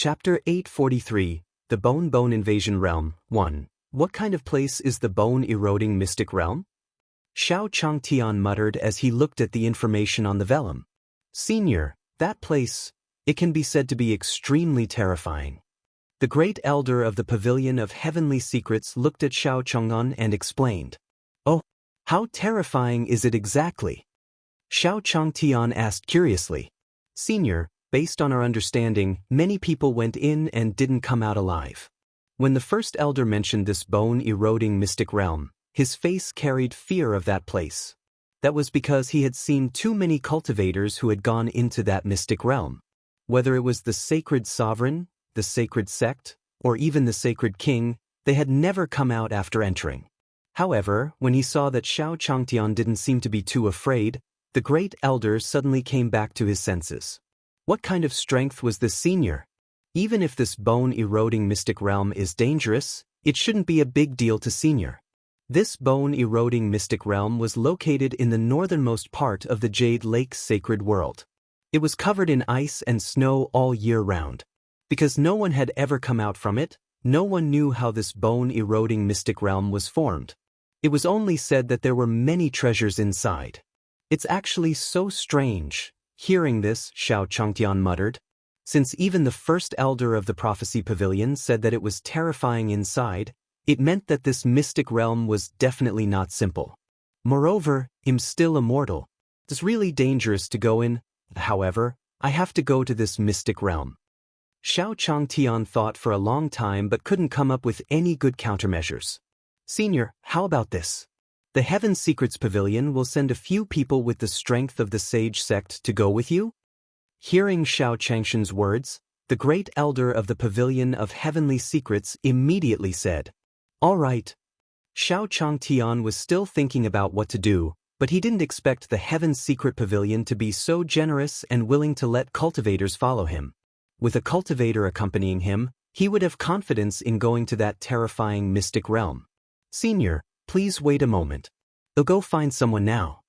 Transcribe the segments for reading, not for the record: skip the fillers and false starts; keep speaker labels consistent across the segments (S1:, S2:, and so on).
S1: Chapter 843, The Bone Invasion Realm, 1. What kind of place is the bone-eroding mystic realm? Xiao Changtian muttered as he looked at the information on the vellum. Senior, that place, it can be said to be extremely terrifying. The great elder of the Pavilion of Heavenly Secrets looked at Xiao Chang'an and explained. Oh, how terrifying is it exactly? Xiao Changtian asked curiously. Senior, based on our understanding, many people went in and didn't come out alive. When the first elder mentioned this bone-eroding mystic realm, his face carried fear of that place. That was because he had seen too many cultivators who had gone into that mystic realm. Whether it was the sacred sovereign, the sacred sect, or even the sacred king, they had never come out after entering. However, when he saw that Xiao Changtian didn't seem to be too afraid, the great elder suddenly came back to his senses. What kind of strength was this senior? Even if this bone-eroding mystic realm is dangerous, it shouldn't be a big deal to senior. This bone-eroding mystic realm was located in the northernmost part of the Jade Lake's sacred world. It was covered in ice and snow all year round. Because no one had ever come out from it, no one knew how this bone-eroding mystic realm was formed. It was only said that there were many treasures inside. It's actually so strange. Hearing this, Xiao Changtian muttered. Since even the first elder of the Prophecy Pavilion said that it was terrifying inside, it meant that this mystic realm was definitely not simple. Moreover, I'm still immortal. It's really dangerous to go in. However, I have to go to this mystic realm. Xiao Changtian thought for a long time but couldn't come up with any good countermeasures. Senior, how about this? The Heaven Secrets Pavilion will send a few people with the strength of the Sage Sect to go with you? Hearing Xiao Changshan's words, the great elder of the Pavilion of Heavenly Secrets immediately said, All right. Xiao Changtian was still thinking about what to do, but he didn't expect the Heaven Secret Pavilion to be so generous and willing to let cultivators follow him. With a cultivator accompanying him, he would have confidence in going to that terrifying mystic realm. Senior, please wait a moment. I'll go find someone now.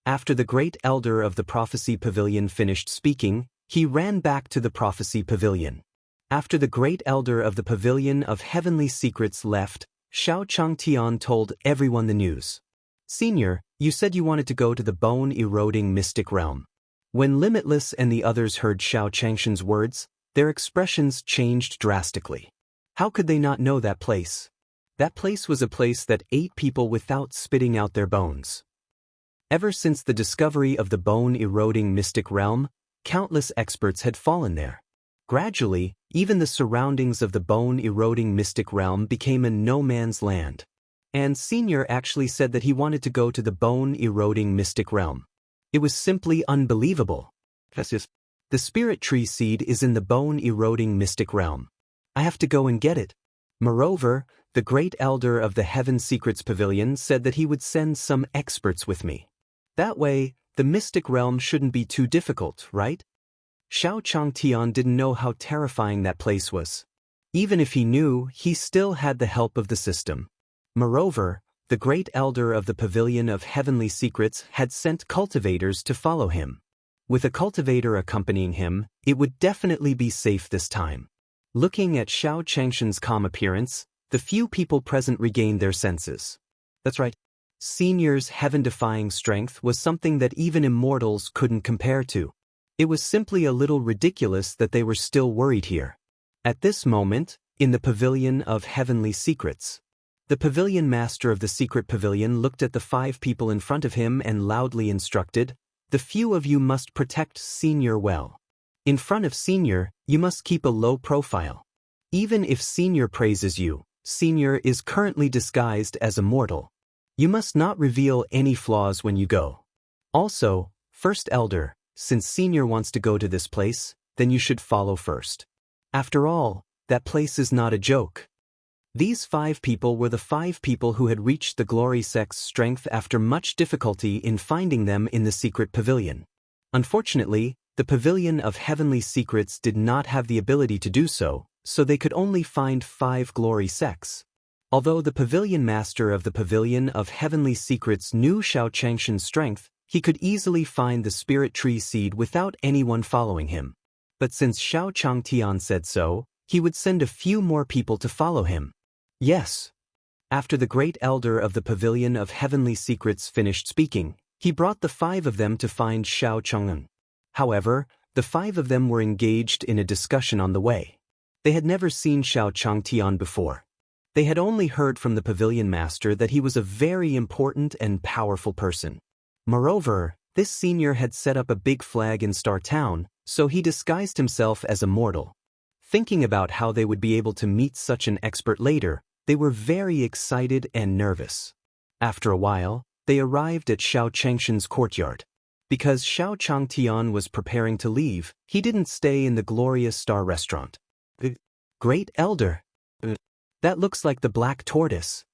S1: After the great elder of the Prophecy Pavilion finished speaking, he ran back to the Prophecy Pavilion. After the great elder of the Pavilion of Heavenly Secrets left, Xiao Changtian told everyone the news. Senior, you said you wanted to go to the bone-eroding mystic realm. When Limitless and the others heard Xiao Changshan's words, their expressions changed drastically. How could they not know that place? That place was a place that ate people without spitting out their bones. Ever since the discovery of the bone-eroding mystic realm, countless experts had fallen there. Gradually, even the surroundings of the bone-eroding mystic realm became a no-man's land. And Senior actually said that he wanted to go to the bone-eroding mystic realm. It was simply unbelievable. The spirit tree seed is in the bone-eroding mystic realm. I have to go and get it. Moreover, the great elder of the Heaven Secrets Pavilion said that he would send some experts with me. That way, the mystic realm shouldn't be too difficult, right? Xiao Changtian didn't know how terrifying that place was. Even if he knew, he still had the help of the system. Moreover, the great elder of the Pavilion of Heavenly Secrets had sent cultivators to follow him. With a cultivator accompanying him, it would definitely be safe this time. Looking at Xiao Changshan's calm appearance, the few people present regained their senses. That's right. Senior's heaven-defying strength was something that even immortals couldn't compare to. It was simply a little ridiculous that they were still worried here. At this moment, in the Pavilion of Heavenly Secrets, the pavilion master of the secret pavilion looked at the 5 people in front of him and loudly instructed, The few of you must protect Senior well. In front of Senior, you must keep a low profile. Even if Senior praises you, Senior is currently disguised as a mortal. You must not reveal any flaws when you go. Also, First Elder, since Senior wants to go to this place, then you should follow first. After all, that place is not a joke. These 5 people were the 5 people who had reached the Glory Sect's strength after much difficulty in finding them in the secret pavilion. Unfortunately, the Pavilion of Heavenly Secrets did not have the ability to do so, so they could only find 5 Glory Sects. Although the Pavilion Master of the Pavilion of Heavenly Secrets knew Xiao Changshan's strength, he could easily find the Spirit Tree Seed without anyone following him. But since Xiao Changtian said so, he would send a few more people to follow him. Yes. After the great elder of the Pavilion of Heavenly Secrets finished speaking, he brought the 5 of them to find Xiao Chang'an. However, the 5 of them were engaged in a discussion on the way. They had never seen Xiao Changtian before. They had only heard from the pavilion master that he was a very important and powerful person. Moreover, this senior had set up a big flag in Star Town, so he disguised himself as a mortal. Thinking about how they would be able to meet such an expert later, they were very excited and nervous. After a while, they arrived at Xiao Changshan's courtyard. Because Xiao Changtian was preparing to leave, he didn't stay in the glorious Star Restaurant. Great Elder. That looks like the Black Tortoise.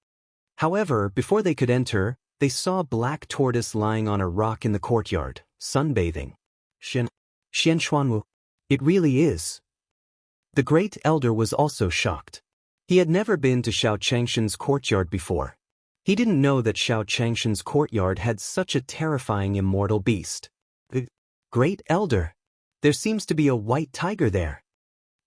S1: However, before they could enter, they saw Black Tortoise lying on a rock in the courtyard, sunbathing. Xian Xuanwu. It really is. The Great Elder was also shocked. He had never been to Xiao Changshan's courtyard before. He didn't know that Xiao Changshan's courtyard had such a terrifying immortal beast. The Great Elder. There seems to be a white tiger there.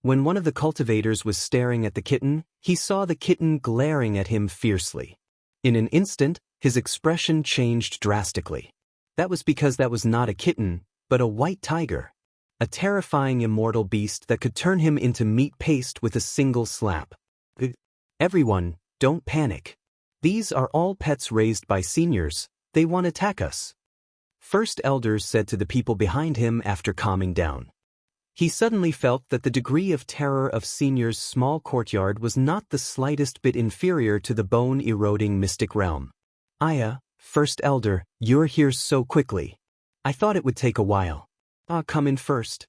S1: When one of the cultivators was staring at the kitten, he saw the kitten glaring at him fiercely. In an instant, his expression changed drastically. That was because that was not a kitten, but a white tiger. A terrifying immortal beast that could turn him into meat paste with a single slap. Everyone, don't panic. These are all pets raised by seniors. They won't attack us. First Elder said to the people behind him after calming down. He suddenly felt that the degree of terror of Senior's small courtyard was not the slightest bit inferior to the bone-eroding mystic realm. Aya, First Elder, you're here so quickly. I thought it would take a while. Come in first.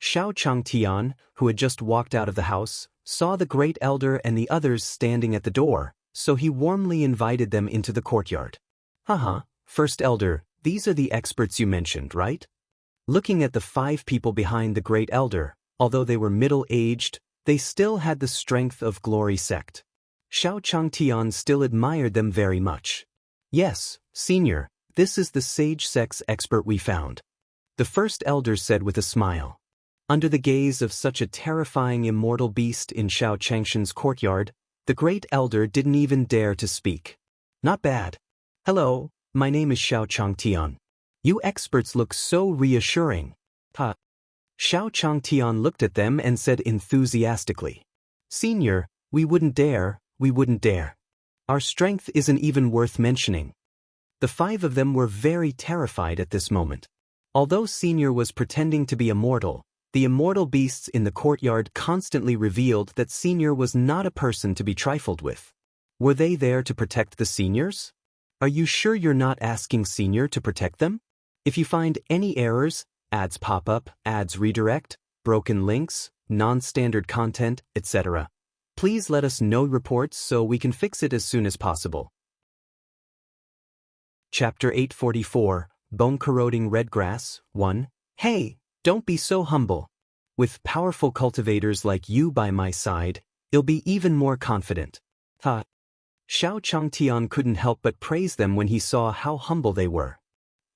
S1: Xiao Changtian, who had just walked out of the house, saw the Great Elder and the others standing at the door, so he warmly invited them into the courtyard. First Elder, these are the experts you mentioned, right? Looking at the 5 people behind the Great Elder, although they were middle-aged, they still had the strength of Glory Sect. Xiao Changtian still admired them very much. Yes, Senior, this is the Sage Sect's expert we found. The First Elder said with a smile. Under the gaze of such a terrifying immortal beast in Xiao Changshan's courtyard, the Great Elder didn't even dare to speak. Not bad. Hello, my name is Xiao Changtian. You experts look so reassuring. Xiao Changtian looked at them and said enthusiastically. Senior, we wouldn't dare. Our strength isn't even worth mentioning. The 5 of them were very terrified at this moment. Although Senior was pretending to be immortal, the immortal beasts in the courtyard constantly revealed that Senior was not a person to be trifled with. Were they there to protect the seniors? Are you sure you're not asking Senior to protect them? If you find any errors, ads pop up, ads redirect, broken links, non-standard content, etc., please let us know reports so we can fix it as soon as possible. Chapter 844, Bone-Corroding Redgrass, 1. Hey, don't be so humble. With powerful cultivators like you by my side, I'll be even more confident. Xiao Changtian couldn't help but praise them when he saw how humble they were.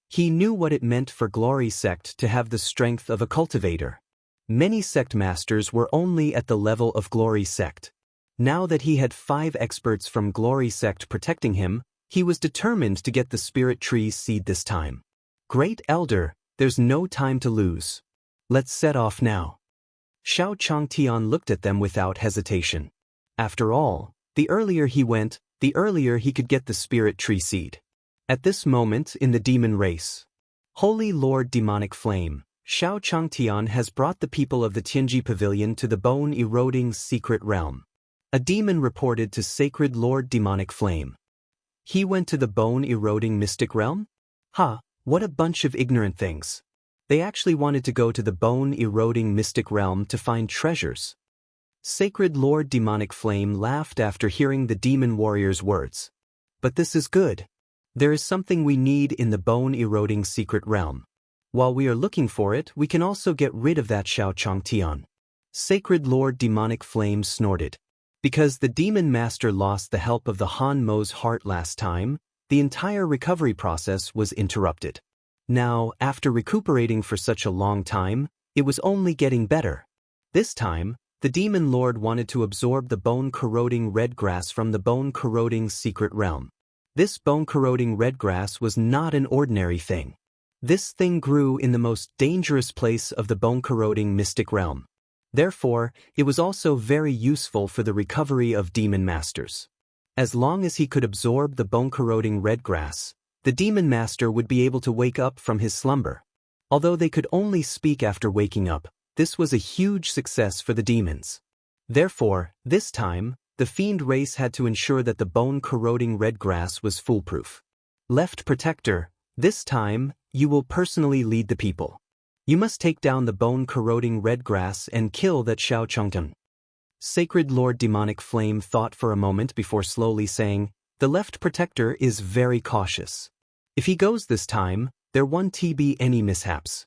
S1: He knew what it meant for Glory Sect to have the strength of a cultivator. Many sect masters were only at the level of Glory Sect. Now that he had 5 experts from Glory Sect protecting him, he was determined to get the Spirit Tree seed this time. Great Elder, there's no time to lose. Let's set off now. Xiao Changtian looked at them without hesitation. After all, the earlier he went, the earlier he could get the Spirit Tree seed. At this moment in the demon race, Holy Lord Demonic Flame, Xiao Changtian has brought the people of the Tianji Pavilion to the bone-eroding secret realm. A demon reported to Sacred Lord Demonic Flame. He went to the bone-eroding mystic realm? What a bunch of ignorant things. They actually wanted to go to the bone-eroding mystic realm to find treasures. Sacred Lord Demonic Flame laughed after hearing the demon warrior's words. But this is good. There is something we need in the bone-eroding secret realm. While we are looking for it, we can also get rid of that Xiao Changtian. Sacred Lord Demonic Flame snorted. Because the demon master lost the help of the Han Mo's heart last time, the entire recovery process was interrupted. Now, after recuperating for such a long time, It was only getting better. This time, the demon lord wanted to absorb the bone-corroding red grass from the bone-corroding secret realm. This bone-corroding red grass was not an ordinary thing. This thing grew in the most dangerous place of the bone-corroding mystic realm. Therefore, it was also very useful for the recovery of demon masters. As long as he could absorb the bone-corroding red grass, the demon master would be able to wake up from his slumber. Although they could only speak after waking up, this was a huge success for the demons. Therefore, this time, the fiend race had to ensure that the bone-corroding red grass was foolproof. Left Protector, this time, you will personally lead the people. You must take down the bone-corroding red grass and kill that Xiao Chongtun. Sacred Lord Demonic Flame thought for a moment before slowly saying, the Left Protector is very cautious. If he goes this time, there won't be any mishaps.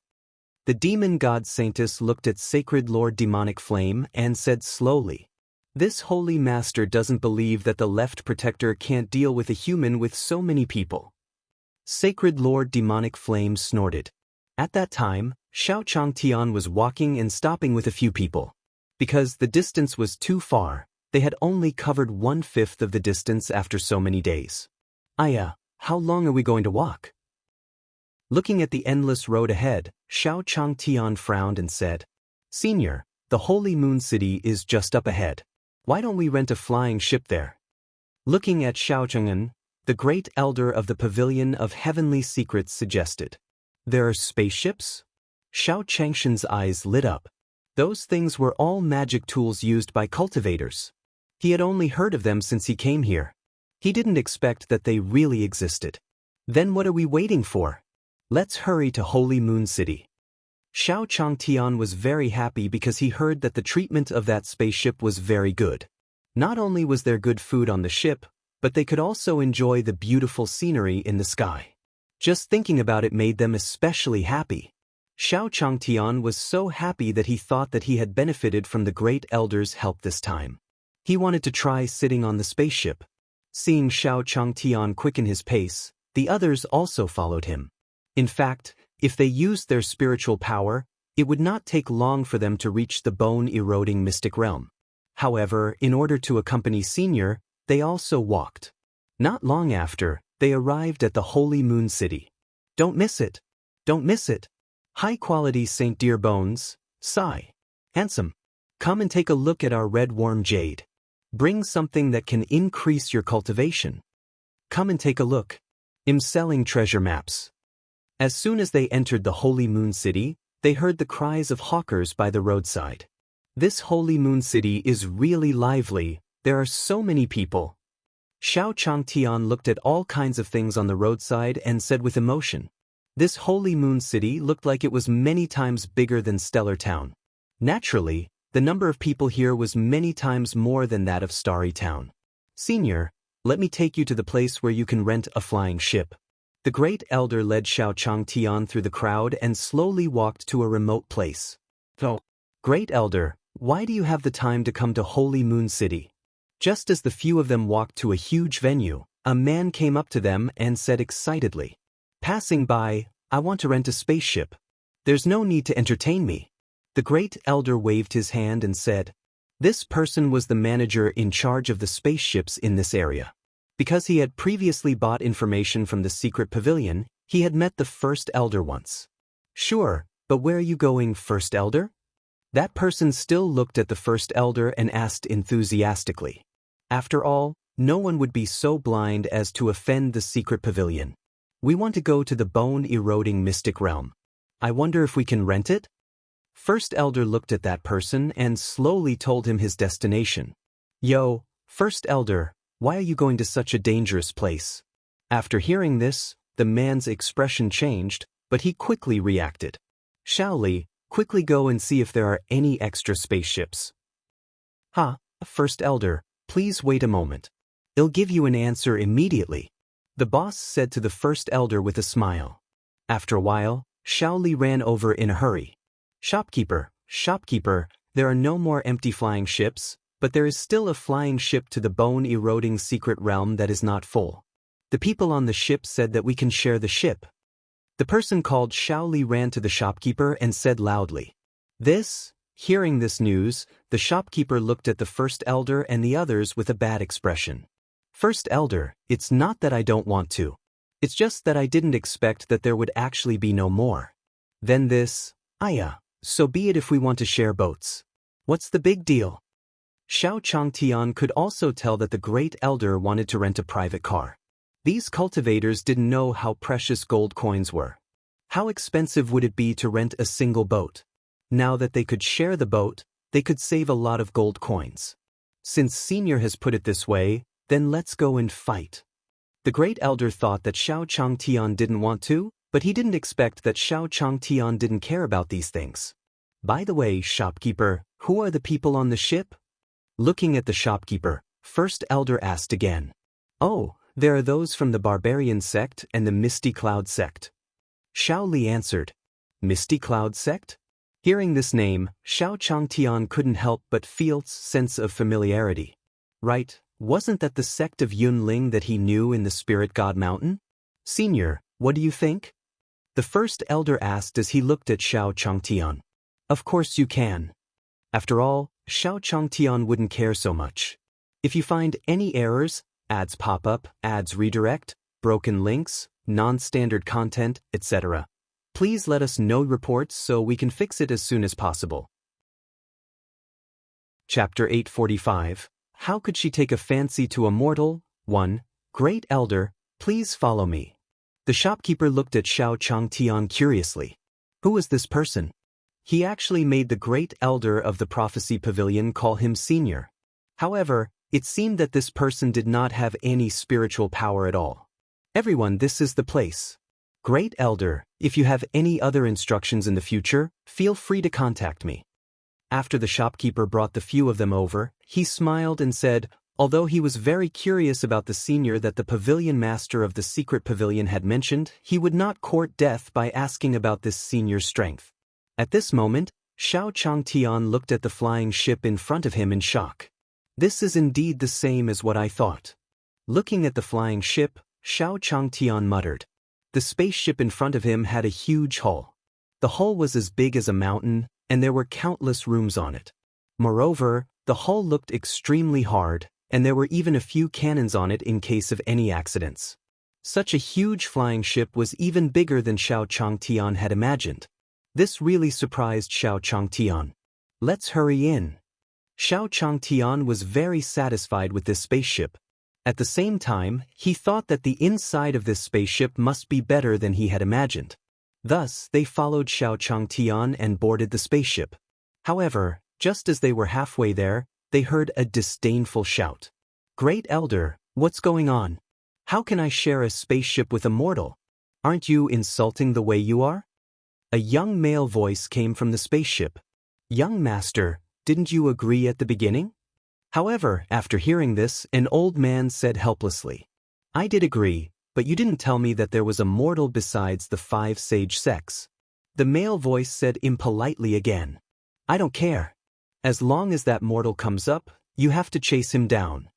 S1: The demon god Saintus looked at Sacred Lord Demonic Flame and said slowly, this holy master doesn't believe that the Left Protector can't deal with a human with so many people. Sacred Lord Demonic Flame snorted. At that time, Xiao Changtian was walking and stopping with a few people. Because the distance was too far, they had only covered 1/5 of the distance after so many days. Aya, how long are we going to walk? Looking at the endless road ahead, Xiao Changtian frowned and said, Senior, the Holy Moon City is just up ahead. Why don't we rent a flying ship there? Looking at Xiao Chang'an, the great elder of the Pavilion of Heavenly Secrets suggested. There are spaceships? Xiao Changshan's eyes lit up. Those things were all magic tools used by cultivators. He had only heard of them since he came here. He didn't expect that they really existed. Then what are we waiting for? Let's hurry to Holy Moon City. Xiao Changtian was very happy because he heard that the treatment of that spaceship was very good. Not only was there good food on the ship, but they could also enjoy the beautiful scenery in the sky. Just thinking about it made them especially happy. Xiao Changtian was so happy that he thought that he had benefited from the great elder's help this time. He wanted to try sitting on the spaceship. Seeing Xiao Changtian quicken his pace, the others also followed him. In fact, if they used their spiritual power, it would not take long for them to reach the bone-eroding mystic realm. However, in order to accompany Senior, they also walked. Not long after, they arrived at the Holy Moon City. Don't miss it. Don't miss it. High-quality St. Dear Bones, Sai. Handsome. Come and take a look at our red warm jade. Bring something that can increase your cultivation. Come and take a look. I'm selling treasure maps. As soon as they entered the Holy Moon City, they heard the cries of hawkers by the roadside. This Holy Moon City is really lively, there are so many people. Xiao Changtian looked at all kinds of things on the roadside and said with emotion. This Holy Moon City looked like it was many times bigger than Stellar Town. Naturally, the number of people here was many times more than that of Starry Town. Senior, let me take you to the place where you can rent a flying ship. The great elder led Xiao Changtian through the crowd and slowly walked to a remote place. Oh, great elder, why do you have the time to come to Holy Moon City? Just as the few of them walked to a huge venue, a man came up to them and said excitedly, passing by, I want to rent a spaceship. There's no need to entertain me. The great elder waved his hand and said, this person was the manager in charge of the spaceships in this area. Because he had previously bought information from the secret pavilion, he had met the first elder once. Sure, but where are you going, first elder? That person still looked at the first elder and asked enthusiastically. After all, no one would be so blind as to offend the secret pavilion. We want to go to the bone-eroding mystic realm. I wonder if we can rent it? First elder looked at that person and slowly told him his destination. Yo, first elder, why are you going to such a dangerous place? After hearing this, the man's expression changed, but he quickly reacted. Shaoli, quickly go and see if there are any extra spaceships. First elder, please wait a moment. I'll give you an answer immediately. The boss said to the first elder with a smile. After a while, Shaoli ran over in a hurry. Shopkeeper, there are no more empty flying ships, but there is still a flying ship to the bone-eroding secret realm that is not full. The people on the ship said that we can share the ship. The person called Shaoli ran to the shopkeeper and said loudly, Hearing this news, the shopkeeper looked at the first elder and the others with a bad expression. First elder, it's not that I don't want to. It's just that I didn't expect that there would actually be no more. Then this, so be it if we want to share boats. What's the big deal? Xiao Changtian could also tell that the great elder wanted to rent a private car. These cultivators didn't know how precious gold coins were. How expensive would it be to rent a single boat? Now that they could share the boat, they could save a lot of gold coins. Since Senior has put it this way, then let's go and fight. The great elder thought that Xiao Changtian didn't want to, but he didn't expect that Xiao Changtian didn't care about these things. By the way, shopkeeper, who are the people on the ship? Looking at the shopkeeper, first elder asked again. Oh, there are those from the barbarian sect and the Misty Cloud sect. Xiao Li answered. Misty Cloud sect? Hearing this name, Xiao Changtian couldn't help but feel a sense of familiarity. Right, wasn't that the sect of Yunling that he knew in the Spirit God Mountain? Senior, what do you think? The first elder asked as he looked at Xiao Changtian. Of course you can. After all, Xiao Changtian wouldn't care so much. If you find any errors, ads pop up, ads redirect, broken links, non-standard content, etc., please let us know reports so we can fix it as soon as possible. Chapter 845. How could she take a fancy to a mortal? 1. Great Elder, please follow me. The shopkeeper looked at Xiao Changtian curiously. Who is this person? He actually made the great elder of the prophecy pavilion call him Senior. However, it seemed that this person did not have any spiritual power at all. Everyone, this is the place. Great Elder, if you have any other instructions in the future, feel free to contact me. After the shopkeeper brought the few of them over, he smiled and said, although he was very curious about the senior that the pavilion master of the secret pavilion had mentioned, he would not court death by asking about this senior's strength. At this moment, Xiao Changtian looked at the flying ship in front of him in shock. This is indeed the same as what I thought. Looking at the flying ship, Xiao Changtian muttered. The spaceship in front of him had a huge hull. The hull was as big as a mountain, and there were countless rooms on it. Moreover, the hull looked extremely hard, and there were even a few cannons on it in case of any accidents. Such a huge flying ship was even bigger than Xiao Changtian had imagined. This really surprised Xiao Changtian. Let's hurry in. Xiao Changtian was very satisfied with this spaceship. At the same time, he thought that the inside of this spaceship must be better than he had imagined. Thus, they followed Xiao Changtian and boarded the spaceship. However, just as they were halfway there, they heard a disdainful shout. Great Elder, what's going on? How can I share a spaceship with a mortal? Aren't you insulting the way you are? A young male voice came from the spaceship. Young master, didn't you agree at the beginning? However, after hearing this, an old man said helplessly, I did agree, but you didn't tell me that there was a mortal besides the 5 sage sects. The male voice said impolitely again. I don't care. As long as that mortal comes up, you have to chase him down.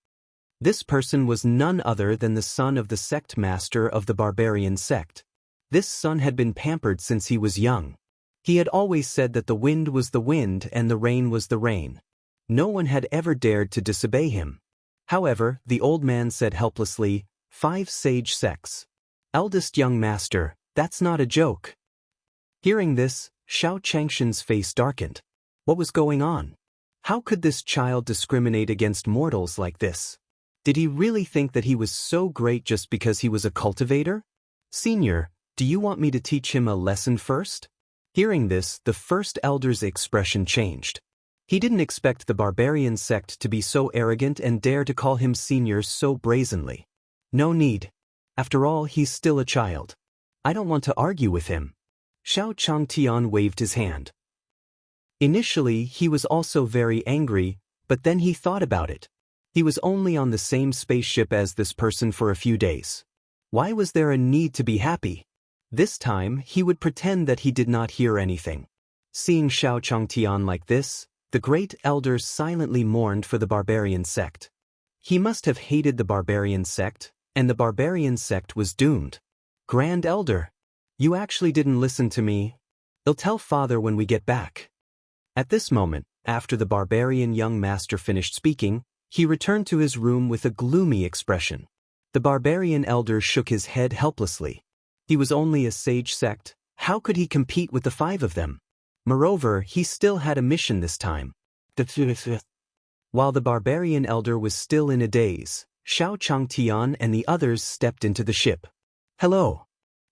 S1: This person was none other than the son of the sect master of the barbarian sect. This son had been pampered since he was young. He had always said that the wind was the wind and the rain was the rain. No one had ever dared to disobey him. However, the old man said helplessly, 5 sage sects. Eldest young master, that's not a joke. Hearing this, Xiao Changshan's face darkened. What was going on? How could this child discriminate against mortals like this? Did he really think that he was so great just because he was a cultivator? Senior, do you want me to teach him a lesson first? Hearing this, the first elder's expression changed. He didn't expect the barbarian sect to be so arrogant and dare to call him senior so brazenly. No need. After all, he's still a child. I don't want to argue with him. Xiao Changtian waved his hand. Initially, he was also very angry, but then he thought about it. He was only on the same spaceship as this person for a few days. Why was there a need to be happy? This time, he would pretend that he did not hear anything. Seeing Xiao Changtian like this, the great elder silently mourned for the barbarian sect. He must have hated the barbarian sect, and the barbarian sect was doomed. Grand Elder, you actually didn't listen to me. I'll tell father when we get back. At this moment, after the barbarian young master finished speaking, he returned to his room with a gloomy expression. The barbarian elder shook his head helplessly. He was only a sage sect. How could he compete with the 5 of them? Moreover, he still had a mission this time. While the barbarian elder was still in a daze, Xiao Changtian and the others stepped into the ship. Hello.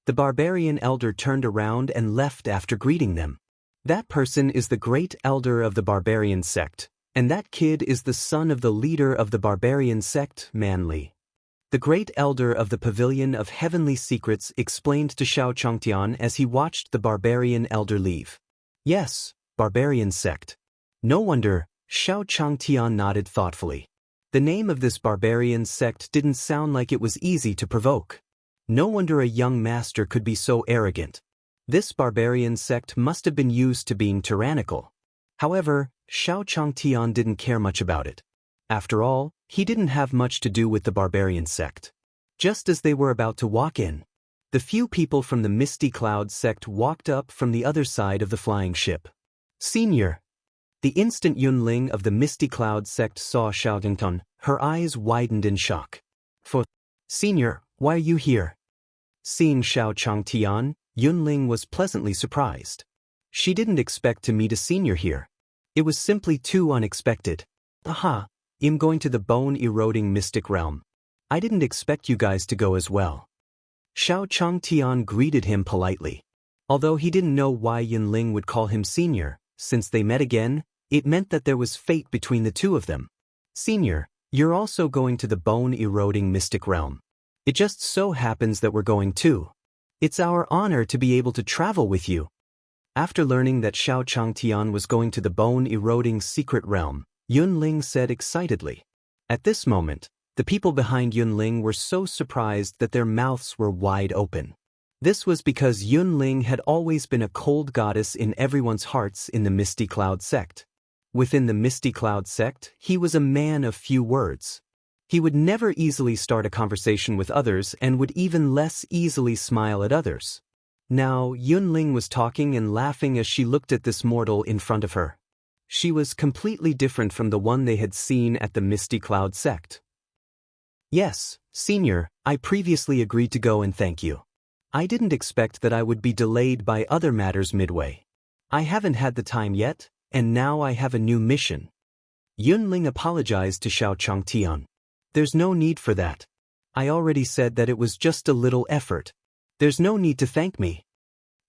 S1: The barbarian elder turned around and left after greeting them. That person is the great elder of the barbarian sect, and that kid is the son of the leader of the barbarian sect, Manli. The great elder of the Pavilion of Heavenly Secrets explained to Xiao Changtian as he watched the barbarian elder leave. Yes, barbarian sect. No wonder, Xiao Changtian nodded thoughtfully. The name of this barbarian sect didn't sound like it was easy to provoke. No wonder a young master could be so arrogant. This barbarian sect must have been used to being tyrannical. However, Xiao Changtian didn't care much about it. After all, he didn't have much to do with the barbarian sect. Just as they were about to walk in, the few people from the Misty Cloud sect walked up from the other side of the flying ship. Senior. The instant Yunling of the Misty Cloud sect saw Xiao Changtian, her eyes widened in shock. Senior, why are you here? Seeing Xiao Changtian, Yunling was pleasantly surprised. She didn't expect to meet a senior here. It was simply too unexpected. Aha, I'm going to the bone-eroding mystic realm. I didn't expect you guys to go as well. Xiao Changtian greeted him politely. Although he didn't know why Yunling would call him senior, since they met again, it meant that there was fate between the two of them. Senior, you're also going to the bone-eroding mystic realm. It just so happens that we're going too. It's our honor to be able to travel with you. After learning that Xiao Changtian was going to the bone-eroding secret realm, Yunling said excitedly. At this moment, the people behind Yunling were so surprised that their mouths were wide open. This was because Yunling had always been a cold goddess in everyone's hearts in the Misty Cloud sect. Within the Misty Cloud sect, he was a man of few words. He would never easily start a conversation with others and would even less easily smile at others. Now, Yunling was talking and laughing as she looked at this mortal in front of her. She was completely different from the one they had seen at the Misty Cloud sect. Yes, Senior, I previously agreed to go and thank you. I didn't expect that I would be delayed by other matters midway. I haven't had the time yet, and now I have a new mission. Yunling apologized to Xiao Changtian. There's no need for that. I already said that it was just a little effort. There's no need to thank me.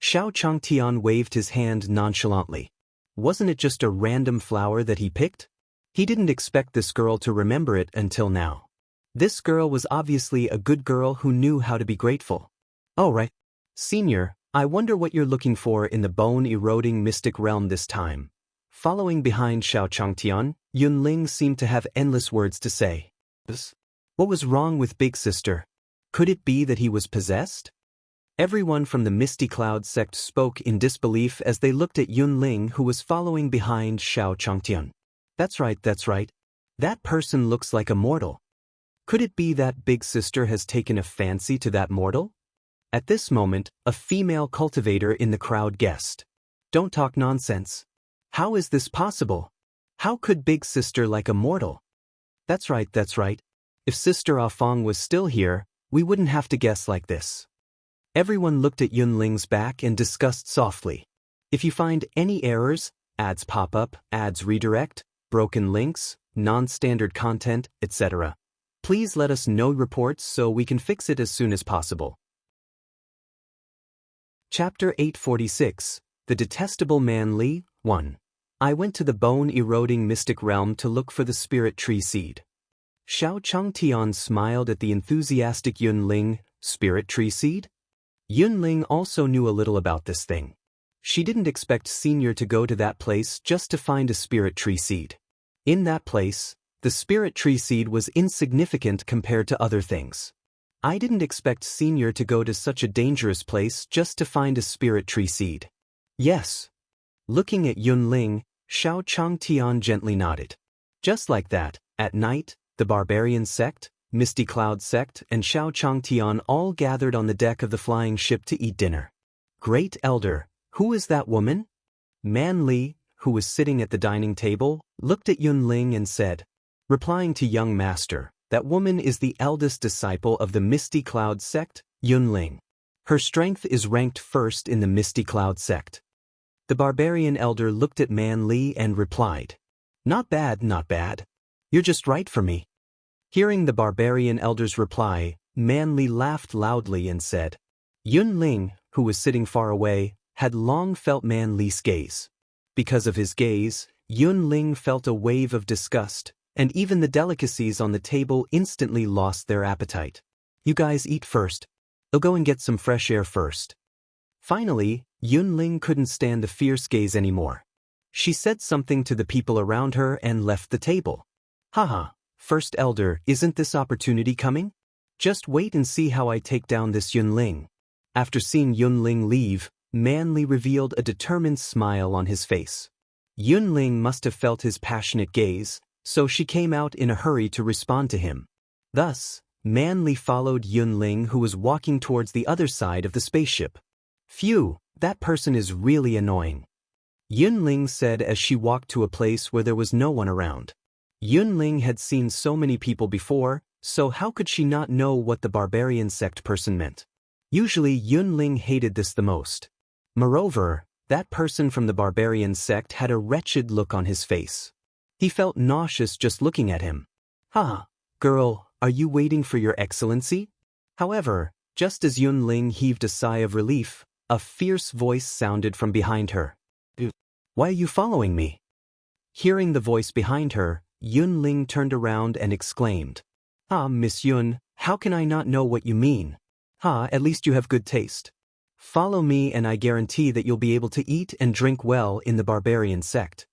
S1: Xiao Changtian waved his hand nonchalantly. Wasn't it just a random flower that he picked? He didn't expect this girl to remember it until now. This girl was obviously a good girl who knew how to be grateful. Oh right. Senior, I wonder what you're looking for in the bone-eroding mystic realm this time. Following behind Xiao Changtian, Yunling seemed to have endless words to say. What was wrong with Big Sister? Could it be that he was possessed? Everyone from the Misty Cloud sect spoke in disbelief as they looked at Yunling, who was following behind Xiao Changtian. That's right. That person looks like a mortal. Could it be that Big Sister has taken a fancy to that mortal? At this moment, a female cultivator in the crowd guessed. Don't talk nonsense. How is this possible? How could Big Sister like a mortal? That's right. If Sister Afong was still here, we wouldn't have to guess like this. Everyone looked at Yunling's back and discussed softly. If you find any errors, ads pop up, ads redirect, broken links, non-standard content, etc., please let us know reports so we can fix it as soon as possible. Chapter 846, The Detestable Man Li, 1. I went to the bone-eroding mystic realm to look for the spirit tree seed. Xiao Changtian smiled at the enthusiastic Yunling. Spirit tree seed? Yunling also knew a little about this thing. She didn't expect Senior to go to that place just to find a spirit tree seed. In that place, the spirit tree seed was insignificant compared to other things. I didn't expect Senior to go to such a dangerous place just to find a spirit tree seed. Yes. Looking at Yunling, Xiao Changtian gently nodded. Just like that, at night, the barbarian sect, Misty Cloud sect, and Xiao Changtian all gathered on the deck of the flying ship to eat dinner. Great Elder, who is that woman? Man Li, who was sitting at the dining table, looked at Yunling and said, replying to young master, that woman is the eldest disciple of the Misty Cloud sect, Yunling. Her strength is ranked first in the Misty Cloud sect. The barbarian elder looked at Man Li and replied, not bad, not bad. You're just right for me. Hearing the barbarian elder's reply, Man Li laughed loudly and said, Yunling, who was sitting far away, had long felt Man Li's gaze. Because of his gaze, Yunling felt a wave of disgust, and even the delicacies on the table instantly lost their appetite. You guys eat first. I'll go and get some fresh air first. Finally, Yunling couldn't stand the fierce gaze anymore. She said something to the people around her and left the table. Haha, First Elder, isn't this opportunity coming? Just wait and see how I take down this Yunling. After seeing Yunling leave, Man Li revealed a determined smile on his face. Yunling must have felt his passionate gaze, so she came out in a hurry to respond to him. Thus, Man Li followed Yunling, who was walking towards the other side of the spaceship. Phew, that person is really annoying, Yunling said as she walked to a place where there was no one around. Yunling had seen so many people before, so how could she not know what the barbarian sect person meant? Usually Yunling hated this the most. Moreover, that person from the barbarian sect had a wretched look on his face. He felt nauseous just looking at him. Girl, are you waiting for your excellency? However, just as Yunling heaved a sigh of relief, a fierce voice sounded from behind her. Why are you following me? Hearing the voice behind her, Yunling turned around and exclaimed, Miss Yun, how can I not know what you mean? At least you have good taste. Follow me and I guarantee that you'll be able to eat and drink well in the barbarian sect.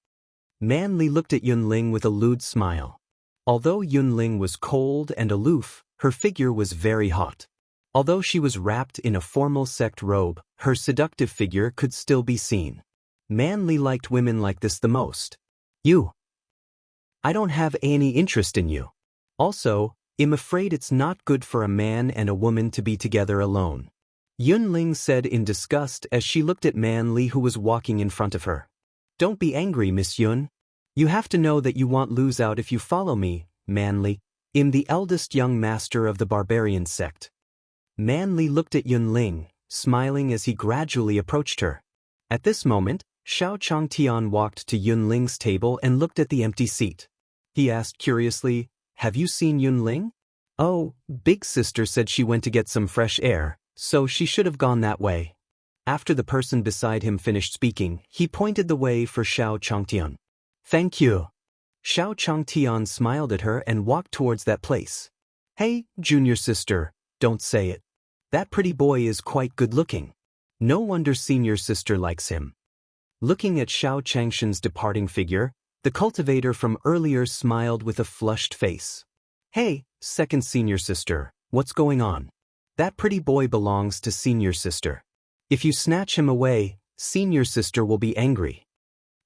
S1: Man Li looked at Yunling with a lewd smile. Although Yunling was cold and aloof, her figure was very hot. Although she was wrapped in a formal sect robe, her seductive figure could still be seen. Man Li liked women like this the most. I don't have any interest in you. Also, I'm afraid it's not good for a man and a woman to be together alone, Yunling said in disgust as she looked at Man Li, who was walking in front of her. Don't be angry, Miss Yun. You have to know that you won't lose out if you follow me, Man Li. I'm the eldest young master of the barbarian sect. Man Li looked at Yunling, smiling as he gradually approached her. At this moment, Xiao Changtian walked to Yunling's table and looked at the empty seat. He asked curiously, Have you seen Yunling? Oh, Big Sister said she went to get some fresh air, so she should have gone that way. After the person beside him finished speaking, he pointed the way for Xiao Changtian. Thank you. Xiao Changtian smiled at her and walked towards that place. Hey, junior sister, don't say it. That pretty boy is quite good-looking. No wonder senior sister likes him. Looking at Xiao Changshan's departing figure, the cultivator from earlier smiled with a flushed face. Hey, second senior sister, what's going on? That pretty boy belongs to senior sister. If you snatch him away, senior sister will be angry.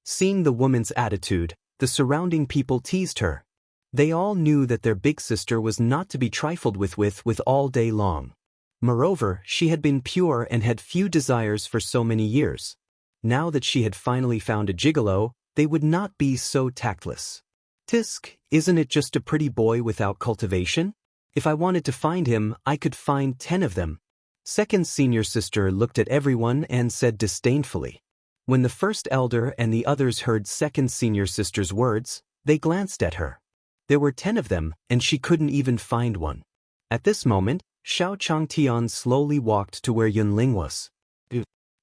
S1: Seeing the woman's attitude, the surrounding people teased her. They all knew that their big sister was not to be trifled with all day long. Moreover, she had been pure and had few desires for so many years. Now that she had finally found a gigolo, they would not be so tactless. Tisk, isn't it just a pretty boy without cultivation? If I wanted to find him, I could find 10 of them. Second senior sister looked at everyone and said disdainfully. When the first elder and the others heard second senior sister's words, they glanced at her. There were 10 of them, and she couldn't even find one. At this moment, Xiao Changtian slowly walked to where Yunling was.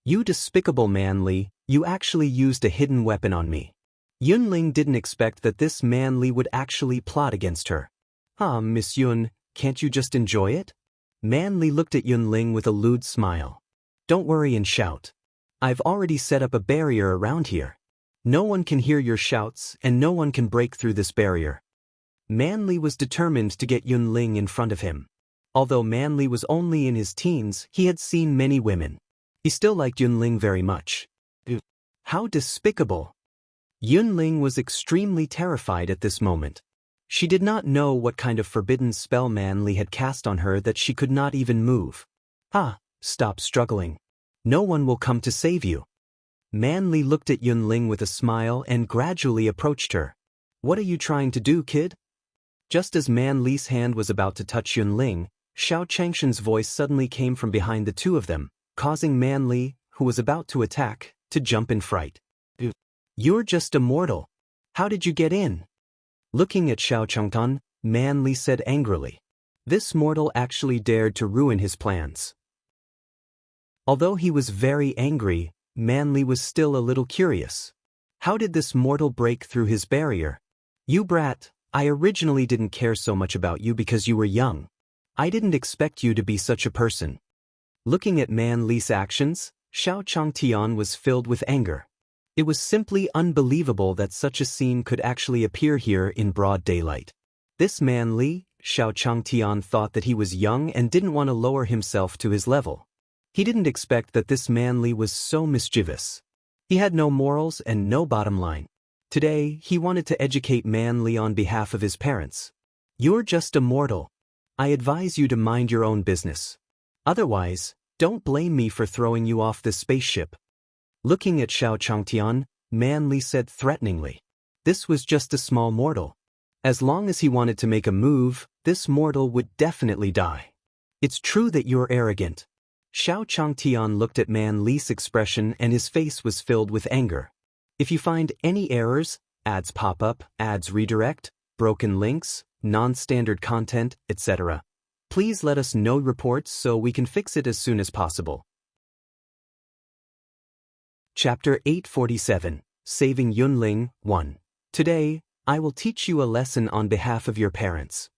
S1: You despicable Man Li, you actually used a hidden weapon on me. Yunling didn't expect that this Man Li would actually plot against her. Miss Yun, can't you just enjoy it? Man Li looked at Yunling with a lewd smile. Don't worry and shout. I've already set up a barrier around here. No one can hear your shouts and no one can break through this barrier. Man Li was determined to get Yunling in front of him. Although Man Li was only in his teens, he had seen many women. He still liked Yunling very much. How despicable! Yunling was extremely terrified at this moment. She did not know what kind of forbidden spell Man Li had cast on her that she could not even move. Stop struggling. No one will come to save you. Manly looked at Yunling with a smile and gradually approached her. "What are you trying to do, kid?" Just as Manli's hand was about to touch Yunling, Xiao Changshan's voice suddenly came from behind the two of them, causing Manli, who was about to attack, to jump in fright. "You're just a mortal. How did you get in?" Looking at Xiao Changtan, Manli said angrily. This mortal actually dared to ruin his plans. Although he was very angry, Manli was still a little curious. How did this mortal break through his barrier? "You brat, I originally didn't care so much about you because you were young. I didn't expect you to be such a person." Looking at Manli's actions, Xiao Changtian was filled with anger. It was simply unbelievable that such a scene could actually appear here in broad daylight. This Manli, Xiao Changtian thought that he was young and didn't want to lower himself to his level. He didn't expect that this Manli was so mischievous. He had no morals and no bottom line. Today, he wanted to educate Manli on behalf of his parents. "You're just a mortal. I advise you to mind your own business. Otherwise, don't blame me for throwing you off this spaceship." Looking at Xiao Changtian, Manli said threateningly. This was just a small mortal. As long as he wanted to make a move, this mortal would definitely die. "It's true that you're arrogant." Xiao Changtian looked at Manli's expression and his face was filled with anger. "If you find any errors, ads pop up, ads redirect, broken links, non-standard content, etc., please let us know reports so we can fix it as soon as possible." Chapter 847, Saving Yunling, 1. Today, I will teach you a lesson on behalf of your parents.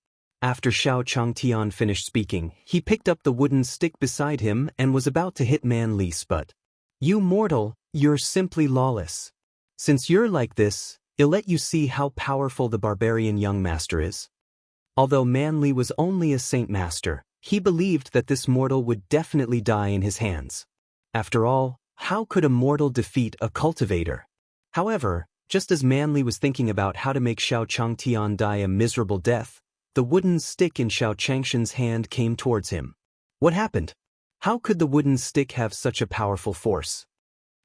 S1: After Xiao Changtian finished speaking, he picked up the wooden stick beside him and was about to hit Manli's butt. "You mortal, you're simply lawless. Since you're like this, I'll let you see how powerful the barbarian young master is." Although Manli was only a saint master, he believed that this mortal would definitely die in his hands. After all, how could a mortal defeat a cultivator? However, just as Manli was thinking about how to make Xiao Changtian die a miserable death, the wooden stick in Xiao Changshan's hand came towards him. What happened? How could the wooden stick have such a powerful force?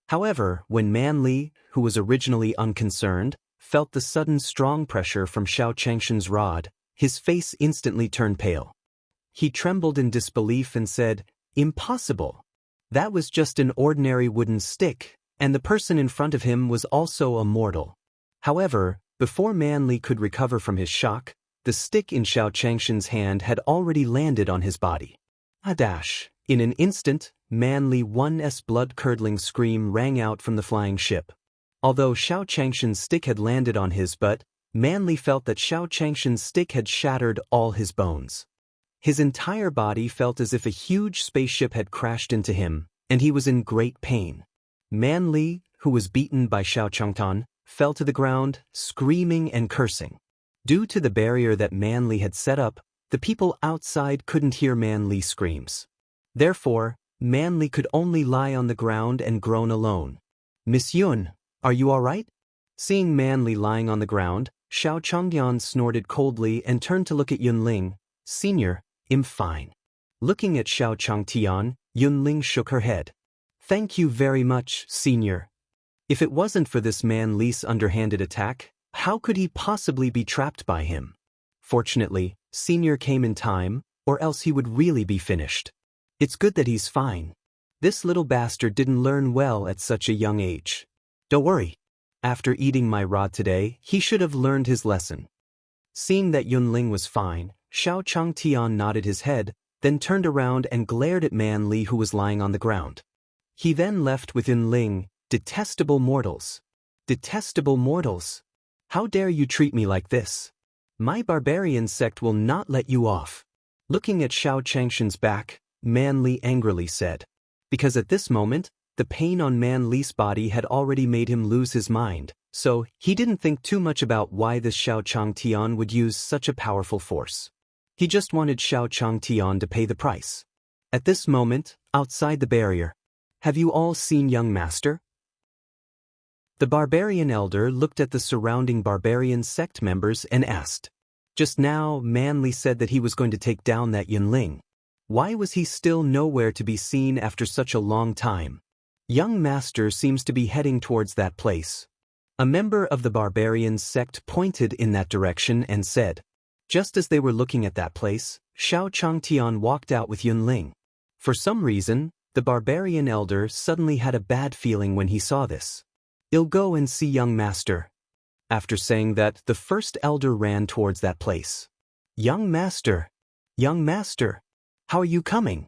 S1: However, when Manli, who was originally unconcerned, felt the sudden strong pressure from Xiao Changshan's rod, his face instantly turned pale. He trembled in disbelief and said, "Impossible. That was just an ordinary wooden stick, and the person in front of him was also a mortal." However, before Manli could recover from his shock, the stick in Xiao Changshan's hand had already landed on his body. A dash. In an instant, Manli One's blood-curdling scream rang out from the flying ship. Although Xiao Changshan's stick had landed on his butt, Manli felt that Xiao Changshan's stick had shattered all his bones. His entire body felt as if a huge spaceship had crashed into him, and he was in great pain. Manli, who was beaten by Xiao Changtan, fell to the ground, screaming and cursing. Due to the barrier that Manli had set up, the people outside couldn't hear Manli's screams. Therefore, Manli could only lie on the ground and groan alone. "Miss Yun, are you all right?" Seeing Manli lying on the ground, Xiao Changyan snorted coldly and turned to look at Yunling. "Senior, I'm fine." Looking at Xiao Changtian, Yunling shook her head. "Thank you very much, Senior. If it wasn't for this Manli's underhanded attack, how could he possibly be trapped by him? Fortunately, Senior came in time, or else he would really be finished. It's good that he's fine. This little bastard didn't learn well at such a young age. Don't worry. After eating my rod today, he should have learned his lesson." Seeing that Yunling was fine, Xiao Changtian nodded his head, then turned around and glared at Manli who was lying on the ground. He then left with Yunling. "Detestable mortals. Detestable mortals. How dare you treat me like this? My barbarian sect will not let you off." Looking at Xiao Changshan's back, Manli angrily said. Because at this moment, the pain on Manli's body had already made him lose his mind, so he didn't think too much about why this Xiao Changtian would use such a powerful force. He just wanted Xiao Changtian to pay the price. At this moment, outside the barrier, "Have you all seen young master?" The barbarian elder looked at the surrounding barbarian sect members and asked. Just now, Manli said that he was going to take down that Yunling. Why was he still nowhere to be seen after such a long time? Young master seems to be heading towards that place. A member of the barbarian sect pointed in that direction and said. Just as they were looking at that place, Xiao Changtian walked out with Yunling. For some reason, the barbarian elder suddenly had a bad feeling when he saw this. "I'll go and see young master." After saying that, the first elder ran towards that place. Young master, how are you coming?"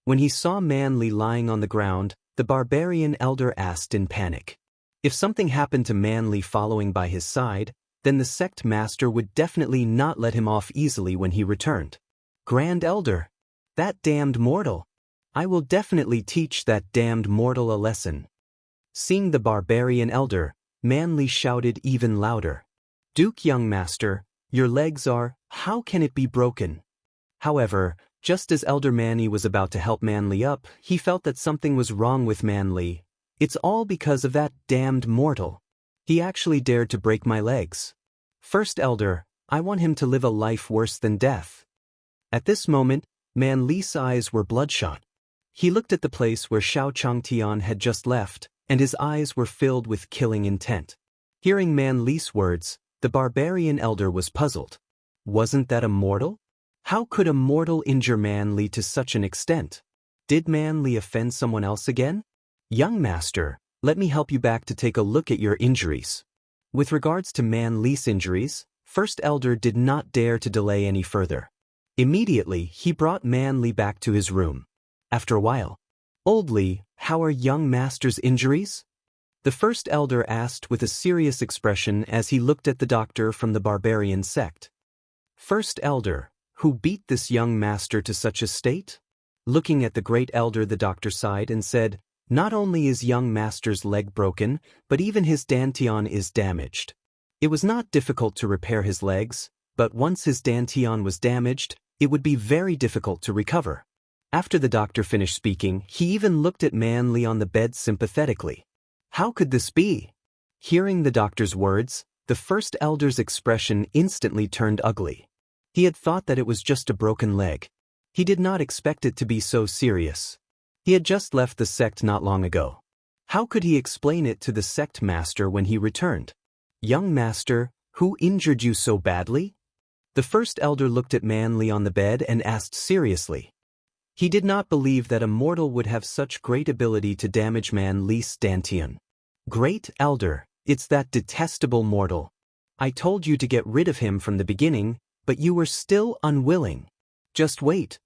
S1: When he saw Manly lying on the ground, the barbarian elder asked in panic. If something happened to Manly following by his side, then the sect master would definitely not let him off easily when he returned. "Grand Elder, that damned mortal. I will definitely teach that damned mortal a lesson." Seeing the barbarian elder, Manly shouted even louder. "Duke young master, your legs are, how can it be broken?" However, just as Elder Manny was about to help Manly up, he felt that something was wrong with Manly. "It's all because of that damned mortal. He actually dared to break my legs. First Elder, I want him to live a life worse than death." At this moment, Manly's eyes were bloodshot. He looked at the place where Xiao Changtian had just left, and his eyes were filled with killing intent. Hearing Manly's words, the barbarian elder was puzzled. Wasn't that a mortal? How could a mortal injure Manly to such an extent? Did Manly offend someone else again? "Young master, let me help you back to take a look at your injuries." With regards to Manly's injuries, First Elder did not dare to delay any further. Immediately, he brought Manly back to his room. After a while, "Old Lee, how are young master's injuries?" The First Elder asked with a serious expression as he looked at the doctor from the barbarian sect. "First Elder, who beat this young master to such a state?" Looking at the great elder, the doctor sighed and said, "Not only is young master's leg broken, but even his dantian is damaged. It was not difficult to repair his legs, but once his dantian was damaged, it would be very difficult to recover." After the doctor finished speaking, he even looked at Manly on the bed sympathetically. How could this be? Hearing the doctor's words, the First Elder's expression instantly turned ugly. He had thought that it was just a broken leg. He did not expect it to be so serious. He had just left the sect not long ago. How could he explain it to the sect master when he returned? "Young master, who injured you so badly?" The First Elder looked at Manly on the bed and asked seriously. He did not believe that a mortal would have such great ability to damage Manly's dantian. "Great Elder, it's that detestable mortal. I told you to get rid of him from the beginning, but you were still unwilling. Just wait.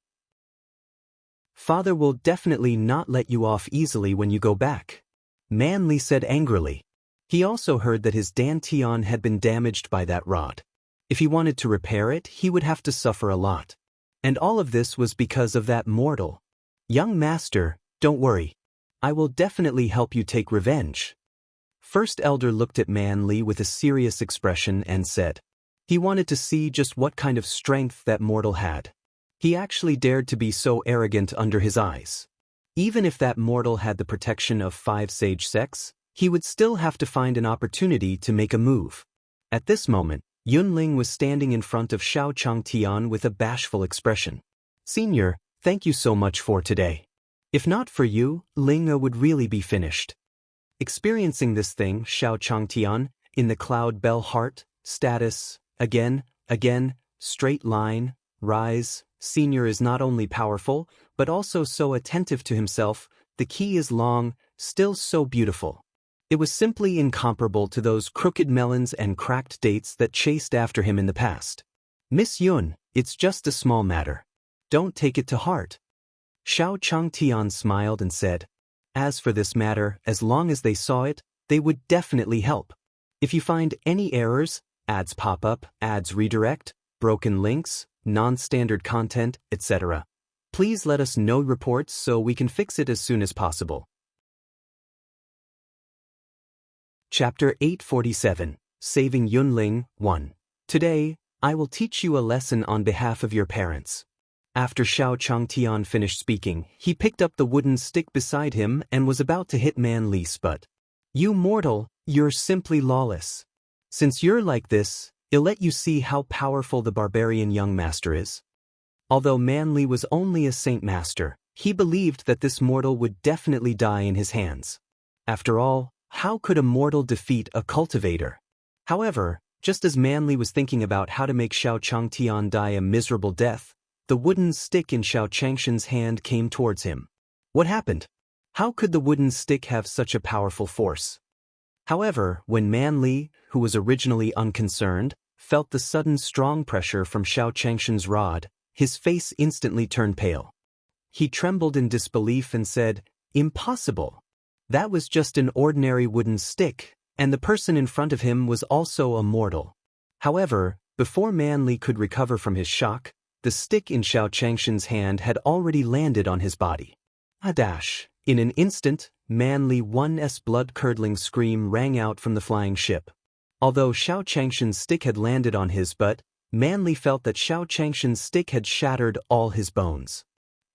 S1: Father will definitely not let you off easily when you go back," Manly said angrily. He also heard that his dantian had been damaged by that rod. If he wanted to repair it, he would have to suffer a lot. And all of this was because of that mortal. "Young master, don't worry. I will definitely help you take revenge." First Elder looked at Manly with a serious expression and said. He wanted to see just what kind of strength that mortal had. He actually dared to be so arrogant under his eyes. Even if that mortal had the protection of 5 sage sects, he would still have to find an opportunity to make a move. At this moment, Yunling was standing in front of Xiao Changtian with a bashful expression. "Senior, thank you so much for today. If not for you, Linga would really be finished." Experiencing this thing, Xiao Changtian, in the cloud bell heart, status, again, straight line, rise, senior is not only powerful, but also so attentive to himself, the key is long, still so beautiful. It was simply incomparable to those crooked melons and cracked dates that chased after him in the past. "Miss Yun, it's just a small matter. Don't take it to heart." Xiao Changtian smiled and said, "As for this matter, as long as they saw it, they would definitely help. If you find any errors, ads pop up, ads redirect, broken links, non-standard content, etc., please let us know reports so we can fix it as soon as possible." Chapter 847, Saving Yunling, 1. Today, I will teach you a lesson on behalf of your parents. After Xiao Changtian finished speaking, he picked up the wooden stick beside him and was about to hit Manly's butt. "You mortal, you're simply lawless. Since you're like this, I'll let you see how powerful the barbarian young master is." Although Manly was only a saint master, He believed that this mortal would definitely die in his hands. After all, how could a mortal defeat a cultivator? However, just as Manly was thinking about how to make Xiao Changtian die a miserable death, the wooden stick in Xiao Changshan's hand came towards him. What happened? How could the wooden stick have such a powerful force? However, when Manly, who was originally unconcerned, felt the sudden strong pressure from Xiao Changshan's rod, his face instantly turned pale. He trembled in disbelief and said, "Impossible. That was just an ordinary wooden stick, and the person in front of him was also a mortal." However, before Manly could recover from his shock, the stick in Xiao Changshan's hand had already landed on his body. A dash. In an instant, Manly's blood-curdling scream rang out from the flying ship. Although Xiao Changshan's stick had landed on his butt, Manly felt that Xiao Changshan's stick had shattered all his bones.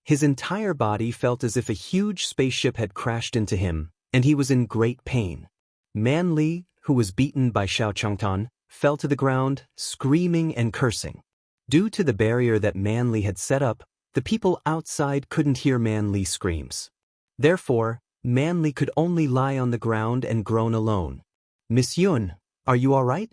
S1: His entire body felt as if a huge spaceship had crashed into him, and he was in great pain. Manly, who was beaten by Xiao Changtan, fell to the ground, screaming and cursing. Due to the barrier that Manly had set up, the people outside couldn't hear Manly's screams. Therefore, Manly could only lie on the ground and groan alone. "Miss Yun, are you all right?"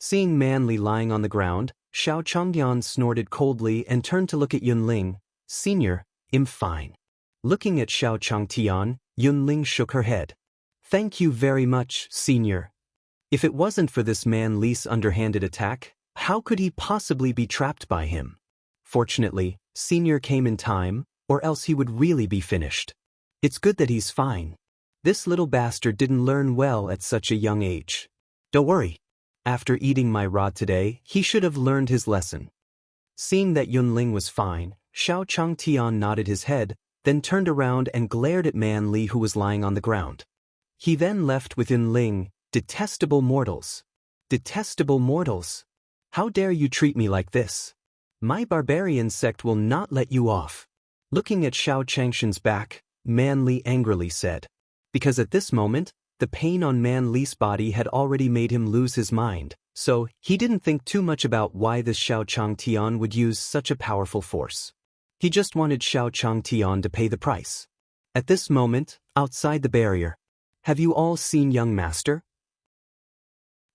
S1: Seeing Manly lying on the ground, Xiao Changtian snorted coldly and turned to look at Yunling. "Senior, I'm fine." Looking at Xiao Changtian, Yunling shook her head. "Thank you very much, Senior. If it wasn't for this Manly's underhanded attack, how could he possibly be trapped by him? Fortunately, Senior came in time, or else he would really be finished. It's good that he's fine. This little bastard didn't learn well at such a young age. Don't worry. After eating my rod today, he should have learned his lesson." Seeing that Yunling was fine, Xiao Changtian nodded his head, then turned around and glared at Manly, who was lying on the ground. He then left with Yunling. "Detestable mortals. Detestable mortals. How dare you treat me like this? My barbarian sect will not let you off." Looking at Xiao Changshan's back, Manly angrily said. Because at this moment, the pain on Manly's body had already made him lose his mind, so he didn't think too much about why this Xiao Changtian would use such a powerful force. He just wanted Xiao Changtian to pay the price. At this moment, outside the barrier, "Have you all seen young master?"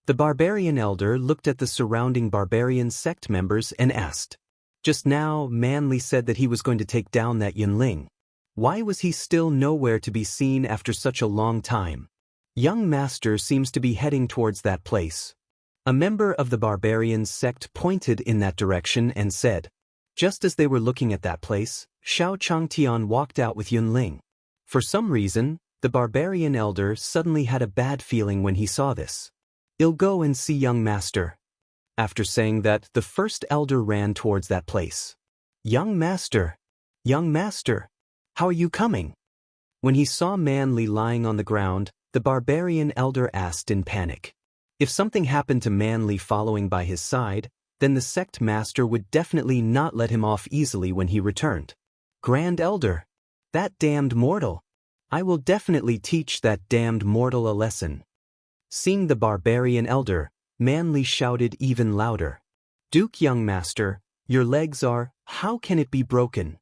S1: The barbarian elder looked at the surrounding barbarian sect members and asked. Just now, Manly said that he was going to take down that Yunling. Why was he still nowhere to be seen after such a long time? Young master seems to be heading towards that place. A member of the barbarian sect pointed in that direction and said. Just as they were looking at that place, Xiao Changtian walked out with Yunling. For some reason, the barbarian elder suddenly had a bad feeling when he saw this. "I'll go and see young master." After saying that, the first elder ran towards that place. "Young master! Young master! How are you coming?" When he saw Manly lying on the ground, the barbarian elder asked in panic. If something happened to Manly following by his side, then the sect master would definitely not let him off easily when he returned. "Grand Elder! That damned mortal! I will definitely teach that damned mortal a lesson." Seeing the barbarian elder, Manly shouted even louder. "Duke young master, your legs are, how can it be broken?"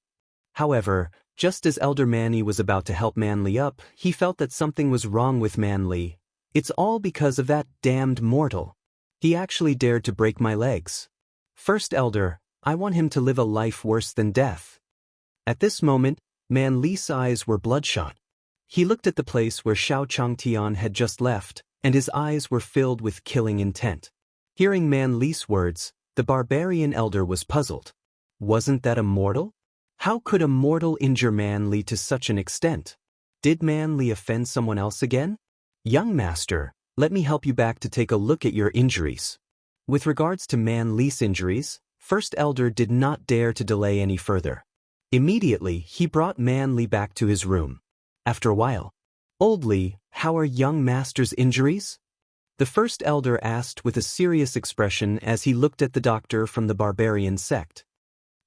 S1: However, just as Elder Manny was about to help Manly up, he felt that something was wrong with Manly. "It's all because of that damned mortal. He actually dared to break my legs. First Elder, I want him to live a life worse than death." At this moment, Manly's eyes were bloodshot. He looked at the place where Xiao Changtian had just left, and his eyes were filled with killing intent. Hearing Manly's words, the barbarian elder was puzzled. Wasn't that a mortal? How could a mortal injure Manly to such an extent? Did Manly offend someone else again? "Young master, let me help you back to take a look at your injuries." With regards to Manly's injuries, First Elder did not dare to delay any further. Immediately, he brought Manly back to his room. After a while, "Old Lee, how are young master's injuries?" The First Elder asked with a serious expression as he looked at the doctor from the barbarian sect.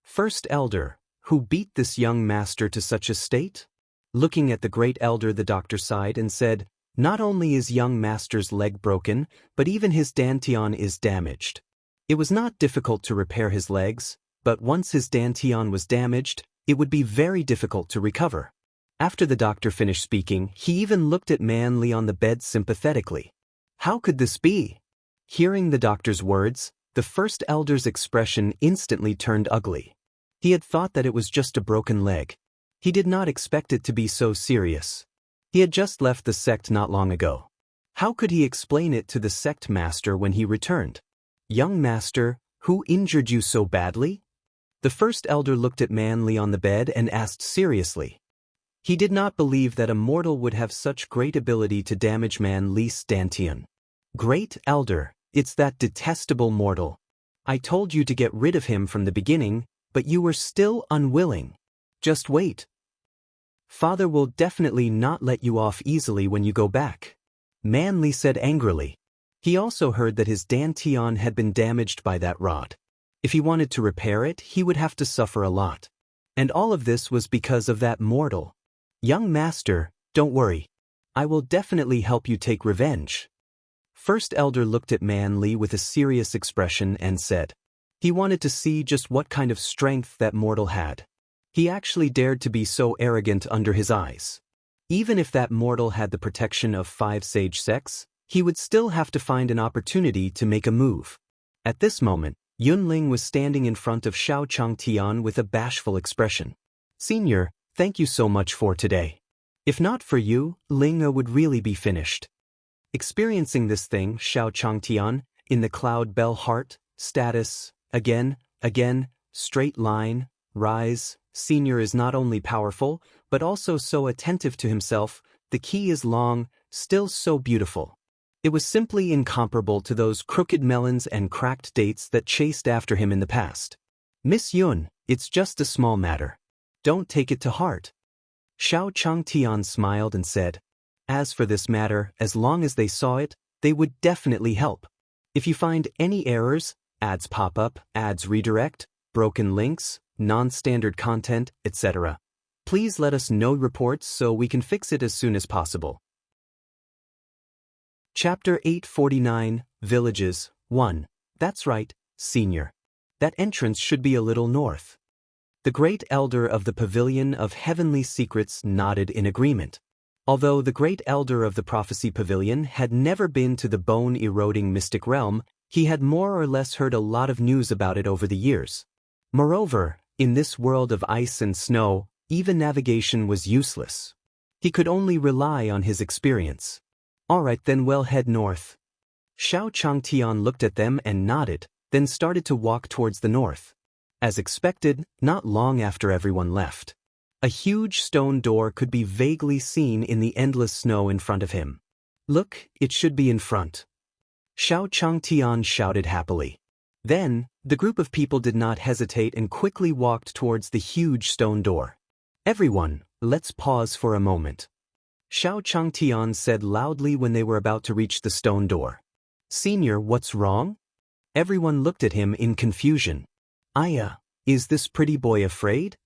S1: "First Elder, who beat this young master to such a state?" Looking at the great elder, the doctor sighed and said, "Not only is young master's leg broken, but even his dantian is damaged. It was not difficult to repair his legs, but once his dantian was damaged, It would be very difficult to recover. After the doctor finished speaking, he even looked at Man Li on the bed sympathetically. How could this be? Hearing the doctor's words, the first elder's expression instantly turned ugly. He had thought that it was just a broken leg. He did not expect it to be so serious. He had just left the sect not long ago. How could he explain it to the sect master when he returned? Young master, who injured you so badly? The first elder looked at Man Li on the bed and asked seriously. He did not believe that a mortal would have such great ability to damage Man Li's dantian. Great elder, it's that detestable mortal. I told you to get rid of him from the beginning, but you were still unwilling. Just wait. Father will definitely not let you off easily when you go back. Man Li said angrily. He also heard that his dantian had been damaged by that rod. If he wanted to repair it, he would have to suffer a lot. And all of this was because of that mortal. Young master, don't worry. I will definitely help you take revenge. First elder looked at Man Li with a serious expression and said. He wanted to see just what kind of strength that mortal had. He actually dared to be so arrogant under his eyes. Even if that mortal had the protection of 5 sage sects, he would still have to find an opportunity to make a move. At this moment, Yunling was standing in front of Xiao Changtian with a bashful expression. Senior, thank you so much for today. If not for you, Linga would really be finished. Experiencing this thing, Xiao Changtian, in the cloud bell heart, status, again, straight line, rise, senior is not only powerful, but also so attentive to himself, the key is long, still so beautiful. It was simply incomparable to those crooked melons and cracked dates that chased after him in the past. Miss Yun, it's just a small matter. Don't take it to heart. Xiao Changtian smiled and said, as for this matter, as long as they saw it, they would definitely help. If you find any errors, ads pop up, ads redirect, broken links, non-standard content, etc., please let us know reports so we can fix it as soon as possible. Chapter 849, Villages, 1. That's right, Senior. That entrance should be a little north. The great elder of the Pavilion of Heavenly Secrets nodded in agreement. Although the great elder of the Prophecy Pavilion had never been to the bone-eroding mystic realm, he had more or less heard a lot of news about it over the years. Moreover, in this world of ice and snow, even navigation was useless. He could only rely on his experience. All right then, we'll head north. Xiao Changtian looked at them and nodded, then started to walk towards the north. As expected, not long after everyone left. A huge stone door could be vaguely seen in the endless snow in front of him. Look, it should be in front. Xiao Changtian shouted happily. Then, the group of people did not hesitate and quickly walked towards the huge stone door. Everyone, let's pause for a moment. Xiao Changtian said loudly when they were about to reach the stone door. Senior, what's wrong? Everyone looked at him in confusion. Aya, is this pretty boy afraid?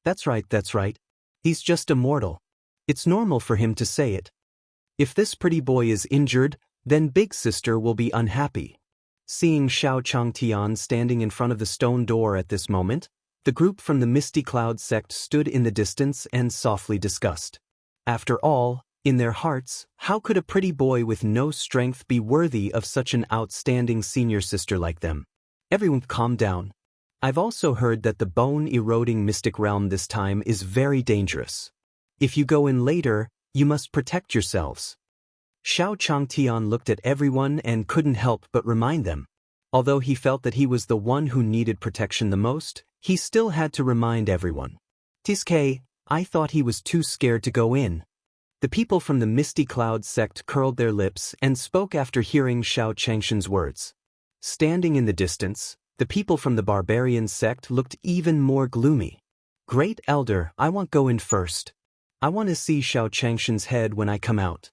S1: That's right. He's just a mortal. It's normal for him to say it. If this pretty boy is injured, then big sister will be unhappy. Seeing Xiao Changtian standing in front of the stone door at this moment, the group from the Misty Cloud sect stood in the distance and softly discussed. After all, in their hearts, how could a pretty boy with no strength be worthy of such an outstanding senior sister like them? Everyone calm down. I've also heard that the bone-eroding mystic realm this time is very dangerous. If you go in later, you must protect yourselves. Xiao Changtian looked at everyone and couldn't help but remind them. Although he felt that he was the one who needed protection the most, he still had to remind everyone. Tiske, I thought he was too scared to go in. The people from the Misty Cloud sect curled their lips and spoke after hearing Xiao Changshan's words. Standing in the distance, the people from the barbarian sect looked even more gloomy. Great elder, I want go in first. I want to see Xiao Changshan's head when I come out.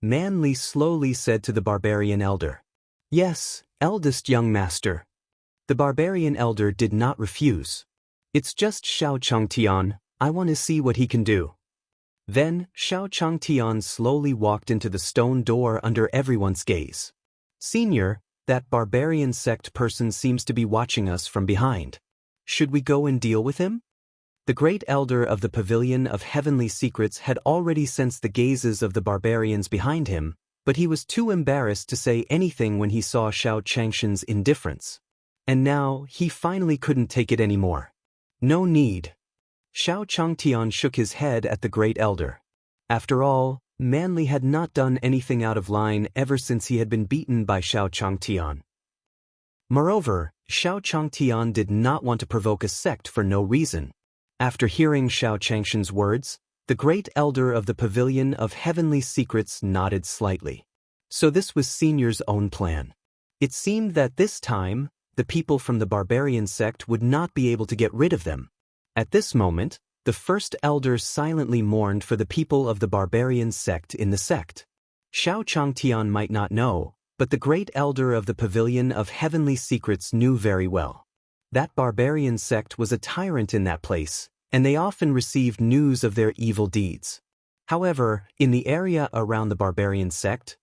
S1: Man Li slowly said to the barbarian elder. Yes, eldest young master. The barbarian elder did not refuse. It's just Xiao Changtian, I want to see what he can do. Then, Xiao Changtian slowly walked into the stone door under everyone's gaze. Senior, that barbarian sect person seems to be watching us from behind. Should we go and deal with him? The great elder of the Pavilion of Heavenly Secrets had already sensed the gazes of the barbarians behind him, but he was too embarrassed to say anything when he saw Xiao Changshan's indifference. And now, he finally couldn't take it anymore. No need. Xiao Changtian shook his head at the great elder. After all, Manly had not done anything out of line ever since he had been beaten by Xiao Changtian. Moreover, Xiao Changtian did not want to provoke a sect for no reason. After hearing Xiao Changshan's words, the great elder of the Pavilion of Heavenly Secrets nodded slightly. So this was Senior's own plan. It seemed that this time, the people from the barbarian sect would not be able to get rid of them. At this moment, the first elder silently mourned for the people of the barbarian sect in the sect. Xiao Changtian might not know, but the great elder of the Pavilion of Heavenly Secrets knew very well. That barbarian sect was a tyrant in that place, and they often received news of their evil deeds. However, in the area around the barbarian sect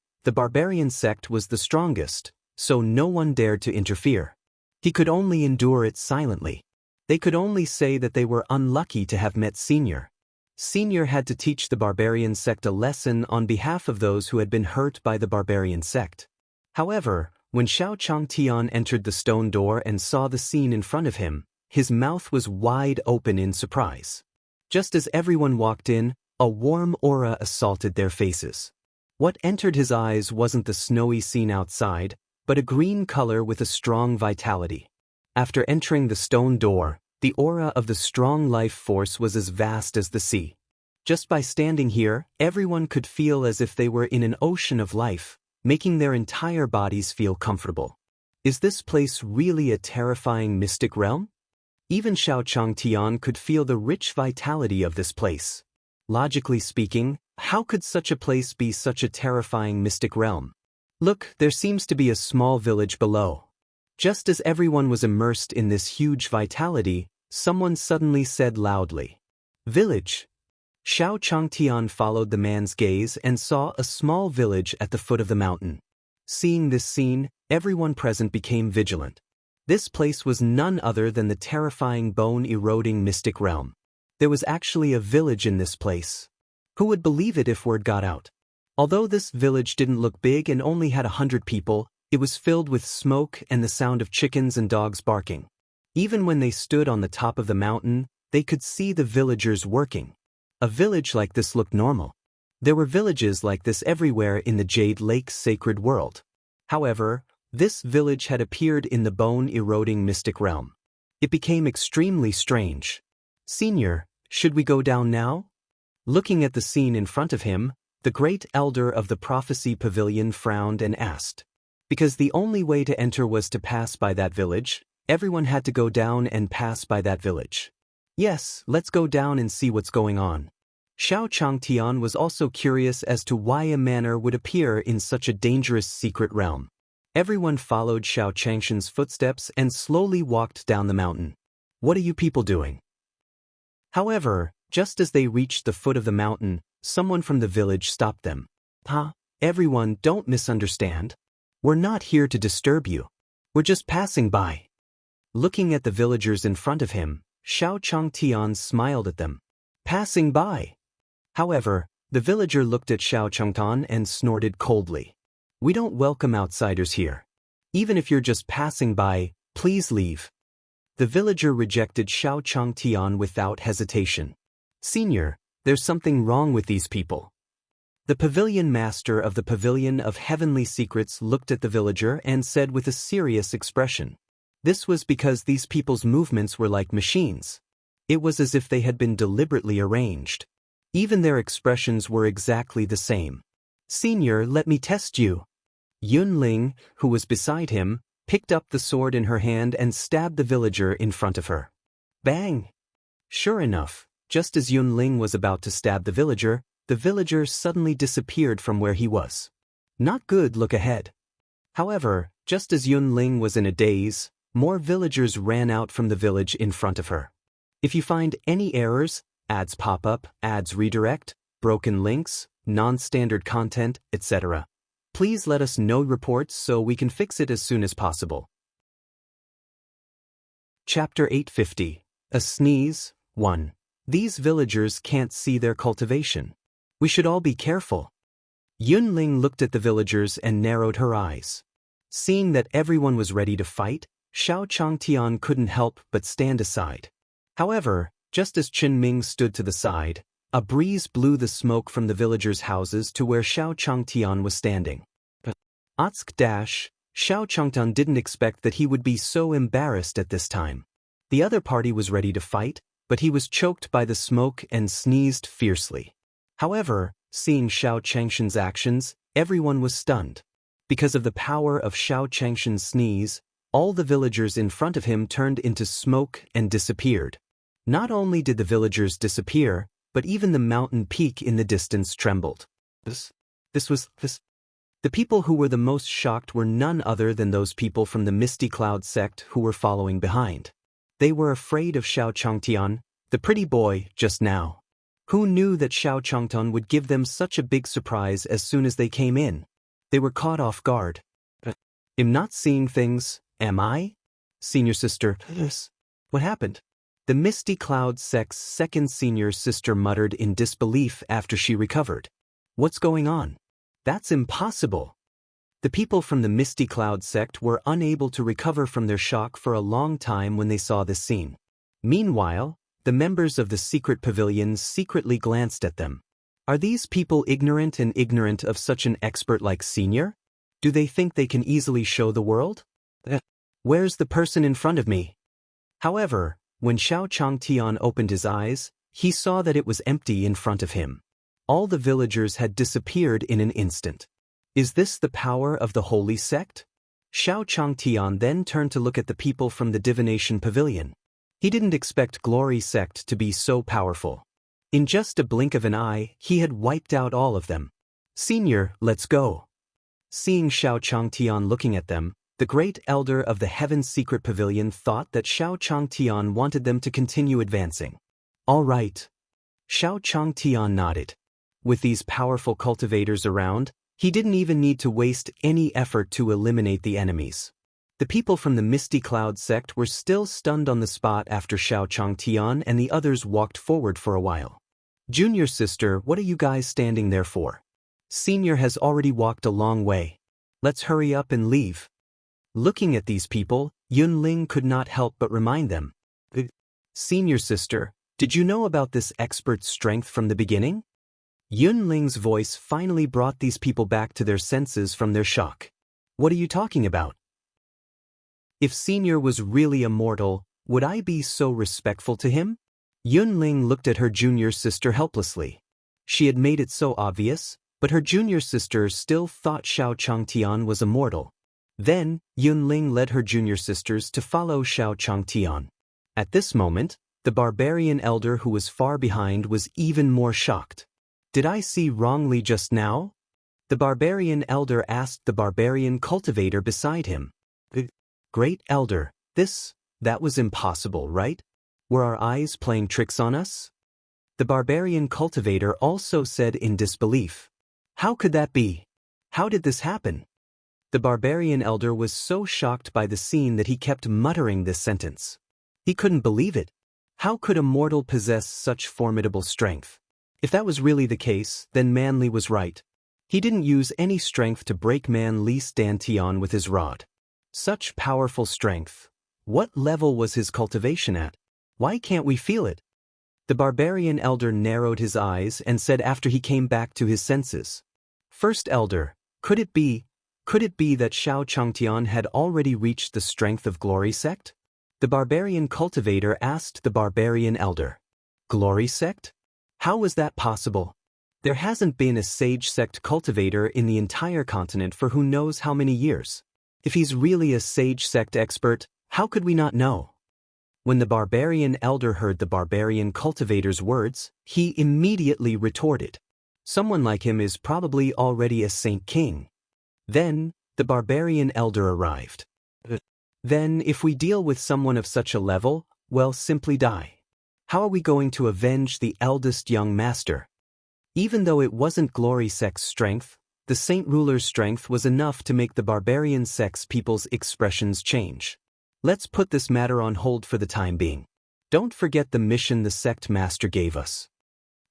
S1: was the strongest, so no one dared to interfere. He could only endure it silently. They could only say that they were unlucky to have met Senior. Senior had to teach the barbarian sect a lesson on behalf of those who had been hurt by the barbarian sect. However, when Xiao Changtian entered the stone door and saw the scene in front of him, his mouth was wide open in surprise. Just as everyone walked in, a warm aura assaulted their faces. What entered his eyes wasn't the snowy scene outside, but a green color with a strong vitality. After entering the stone door, the aura of the strong life force was as vast as the sea. Just by standing here, everyone could feel as if they were in an ocean of life, making their entire bodies feel comfortable. Is this place really a terrifying mystic realm? Even Xiao Changtian could feel the rich vitality of this place. Logically speaking, how could such a place be such a terrifying mystic realm? Look, there seems to be a small village below. Just as everyone was immersed in this huge vitality, someone suddenly said loudly, "Village." Xiao Changtian followed the man's gaze and saw a small village at the foot of the mountain. Seeing this scene, everyone present became vigilant. This place was none other than the terrifying bone-eroding mystic realm. There was actually a village in this place. Who would believe it if word got out? Although this village didn't look big and only had 100 people, it was filled with smoke and the sound of chickens and dogs barking. Even when they stood on the top of the mountain, they could see the villagers working. A village like this looked normal. There were villages like this everywhere in the Jade Lake's sacred world. However, this village had appeared in the bone-eroding mystic realm. It became extremely strange. "Senior, should we go down now?" Looking at the scene in front of him, the great elder of the Prophecy Pavilion frowned and asked. Because the only way to enter was to pass by that village, everyone had to go down and pass by that village. "Yes, let's go down and see what's going on." Xiao Changtian was also curious as to why a manor would appear in such a dangerous secret realm. Everyone followed Xiao Changshan's footsteps and slowly walked down the mountain. "What are you people doing?" However, just as they reached the foot of the mountain, someone from the village stopped them. Everyone, don't misunderstand. We're not here to disturb you. We're just passing by." Looking at the villagers in front of him, Xiao Changtian smiled at them. "Passing by." However, the villager looked at Xiao Changtian and snorted coldly. "We don't welcome outsiders here. Even if you're just passing by, please leave." The villager rejected Xiao Changtian without hesitation. "Senior, there's something wrong with these people." The pavilion master of the Pavilion of Heavenly Secrets looked at the villager and said with a serious expression. This was because these people's movements were like machines. It was as if they had been deliberately arranged. Even their expressions were exactly the same. "Senior, let me test you." Yunling, who was beside him, picked up the sword in her hand and stabbed the villager in front of her. Bang! Sure enough, just as Yunling was about to stab the villager suddenly disappeared from where he was. Not good, look ahead. However, just as Yunling was in a daze, more villagers ran out from the village in front of her. If you find any errors, ads pop up, ads redirect, broken links, non-standard content, etc., please let us know reports so we can fix it as soon as possible. Chapter 850. A sneeze, 1. These villagers can't see their cultivation. We should all be careful. Yunling looked at the villagers and narrowed her eyes. Seeing that everyone was ready to fight, Xiao Changtian couldn't help but stand aside. However, just as Qin Ming stood to the side, a breeze blew the smoke from the villagers' houses to where Xiao Changtian was standing. Xiao Changtian didn't expect that he would be so embarrassed at this time. The other party was ready to fight, but he was choked by the smoke and sneezed fiercely. However, seeing Xiao Changshan's actions, everyone was stunned. Because of the power of Xiao Changshan's sneeze, all the villagers in front of him turned into smoke and disappeared. Not only did the villagers disappear, but even the mountain peak in the distance trembled. The people who were the most shocked were none other than those people from the Misty Cloud sect who were following behind. They were afraid of Xiao Changtian, the pretty boy, just now. Who knew that Xiao Changtian would give them such a big surprise as soon as they came in? They were caught off guard. I'm not seeing things, am I? Senior sister, what happened? The Misty Cloud sect's second senior sister muttered in disbelief after she recovered. What's going on? That's impossible. The people from the Misty Cloud sect were unable to recover from their shock for a long time when they saw this scene. Meanwhile, the members of the secret pavilion secretly glanced at them. Are these people ignorant of such an expert like Senior? Do they think they can easily show the world? Where's the person in front of me? However, when Xiao Changtian opened his eyes, he saw that it was empty in front of him. All the villagers had disappeared in an instant. Is this the power of the holy sect? Xiao Changtian then turned to look at the people from the divination pavilion. He didn't expect Glory sect to be so powerful. In just a blink of an eye, he had wiped out all of them. Senior, let's go. Seeing Xiao Changtian looking at them, the great elder of the Heaven's Secret Pavilion thought that Xiao Changtian wanted them to continue advancing. All right. Xiao Changtian nodded. With these powerful cultivators around, he didn't even need to waste any effort to eliminate the enemies. The people from the Misty Cloud sect were still stunned on the spot after Xiao Changtian and the others walked forward for a while. Junior sister, what are you guys standing there for? Senior has already walked a long way. Let's hurry up and leave. Looking at these people, Yunling could not help but remind them. Senior sister, did you know about this expert's strength from the beginning? Yunling's voice finally brought these people back to their senses from their shock. What are you talking about? If Senior was really immortal, would I be so respectful to him? Yunling looked at her junior sister helplessly. She had made it so obvious, but her junior sister still thought Xiao Changtian was immortal. Then, Yunling led her junior sisters to follow Xiao Changtian. At this moment, the barbarian elder who was far behind was even more shocked. Did I see wrongly just now? The barbarian elder asked the barbarian cultivator beside him. Great elder, that was impossible, right? Were our eyes playing tricks on us? The barbarian cultivator also said in disbelief. How could that be? How did this happen? The barbarian elder was so shocked by the scene that he kept muttering this sentence. He couldn't believe it. How could a mortal possess such formidable strength? If that was really the case, then Man Li was right. He didn't use any strength to break Man Li's dantian with his rod. Such powerful strength. What level was his cultivation at? Why can't we feel it? The barbarian elder narrowed his eyes and said after he came back to his senses. First elder, could it be that Xiao Changtian had already reached the strength of Glory sect? The barbarian cultivator asked the barbarian elder. Glory sect? How was that possible? There hasn't been a sage sect cultivator in the entire continent for who knows how many years. If he's really a sage sect expert, how could we not know? When the barbarian elder heard the barbarian cultivator's words, he immediately retorted. Someone like him is probably already a saint king. Then, the barbarian elder arrived. Then, if we deal with someone of such a level, well, simply die. How are we going to avenge the eldest young master? Even though it wasn't Glory sect's strength, the saint ruler's strength was enough to make the barbarian sect's people's expressions change. Let's put this matter on hold for the time being. Don't forget the mission the sect master gave us.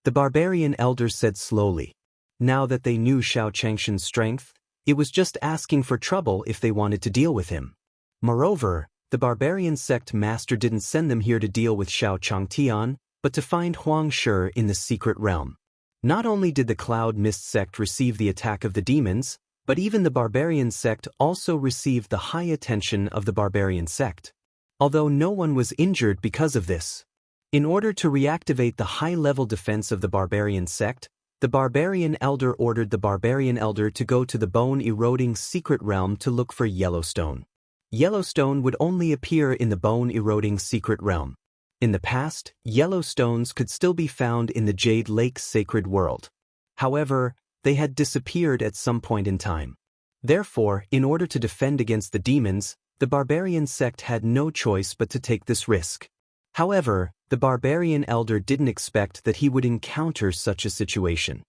S1: The barbarian elder said slowly. Now that they knew Xiao Changshan's strength, it was just asking for trouble if they wanted to deal with him. Moreover, the barbarian sect master didn't send them here to deal with Xiao Changtian, but to find Huang Shi in the secret realm. Not only did the Cloud Mist sect receive the attack of the demons, but even the barbarian sect also received the high attention of the barbarian sect. Although no one was injured because of this. In order to reactivate the high-level defense of the barbarian sect, the barbarian elder ordered the barbarian elder to go to the bone-eroding secret realm to look for Yellowstone. Yellowstone would only appear in the bone-eroding secret realm. In the past, Yellowstones could still be found in the Jade Lake's sacred world. However, they had disappeared at some point in time. Therefore, in order to defend against the demons, the barbarian sect had no choice but to take this risk. However, the barbarian elder didn't expect that he would encounter such a situation.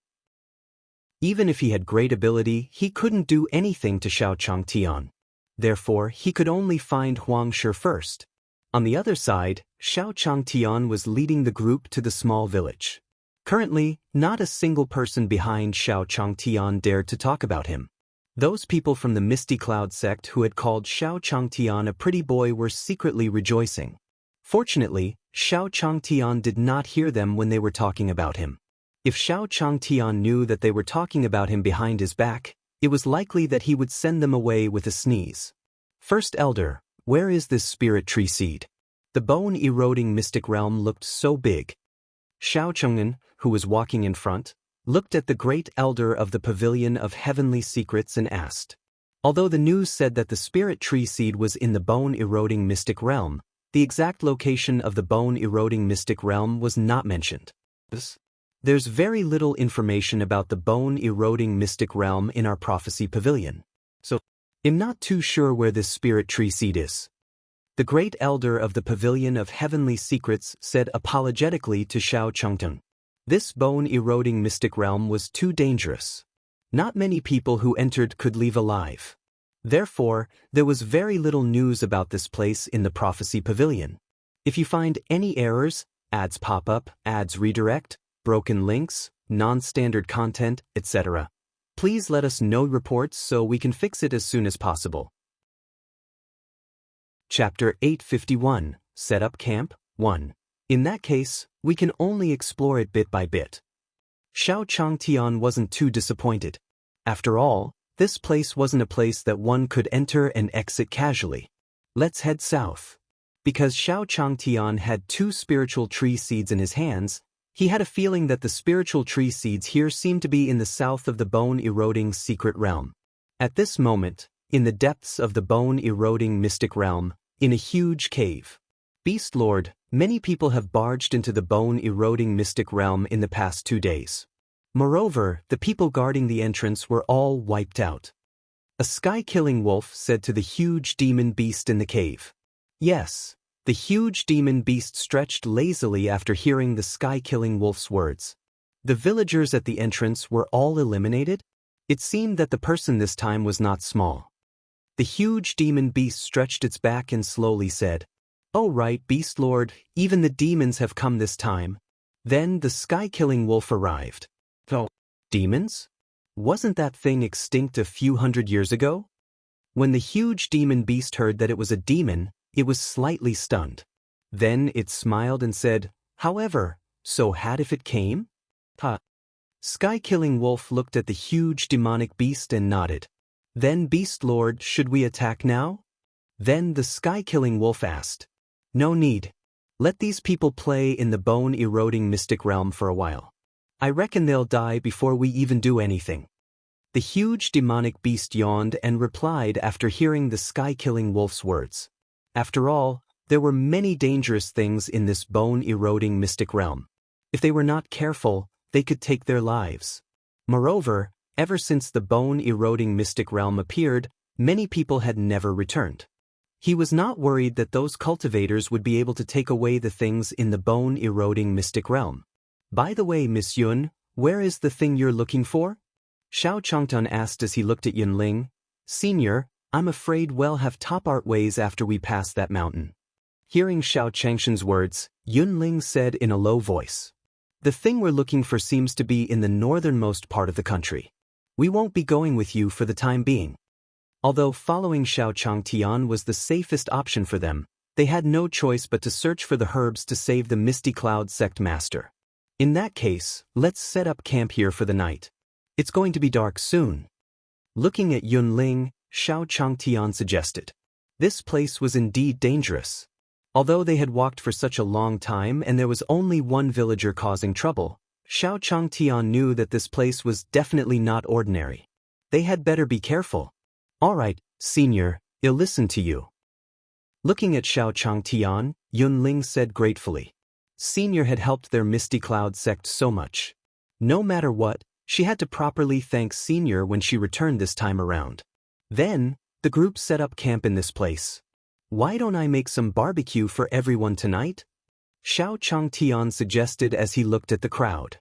S1: Even if he had great ability, he couldn't do anything to Xiao Changtian. Therefore, he could only find Huang Shi first. On the other side, Xiao Changtian was leading the group to the small village. Currently, not a single person behind Xiao Changtian dared to talk about him. Those people from the Misty Cloud sect who had called Xiao Changtian a pretty boy were secretly rejoicing. Fortunately, Xiao Changtian did not hear them when they were talking about him. If Xiao Changtian knew that they were talking about him behind his back, it was likely that he would send them away with a sneeze. First Elder, where is this spirit tree seed? The bone-eroding mystic realm looked so big. Xiao Cheng'an, who was walking in front, looked at the great elder of the Pavilion of Heavenly Secrets and asked. Although the news said that the spirit tree seed was in the bone-eroding mystic realm, the exact location of the bone-eroding mystic realm was not mentioned. There's very little information about the bone-eroding mystic realm in our prophecy pavilion. So, I'm not too sure where this spirit tree seed is. The great elder of the Pavilion of Heavenly Secrets said apologetically to Xiao Chengtong. This bone-eroding mystic realm was too dangerous. Not many people who entered could leave alive. Therefore, there was very little news about this place in the Prophecy Pavilion. If you find any errors, ads pop up, ads redirect, broken links, non-standard content, etc., please let us know reports so we can fix it as soon as possible. Chapter 851, Set Up Camp, 1. In that case, we can only explore it bit by bit. Xiao Changtian wasn't too disappointed. After all, this place wasn't a place that one could enter and exit casually. Let's head south. Because Xiao Changtian had 2 spiritual tree seeds in his hands, he had a feeling that the spiritual tree seeds here seemed to be in the south of the bone-eroding secret realm. At this moment, in the depths of the bone-eroding mystic realm, in a huge cave. Beast Lord, many people have barged into the bone-eroding mystic realm in the past 2 days. Moreover, the people guarding the entrance were all wiped out. A sky-killing wolf said to the huge demon beast in the cave. Yes, the huge demon beast stretched lazily after hearing the sky-killing wolf's words. The villagers at the entrance were all eliminated? It seemed that the person this time was not small. The huge demon beast stretched its back and slowly said, "Oh right, Beast Lord, even the demons have come this time." Then the sky-killing wolf arrived. Oh, demons? Wasn't that thing extinct a few hundred years ago? When the huge demon beast heard that it was a demon, it was slightly stunned. Then it smiled and said, "However, so had if it came?" Sky-killing wolf looked at the huge demonic beast and nodded. Then Beast Lord, should we attack now? Then the sky-killing wolf asked. No need. Let these people play in the bone-eroding mystic realm for a while. I reckon they'll die before we even do anything. The huge demonic beast yawned and replied after hearing the sky-killing wolf's words. After all, there were many dangerous things in this bone-eroding mystic realm. If they were not careful, they could take their lives. Moreover, ever since the bone-eroding mystic realm appeared, many people had never returned. He was not worried that those cultivators would be able to take away the things in the bone-eroding mystic realm. By the way, Miss Yun, where is the thing you're looking for? Xiao Changtan asked as he looked at Yunling. Senior, I'm afraid we'll have top art ways after we pass that mountain. Hearing Xiao Changshan's words, Yunling said in a low voice. The thing we're looking for seems to be in the northernmost part of the country. We won't be going with you for the time being. Although following Xiao Changtian was the safest option for them, they had no choice but to search for the herbs to save the Misty Cloud sect master. In that case, let's set up camp here for the night. It's going to be dark soon. Looking at Yunling, Xiao Changtian suggested. This place was indeed dangerous. Although they had walked for such a long time and there was only one villager causing trouble, Xiao Changtian knew that this place was definitely not ordinary. They had better be careful. All right, senior, I'll listen to you. Looking at Xiao Changtian, Yunling said gratefully. Senior had helped their Misty Cloud sect so much. No matter what, she had to properly thank Senior when she returned this time around. Then, the group set up camp in this place. Why don't I make some barbecue for everyone tonight? Xiao Changtian suggested as he looked at the crowd.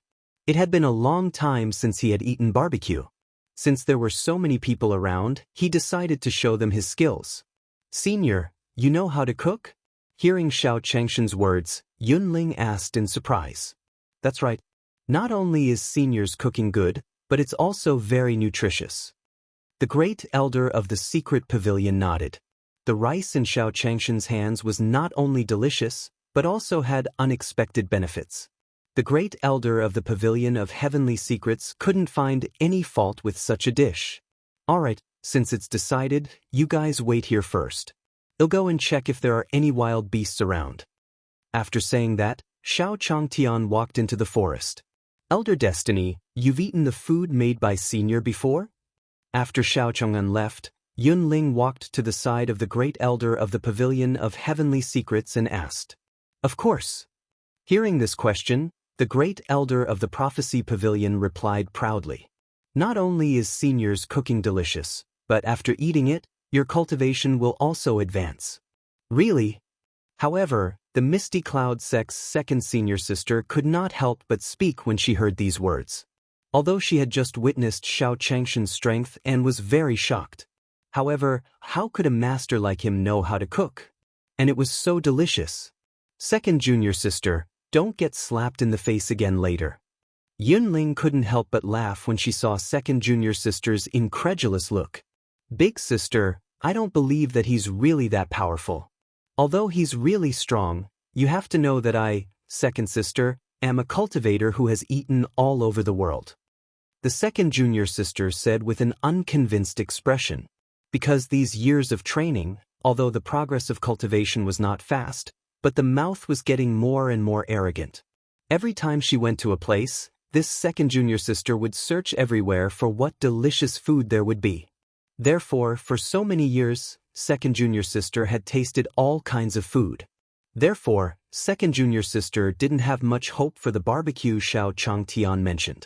S1: It had been a long time since he had eaten barbecue. Since there were so many people around, he decided to show them his skills. Senior, you know how to cook? Hearing Xiao Changshan's words, Yunling asked in surprise. That's right. Not only is Senior's cooking good, but it's also very nutritious. The great elder of the secret pavilion nodded. The rice in Xiao Changshan's hands was not only delicious, but also had unexpected benefits. The great elder of the pavilion of heavenly secrets couldn't find any fault with such a dish. Alright, since it's decided, you guys wait here first. I'll go and check if there are any wild beasts around. After saying that, Xiao Changtian walked into the forest. Elder Destiny, you've eaten the food made by Senior before? After Xiao Chang'an left, Yunling walked to the side of the great elder of the pavilion of heavenly secrets and asked. Of course. Hearing this question, the great elder of the prophecy pavilion replied proudly. Not only is Senior's cooking delicious, but after eating it, your cultivation will also advance. Really? However, the Misty Cloud sect's second senior sister could not help but speak when she heard these words. Although she had just witnessed Xiao Changshan's strength and was very shocked. However, how could a master like him know how to cook? And it was so delicious. Second junior sister, don't get slapped in the face again later. Yunling couldn't help but laugh when she saw second junior sister's incredulous look. Big sister, I don't believe that he's really that powerful. Although he's really strong, you have to know that I, second sister, am a cultivator who has eaten all over the world. The second junior sister said with an unconvinced expression. Because these years of training, although the progress of cultivation was not fast, but the mouth was getting more and more arrogant. Every time she went to a place, this second junior sister would search everywhere for what delicious food there would be. Therefore, for so many years, second junior sister had tasted all kinds of food. Therefore, second junior sister didn't have much hope for the barbecue Xiao Changtian mentioned.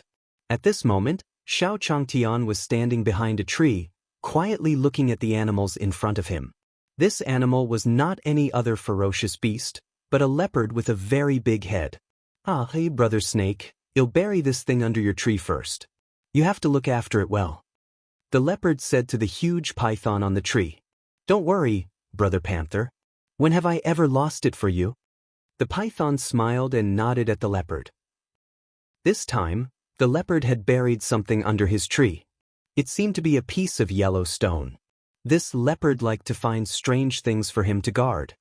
S1: At this moment, Xiao Changtian was standing behind a tree, quietly looking at the animals in front of him. This animal was not any other ferocious beast, but a leopard with a very big head. Ah, hey brother snake, I'll bury this thing under your tree first. You have to look after it well. The leopard said to the huge python on the tree. Don't worry, brother panther. When have I ever lost it for you? The python smiled and nodded at the leopard. This time, the leopard had buried something under his tree. It seemed to be a piece of yellow stone. This leopard liked to find strange things for him to guard.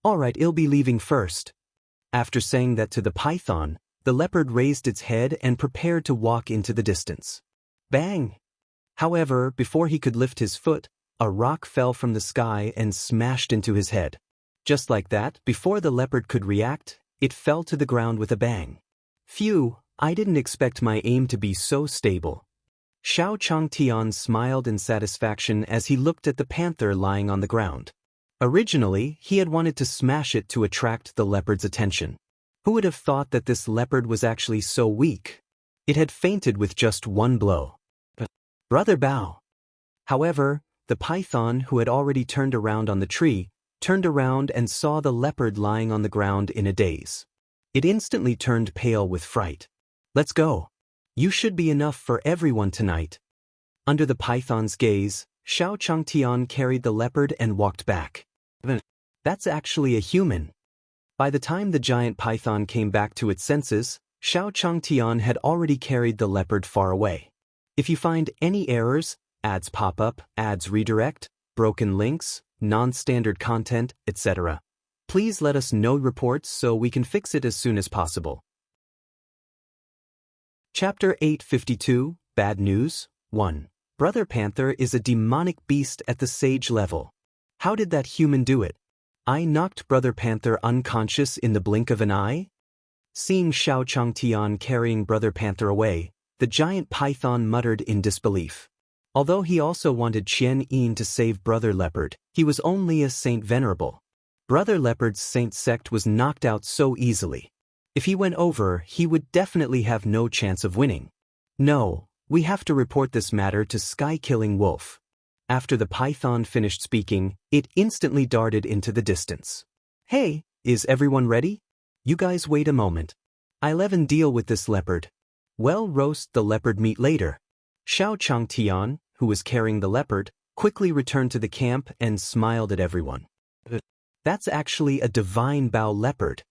S1: All right, I'll be leaving first. After saying that to the python, the leopard raised its head and prepared to walk into the distance. Bang! However, before he could lift his foot, a rock fell from the sky and smashed into his head. Just like that, before the leopard could react, it fell to the ground with a bang. Phew, I didn't expect my aim to be so stable. Xiao Changtian smiled in satisfaction as he looked at the panther lying on the ground. Originally, he had wanted to smash it to attract the leopard's attention. Who would have thought that this leopard was actually so weak? It had fainted with just one blow. Brother bow. However, the python, who had already turned around on the tree, turned around and saw the leopard lying on the ground in a daze. It instantly turned pale with fright. Let's go. You should be enough for everyone tonight. Under the python's gaze, Xiao Changtian carried the leopard and walked back. That's actually a human. By the time the giant python came back to its senses, Xiao Changtian had already carried the leopard far away. If you find any errors, ads pop up, ads redirect, broken links, non-standard content, etc., please let us know reports so we can fix it as soon as possible. Chapter 852, Bad News, 1. Brother Panther is a demonic beast at the sage level. How did that human do it? I knocked Brother Panther unconscious in the blink of an eye? Seeing Xiao Changtian carrying Brother Panther away, the giant python muttered in disbelief. Although he also wanted Qian Yin to save Brother Leopard, he was only a Saint Venerable. Brother Leopard's saint sect was knocked out so easily. If he went over, he would definitely have no chance of winning. No, we have to report this matter to Sky Killing Wolf. After the python finished speaking, it instantly darted into the distance. Hey, is everyone ready? You guys wait a moment. I'll even deal with this leopard. We'll roast the leopard meat later. Xiao Changtian, who was carrying the leopard, quickly returned to the camp and smiled at everyone. That's actually a divine bow leopard.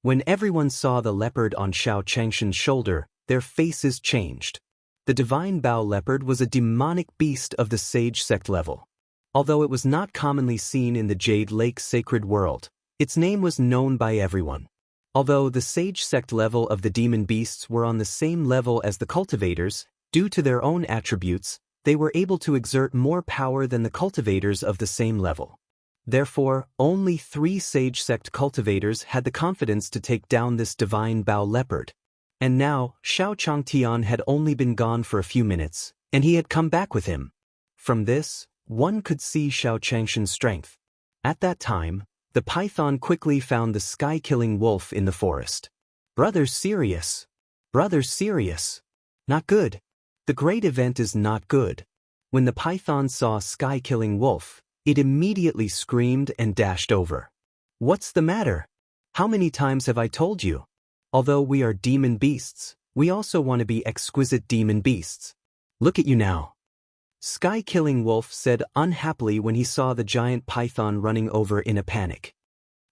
S1: When everyone saw the leopard on Xiao Changshan's shoulder, their faces changed. The divine bow leopard was a demonic beast of the sage sect level. Although it was not commonly seen in the Jade Lake sacred world, its name was known by everyone. Although the sage sect level of the demon beasts were on the same level as the cultivators, due to their own attributes, they were able to exert more power than the cultivators of the same level. Therefore, only 3 sage sect cultivators had the confidence to take down this divine bow leopard. And now, Xiao Changtian had only been gone for a few minutes, and he had come back with him. From this, one could see Xiao Changshan's strength. At that time, the python quickly found the sky-killing wolf in the forest. Brother serious. Brother serious. Not good. The great event is not good. When the python saw sky-killing wolf, it immediately screamed and dashed over. What's the matter? How many times have I told you? Although we are demon beasts, we also want to be exquisite demon beasts. Look at you now. Sky-killing wolf said unhappily when he saw the giant python running over in a panic.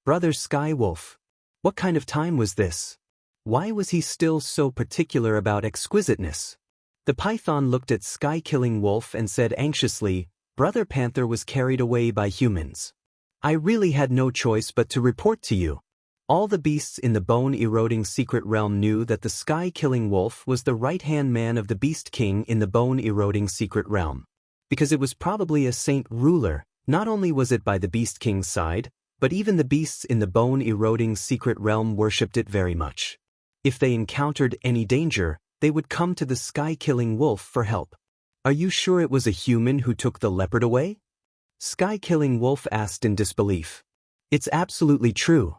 S1: Brother Sky Wolf, what kind of time was this? Why was he still so particular about exquisiteness? The python looked at Sky-killing wolf and said anxiously, Brother Panther was carried away by humans. I really had no choice but to report to you. All the beasts in the bone-eroding secret realm knew that the sky-killing wolf was the right-hand man of the Beast King in the bone-eroding secret realm. Because it was probably a saint ruler, not only was it by the Beast King's side, but even the beasts in the bone-eroding secret realm worshipped it very much. If they encountered any danger, they would come to the sky-killing wolf for help. Are you sure it was a human who took the leopard away? Sky-killing wolf asked in disbelief. It's absolutely true.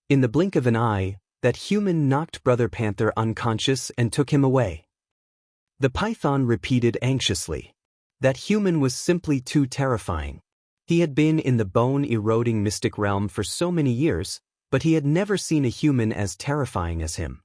S1: In the blink of an eye, that human knocked Brother Panther unconscious and took him away. The python repeated anxiously. That human was simply too terrifying. He had been in the bone-eroding mystic realm for so many years, but he had never seen a human as terrifying as him.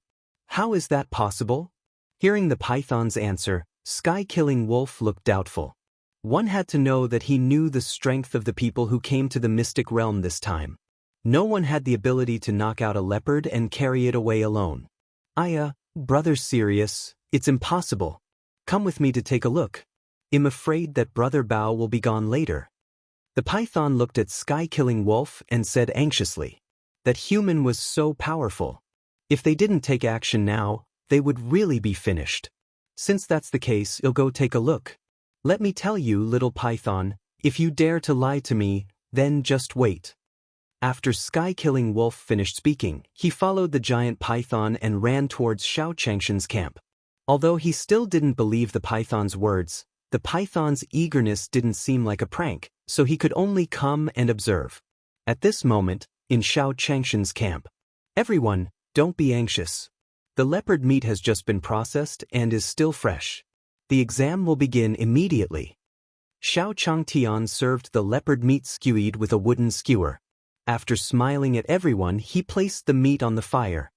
S1: How is that possible? Hearing the python's answer, Sky-killing wolf looked doubtful. One had to know that he knew the strength of the people who came to the mystic realm this time. No one had the ability to knock out a leopard and carry it away alone. Brother serious, it's impossible. Come with me to take a look. I'm afraid that Brother Bao will be gone later. The python looked at Sky-killing wolf and said anxiously. That human was so powerful. If they didn't take action now, they would really be finished. Since that's the case, I'll go take a look. Let me tell you, little python, if you dare to lie to me, then just wait. After Sky-killing wolf finished speaking, he followed the giant python and ran towards Xiao Changshan's camp. Although he still didn't believe the python's words, the python's eagerness didn't seem like a prank, so he could only come and observe. At this moment, in Xiao Changshan's camp. Everyone, don't be anxious. The leopard meat has just been processed and is still fresh. The exam will begin immediately. Xiao Changtian served the leopard meat skewed with a wooden skewer. After smiling at everyone, he placed the meat on the fire.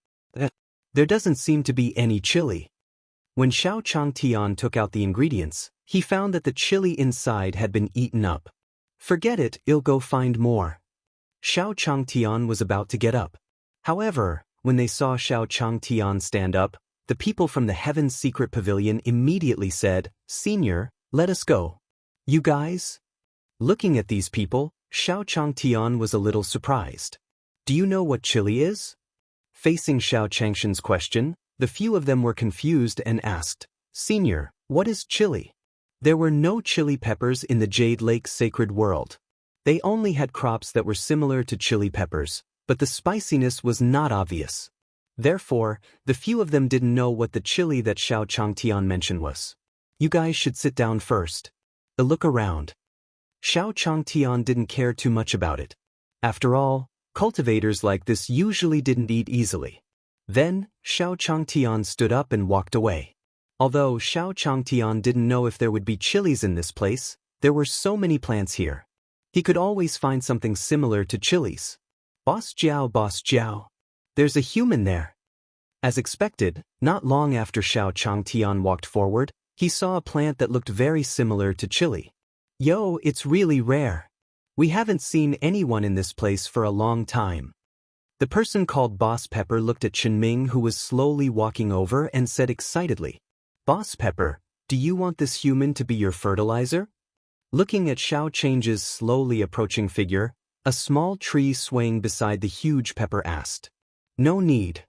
S1: There doesn't seem to be any chili. When Xiao Changtian took out the ingredients, he found that the chili inside had been eaten up. Forget it, I'll go find more. Xiao Changtian was about to get up. However, when they saw Xiao Changtian stand up, the people from the Heaven's Secret Pavilion immediately said, "Senior, let us go." "You guys?" Looking at these people, Xiao Changtian was a little surprised. "Do you know what chili is?" Facing Xiao Changshan's question, the few of them were confused and asked, "Senior, what is chili?" There were no chili peppers in the Jade Lake's sacred world. They only had crops that were similar to chili peppers, but the spiciness was not obvious. Therefore, the few of them didn't know what the chili that Xiao Changtian mentioned was. "You guys should sit down first." A look around. Xiao Changtian didn't care too much about it. After all, cultivators like this usually didn't eat easily. Then, Xiao Changtian stood up and walked away. Although Xiao Changtian didn't know if there would be chilies in this place, there were so many plants here. He could always find something similar to chilies. Boss Jiao, there's a human there." As expected, not long after Xiao Changtian walked forward, he saw a plant that looked very similar to chili. "Yo, it's really rare. We haven't seen anyone in this place for a long time." The person called Boss Pepper looked at Chenming, who was slowly walking over, and said excitedly, "Boss Pepper, do you want this human to be your fertilizer?" Looking at Xiao Chang's slowly approaching figure, a small tree swaying beside the huge pepper asked, "No need.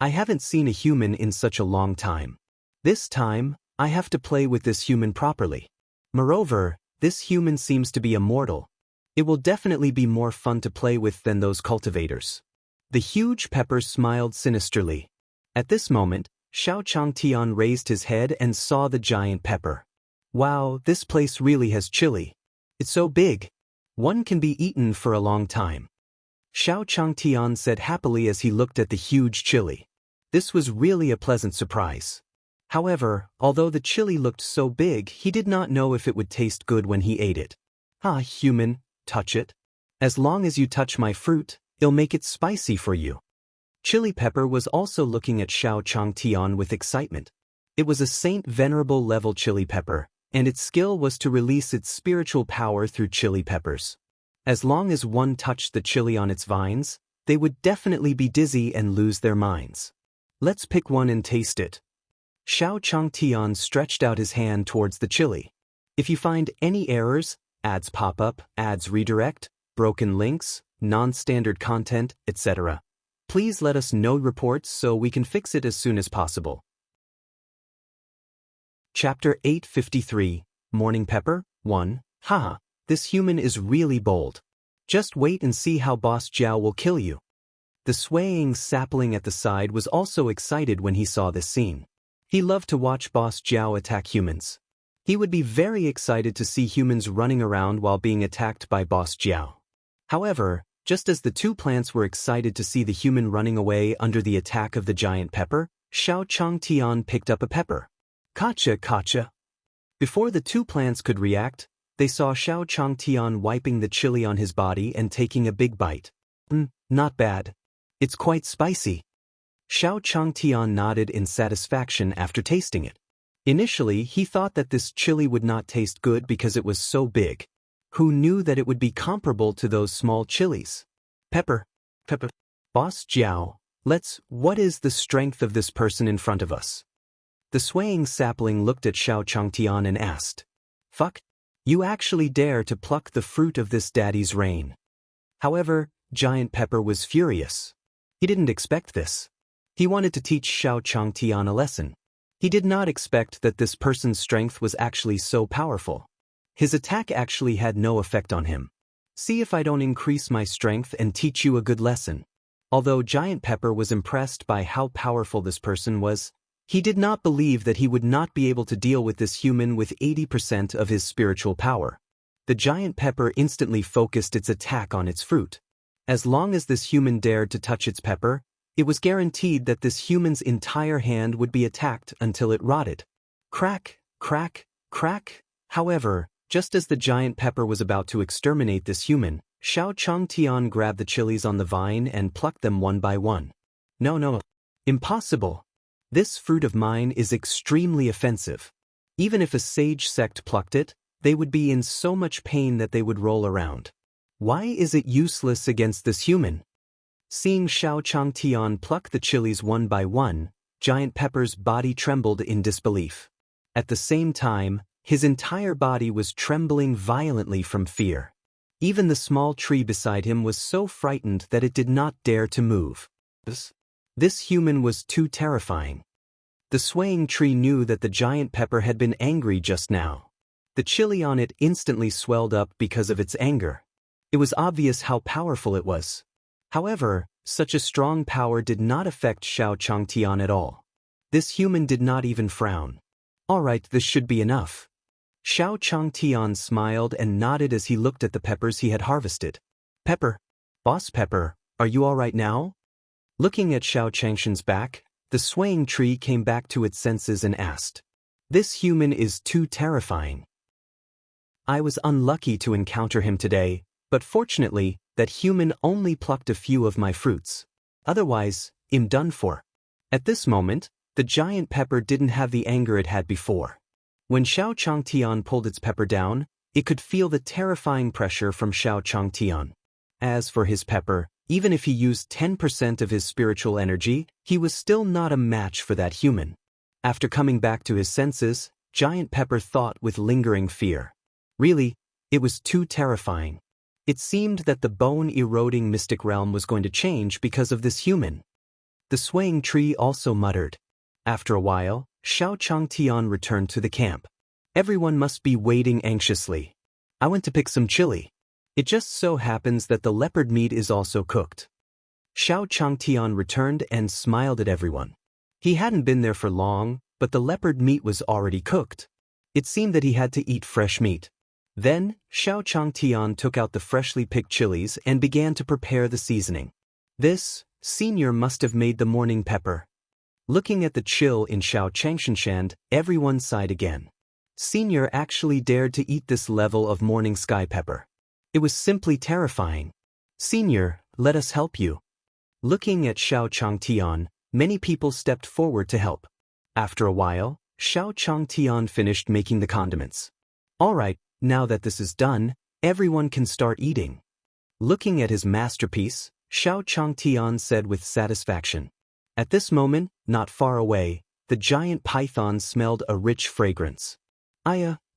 S1: I haven't seen a human in such a long time. This time, I have to play with this human properly. Moreover, this human seems to be immortal. It will definitely be more fun to play with than those cultivators." The huge pepper smiled sinisterly. At this moment, Xiao Changtian raised his head and saw the giant pepper. "Wow, this place really has chili. It's so big. One can be eaten for a long time." Xiao Changtian said happily as he looked at the huge chili. This was really a pleasant surprise. However, although the chili looked so big, he did not know if it would taste good when he ate it. "Ah, human, touch it. As long as you touch my fruit, it'll make it spicy for you." Chili Pepper was also looking at Xiao Changtian with excitement. It was a Saint Venerable level chili pepper, and its skill was to release its spiritual power through chili peppers. As long as one touched the chili on its vines, they would definitely be dizzy and lose their minds. "Let's pick one and taste it." Xiao Changtian stretched out his hand towards the chili. If you find any errors, ads pop up, ads redirect, broken links, non-standard content, etc., please let us know reports so we can fix it as soon as possible. Chapter 853, Morning Pepper, 1. Haha, this human is really bold. Just wait and see how Boss Jiao will kill you. The swaying sapling at the side was also excited when he saw this scene. He loved to watch Boss Jiao attack humans. He would be very excited to see humans running around while being attacked by Boss Jiao. However, just as the two plants were excited to see the human running away under the attack of the giant pepper, Xiao Changtian picked up a pepper. Kacha. Before the two plants could react, they saw Xiao Changtian wiping the chili on his body and taking a big bite. Not bad. It's quite spicy." Xiao Changtian nodded in satisfaction after tasting it. Initially, he thought that this chili would not taste good because it was so big. Who knew that it would be comparable to those small chilies? Pepper. Boss Jiao, what is the strength of this person in front of us? The swaying sapling looked at Xiao Changtian and asked, "Fuck? You actually dare to pluck the fruit of this daddy's reign?" However, Giant Pepper was furious. He didn't expect this. He wanted to teach Xiao Changtian a lesson. He did not expect that this person's strength was actually so powerful. His attack actually had no effect on him. "See if I don't increase my strength and teach you a good lesson." Although Giant Pepper was impressed by how powerful this person was, he did not believe that he would not be able to deal with this human with 80% of his spiritual power. The Giant Pepper instantly focused its attack on its fruit. As long as this human dared to touch its pepper, it was guaranteed that this human's entire hand would be attacked until it rotted. Crack. However, just as the Giant Pepper was about to exterminate this human, Xiao Changtian grabbed the chilies on the vine and plucked them one by one. No. Impossible. This fruit of mine is extremely offensive. Even if a sage sect plucked it, they would be in so much pain that they would roll around. Why is it useless against this human? Seeing Xiao Changtian pluck the chilies one by one, Giant Pepper's body trembled in disbelief. At the same time, his entire body was trembling violently from fear. Even the small tree beside him was so frightened that it did not dare to move. This human was too terrifying. The swaying tree knew that the giant pepper had been angry just now. The chili on it instantly swelled up because of its anger. It was obvious how powerful it was. However, such a strong power did not affect Xiao Changtian at all. This human did not even frown. All right, this should be enough. Xiao Changtian smiled and nodded as he looked at the peppers he had harvested. Pepper, Boss Pepper, are you all right now? Looking at Xiao Changshan's back, the swaying tree came back to its senses and asked. This human is too terrifying. I was unlucky to encounter him today, but fortunately, that human only plucked a few of my fruits. Otherwise, I'm done for. At this moment, the giant pepper didn't have the anger it had before. When Xiao Changtian pulled its pepper down, it could feel the terrifying pressure from Xiao Changtian. As for his pepper, even if he used 10% of his spiritual energy, he was still not a match for that human. After coming back to his senses, Giant Pepper thought with lingering fear. Really, it was too terrifying. It seemed that the bone-eroding mystic realm was going to change because of this human. The swaying tree also muttered. After a while, Xiao Changtian returned to the camp. Everyone must be waiting anxiously. I went to pick some chili. It just so happens that the leopard meat is also cooked. Xiao Changtian returned and smiled at everyone. He hadn't been there for long, but the leopard meat was already cooked. It seemed that he had to eat fresh meat. Then, Xiao Changtian took out the freshly picked chilies and began to prepare the seasoning. This, Senior must have made the morning pepper. Looking at the chill in Xiao Changshan, everyone sighed again. Senior actually dared to eat this level of morning sky pepper. It was simply terrifying. Senior, let us help you. Looking at Xiao Changtian, many people stepped forward to help. After a while, Xiao Changtian finished making the condiments. All right, now that this is done, everyone can start eating. Looking at his masterpiece, Xiao Changtian said with satisfaction. At this moment, not far away, the giant python smelled a rich fragrance.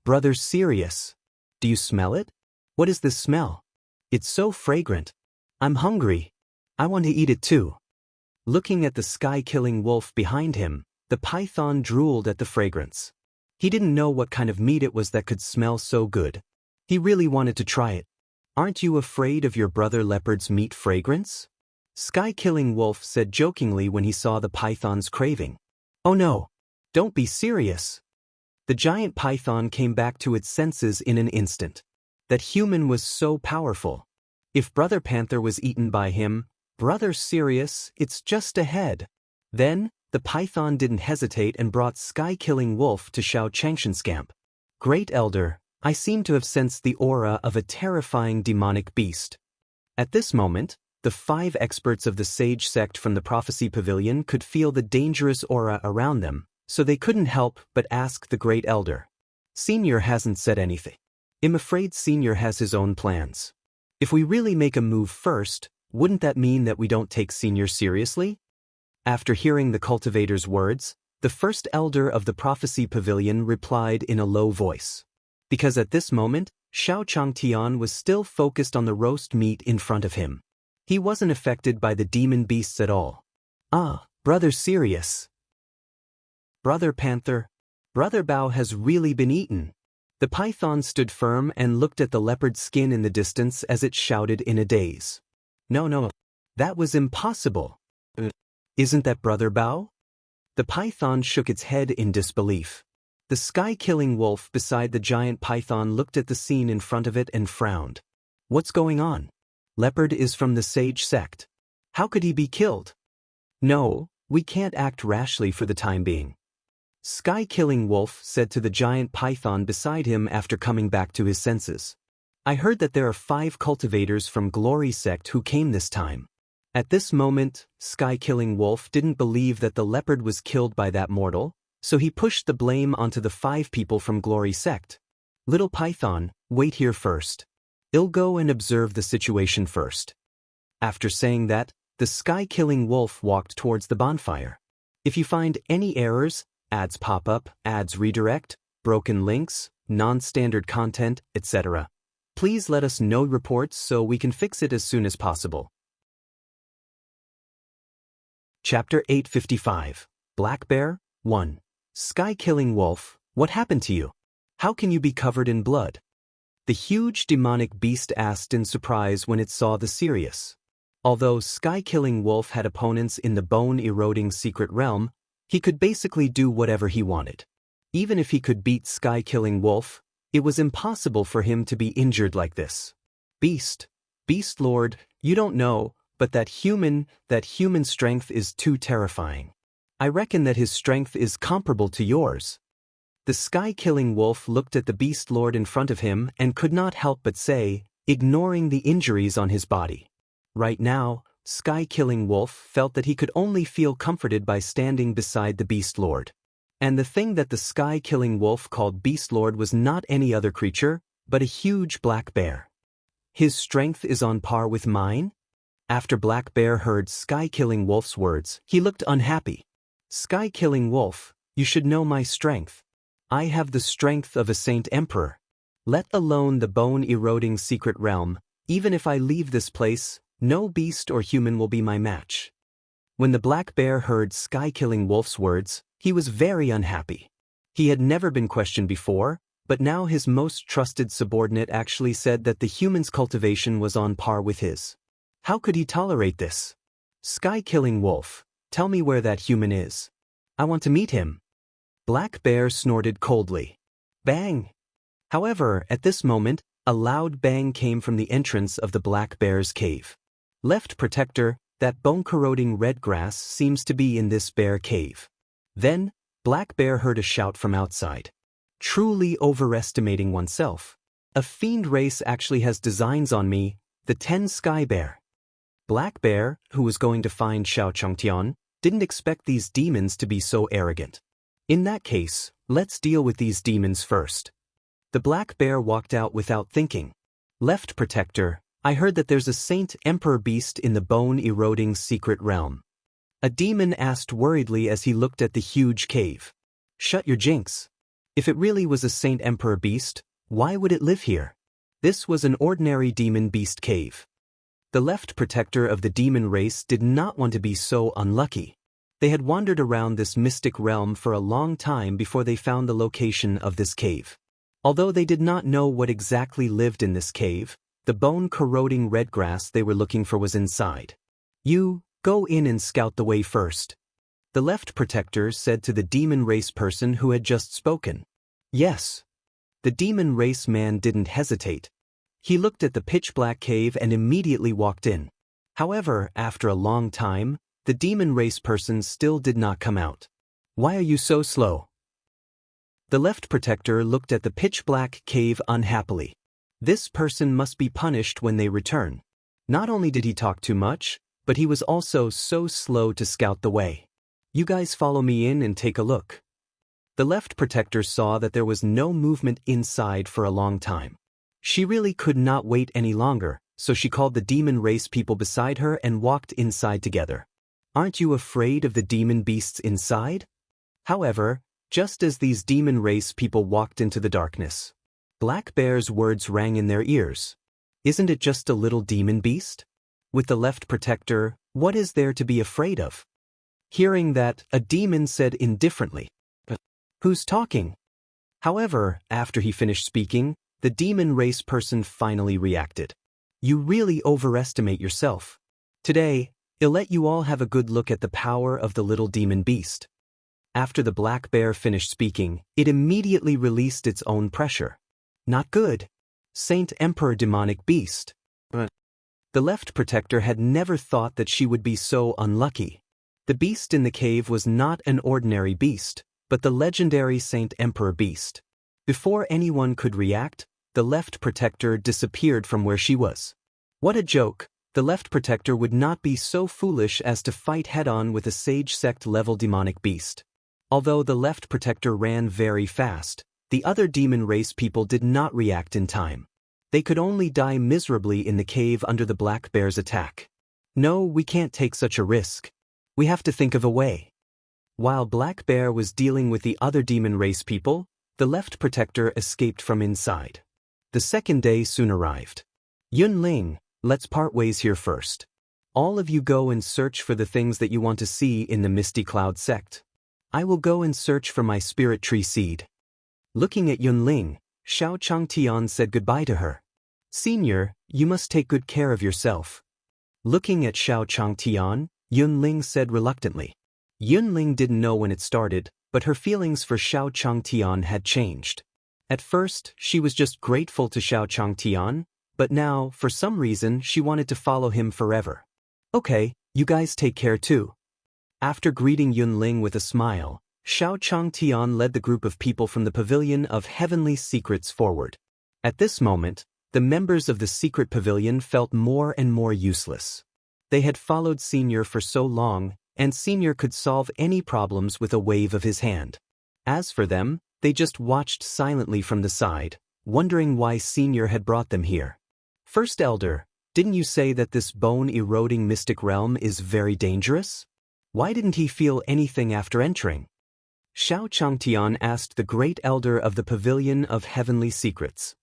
S1: Brother Sirius. Do you smell it? What is this smell? It's so fragrant. I'm hungry. I want to eat it too. Looking at the sky-killing wolf behind him, the python drooled at the fragrance. He didn't know what kind of meat it was that could smell so good. He really wanted to try it. Aren't you afraid of your brother leopard's meat fragrance? Sky-killing wolf said jokingly when he saw the python's craving. Oh no, don't be serious. The giant python came back to its senses in an instant. That human was so powerful. If Brother Panther was eaten by him, Brother Sirius, it's just ahead. Then, the python didn't hesitate and brought Sky-killing Wolf to Xiao Changshan's camp. Great Elder, I seem to have sensed the aura of a terrifying demonic beast. At this moment, the 5 experts of the Sage sect from the Prophecy Pavilion could feel the dangerous aura around them, so they couldn't help but ask the Great Elder. Senior hasn't said anything. I'm afraid Senior has his own plans. If we really make a move first, wouldn't that mean that we don't take Senior seriously? After hearing the cultivator's words, the first elder of the Prophecy Pavilion replied in a low voice. Because at this moment, Xiao Changtian was still focused on the roast meat in front of him. He wasn't affected by the demon beasts at all. Brother Sirius. Brother Panther. Brother Bao has really been eaten. The python stood firm and looked at the leopard's skin in the distance as it shouted in a daze. No, that was impossible. Isn't that Brother Bao? The python shook its head in disbelief. The sky-killing wolf beside the giant python looked at the scene in front of it and frowned. What's going on? Leopard is from the Sage sect. How could he be killed? No, we can't act rashly for the time being. Sky-killing wolf said to the giant python beside him after coming back to his senses. I heard that there are 5 cultivators from Glory sect who came this time. At this moment, Sky-killing wolf didn't believe that the leopard was killed by that mortal, so he pushed the blame onto the 5 people from Glory sect. Little python, wait here first. I'll go and observe the situation first. After saying that, The sky-killing wolf walked towards the bonfire. If you find any errors, ads pop up, ads redirect, broken links, non-standard content, etc., please let us know reports so we can fix it as soon as possible. Chapter 855. Black Bear 1. Sky-killing wolf, what happened to you? How can you be covered in blood? The huge demonic beast asked in surprise when it saw the Sirius. Although Sky-killing wolf had opponents in the bone-eroding secret realm, he could basically do whatever he wanted. Even if he could beat Sky-killing wolf, it was impossible for him to be injured like this. Beast Lord, you don't know, but that human strength is too terrifying. I reckon that his strength is comparable to yours. The Sky-killing wolf looked at the Beast Lord in front of him and could not help but say, ignoring the injuries on his body. Right now, Sky-killing wolf felt that he could only feel comforted by standing beside the Beast Lord. And the thing that the Sky-killing wolf called Beast Lord was not any other creature, but a huge black bear. His strength is on par with mine? After Black Bear heard Sky-killing wolf's words, he looked unhappy. Sky-killing wolf, you should know my strength. I have the strength of a Saint Emperor. Let alone the bone-eroding secret realm, even if I leave this place, no beast or human will be my match. When the Black Bear heard Sky-killing wolf's words, he was very unhappy. He had never been questioned before, but now his most trusted subordinate actually said that the human's cultivation was on par with his. How could he tolerate this? Sky-killing wolf, tell me where that human is. I want to meet him. Black Bear snorted coldly. Bang! However, at this moment, a loud bang came from the entrance of the Black Bear's cave. Left Protector, that bone-corroding red grass seems to be in this bear cave. Then, Black Bear heard a shout from outside. Truly overestimating oneself. A fiend race actually has designs on me, the 10 Sky Bear. Black Bear, who was going to find Xiao Changtian, didn't expect these demons to be so arrogant. In that case, let's deal with these demons first. The Black Bear walked out without thinking. Left Protector, I heard that there's a Saint Emperor beast in the bone-eroding secret realm. A demon asked worriedly as he looked at the huge cave. Shut your jinx. If it really was a Saint Emperor beast, why would it live here? This was an ordinary demon beast cave. The Left Protector of the demon race did not want to be so unlucky. They had wandered around this mystic realm for a long time before they found the location of this cave. Although they did not know what exactly lived in this cave, the bone-corroding red grass they were looking for was inside. You, go in and scout the way first. The Left Protector said to the demon race person who had just spoken. Yes. The demon race man didn't hesitate. He looked at the pitch-black cave and immediately walked in. However, after a long time, the demon race person still did not come out. Why are you so slow? The Left Protector looked at the pitch-black cave unhappily. This person must be punished when they return. Not only did he talk too much, but he was also so slow to scout the way. You guys follow me in and take a look. The Left Protector saw that there was no movement inside for a long time. She really could not wait any longer, so she called the demon race people beside her and walked inside together. Aren't you afraid of the demon beasts inside? However, just as these demon race people walked into the darkness, Black Bear's words rang in their ears. Isn't it just a little demon beast? With the Left Protector, what is there to be afraid of? Hearing that, a demon said indifferently, "But who's talking?" However, after he finished speaking, the demon race person finally reacted. You really overestimate yourself. Today, I'll let you all have a good look at the power of the little demon beast. After the Black Bear finished speaking, it immediately released its own pressure. Not good. Saint Emperor demonic beast. But the Left Protector had never thought that she would be so unlucky. The beast in the cave was not an ordinary beast, but the legendary Saint Emperor beast. Before anyone could react, the Left Protector disappeared from where she was. What a joke! The Left Protector would not be so foolish as to fight head-on with a Sage Sect-level demonic beast. Although the Left Protector ran very fast, the other demon race people did not react in time. They could only die miserably in the cave under the Black Bear's attack. No, we can't take such a risk. We have to think of a way. While Black Bear was dealing with the other demon race people, the left protector escaped from inside. The second day soon arrived. Yun Ling, let's part ways here first. All of you go and search for the things that you want to see in the Misty Cloud sect. I will go and search for my spirit tree seed. Looking at Yun Ling, Xiao Changtian said goodbye to her. Senior, you must take good care of yourself. Looking at Xiao Changtian, Yun Ling said reluctantly. Yun Ling didn't know when it started, but her feelings for Xiao Changtian had changed. At first, she was just grateful to Xiao Changtian, but now, for some reason, she wanted to follow him forever. Okay, you guys take care too. After greeting Yun Ling with a smile, Xiao Changtian led the group of people from the Pavilion of Heavenly Secrets forward. At this moment, the members of the secret pavilion felt more and more useless. They had followed Senior for so long, and Senior could solve any problems with a wave of his hand. As for them, they just watched silently from the side, wondering why Senior had brought them here. First Elder, didn't you say that this bone-eroding mystic realm is very dangerous? Why didn't he feel anything after entering? Xiao Changtian asked the Great Elder of the Pavilion of Heavenly Secrets.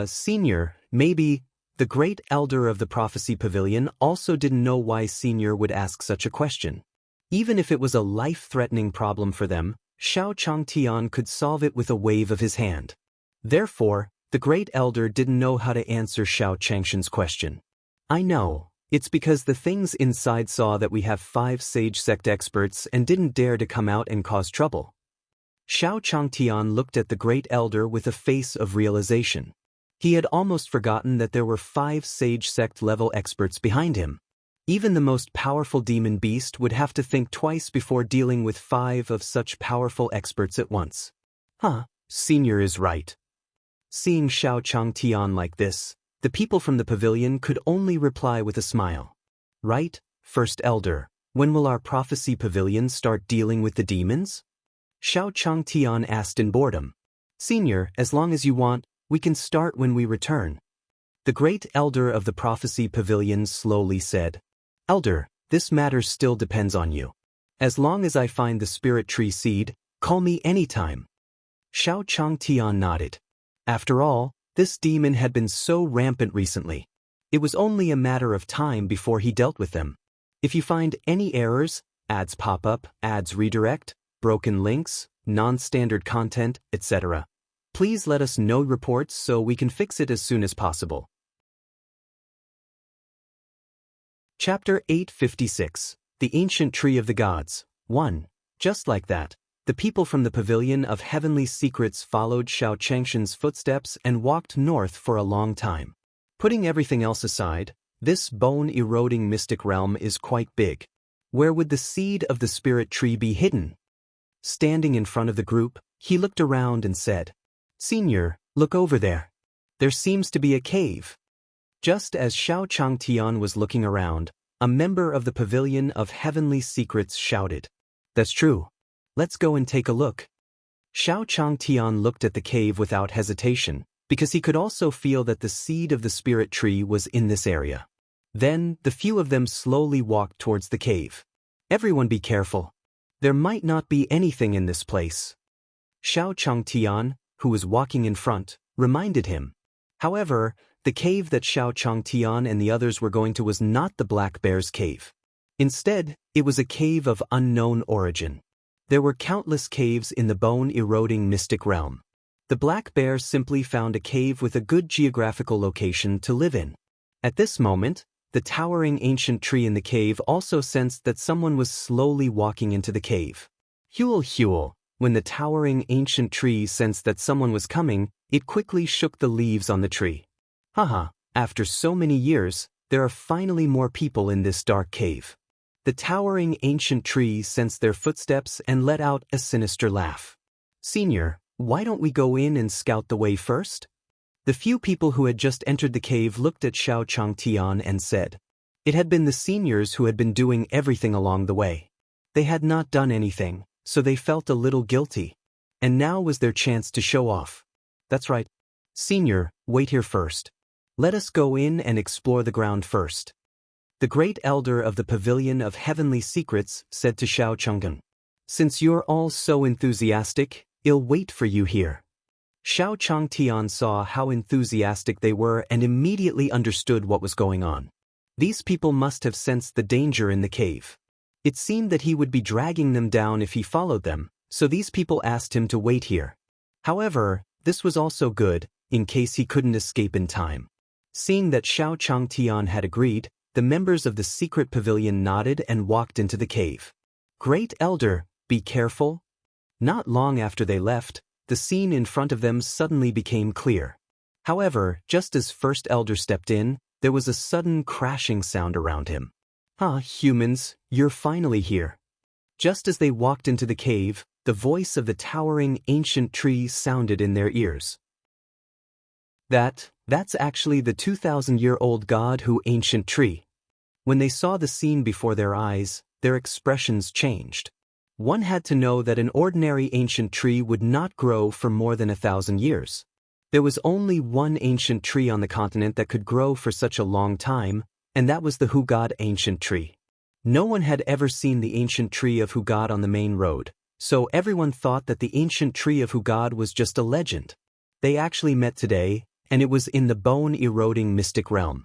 S1: Senior, maybe. The Great Elder of the Prophecy Pavilion also didn't know why Senior would ask such a question. Even if it was a life-threatening problem for them, Xiao Changtian could solve it with a wave of his hand. Therefore, the Great Elder didn't know how to answer Xiao Changshan's question. I know, it's because the things inside saw that we have 5 Sage Sect experts and didn't dare to come out and cause trouble. Xiao Changtian looked at the Great Elder with a face of realization. He had almost forgotten that there were 5 Sage Sect level experts behind him. Even the most powerful demon beast would have to think twice before dealing with 5 of such powerful experts at once. Senior is right. Seeing Xiao Changtian like this, the people from the pavilion could only reply with a smile. Right, First Elder, when will our prophecy pavilion start dealing with the demons? Xiao Changtian asked in boredom. Senior, as long as you want, we can start when we return. The Great Elder of the Prophecy Pavilion slowly said. Elder, this matter still depends on you. As long as I find the spirit tree seed, call me anytime. Xiao Changtian nodded. After all, this demon had been so rampant recently. It was only a matter of time before he dealt with them. If you find any errors, ads pop up, ads redirect, broken links, non-standard content, etc., please let us know reports so we can fix it as soon as possible. Chapter 856, The Ancient Tree of the Gods. 1. Just like that, the people from the Pavilion of Heavenly Secrets followed Xiao Changshan's footsteps and walked north for a long time. Putting everything else aside, this bone-eroding mystic realm is quite big. Where would the seed of the spirit tree be hidden? Standing in front of the group, he looked around and said, Senior, look over there. There seems to be a cave. Just as Xiao Changtian was looking around, a member of the Pavilion of Heavenly Secrets shouted, That's true. Let's go and take a look. Xiao Changtian looked at the cave without hesitation, because he could also feel that the seed of the spirit tree was in this area. Then, the few of them slowly walked towards the cave. Everyone be careful. There might not be anything in this place. Xiao Changtian, who was walking in front, reminded him. However, the cave that Xiao Changtian and the others were going to was not the Black Bear's cave. Instead, it was a cave of unknown origin. There were countless caves in the bone-eroding mystic realm. The Black Bear simply found a cave with a good geographical location to live in. At this moment, the towering ancient tree in the cave also sensed that someone was slowly walking into the cave. Huel, when the towering ancient tree sensed that someone was coming, it quickly shook the leaves on the tree. After so many years, there are finally more people in this dark cave. The towering ancient tree sensed their footsteps and let out a sinister laugh. Senior, why don't we go in and scout the way first? The few people who had just entered the cave looked at Xiao Changtian and said. It had been the seniors who had been doing everything along the way. They had not done anything, so they felt a little guilty. And now was their chance to show off. That's right. Senior, wait here first. Let us go in and explore the ground first. The great elder of the Pavilion of Heavenly Secrets said to Xiao Chang'an. Since you're all so enthusiastic, I'll wait for you here. Xiao Changtian saw how enthusiastic they were and immediately understood what was going on. These people must have sensed the danger in the cave. It seemed that he would be dragging them down if he followed them, so these people asked him to wait here. However, this was also good, in case he couldn't escape in time. Seeing that Xiao Changtian had agreed, the members of the secret pavilion nodded and walked into the cave. Great Elder, be careful. Not long after they left, the scene in front of them suddenly became clear. However, just as First Elder stepped in, there was a sudden crashing sound around him. Ah, humans, you're finally here. Just as they walked into the cave, the voice of the towering ancient tree sounded in their ears. That's actually the 2,000-year-old god who ancient tree. When they saw the scene before their eyes, their expressions changed. One had to know that an ordinary ancient tree would not grow for more than 1,000 years. There was only one ancient tree on the continent that could grow for such a long time, and that was the Hugad ancient tree. No one had ever seen the ancient tree of Hugad on the main road, so everyone thought that the ancient tree of Hugad was just a legend. They actually met today, and it was in the bone-eroding mystic realm.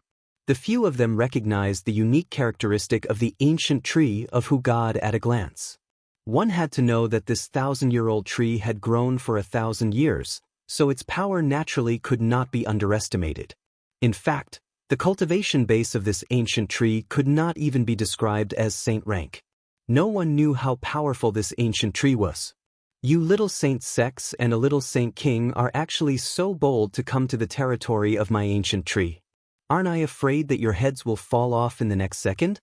S1: The few of them recognized the unique characteristic of the ancient tree of Hugad at a glance. One had to know that this 1,000-year-old tree had grown for 1,000 years, so its power naturally could not be underestimated. In fact, the cultivation base of this ancient tree could not even be described as saint rank. No one knew how powerful this ancient tree was. You little Saint Sex and a little Saint King are actually so bold to come to the territory of my ancient tree. Aren't I afraid that your heads will fall off in the next second?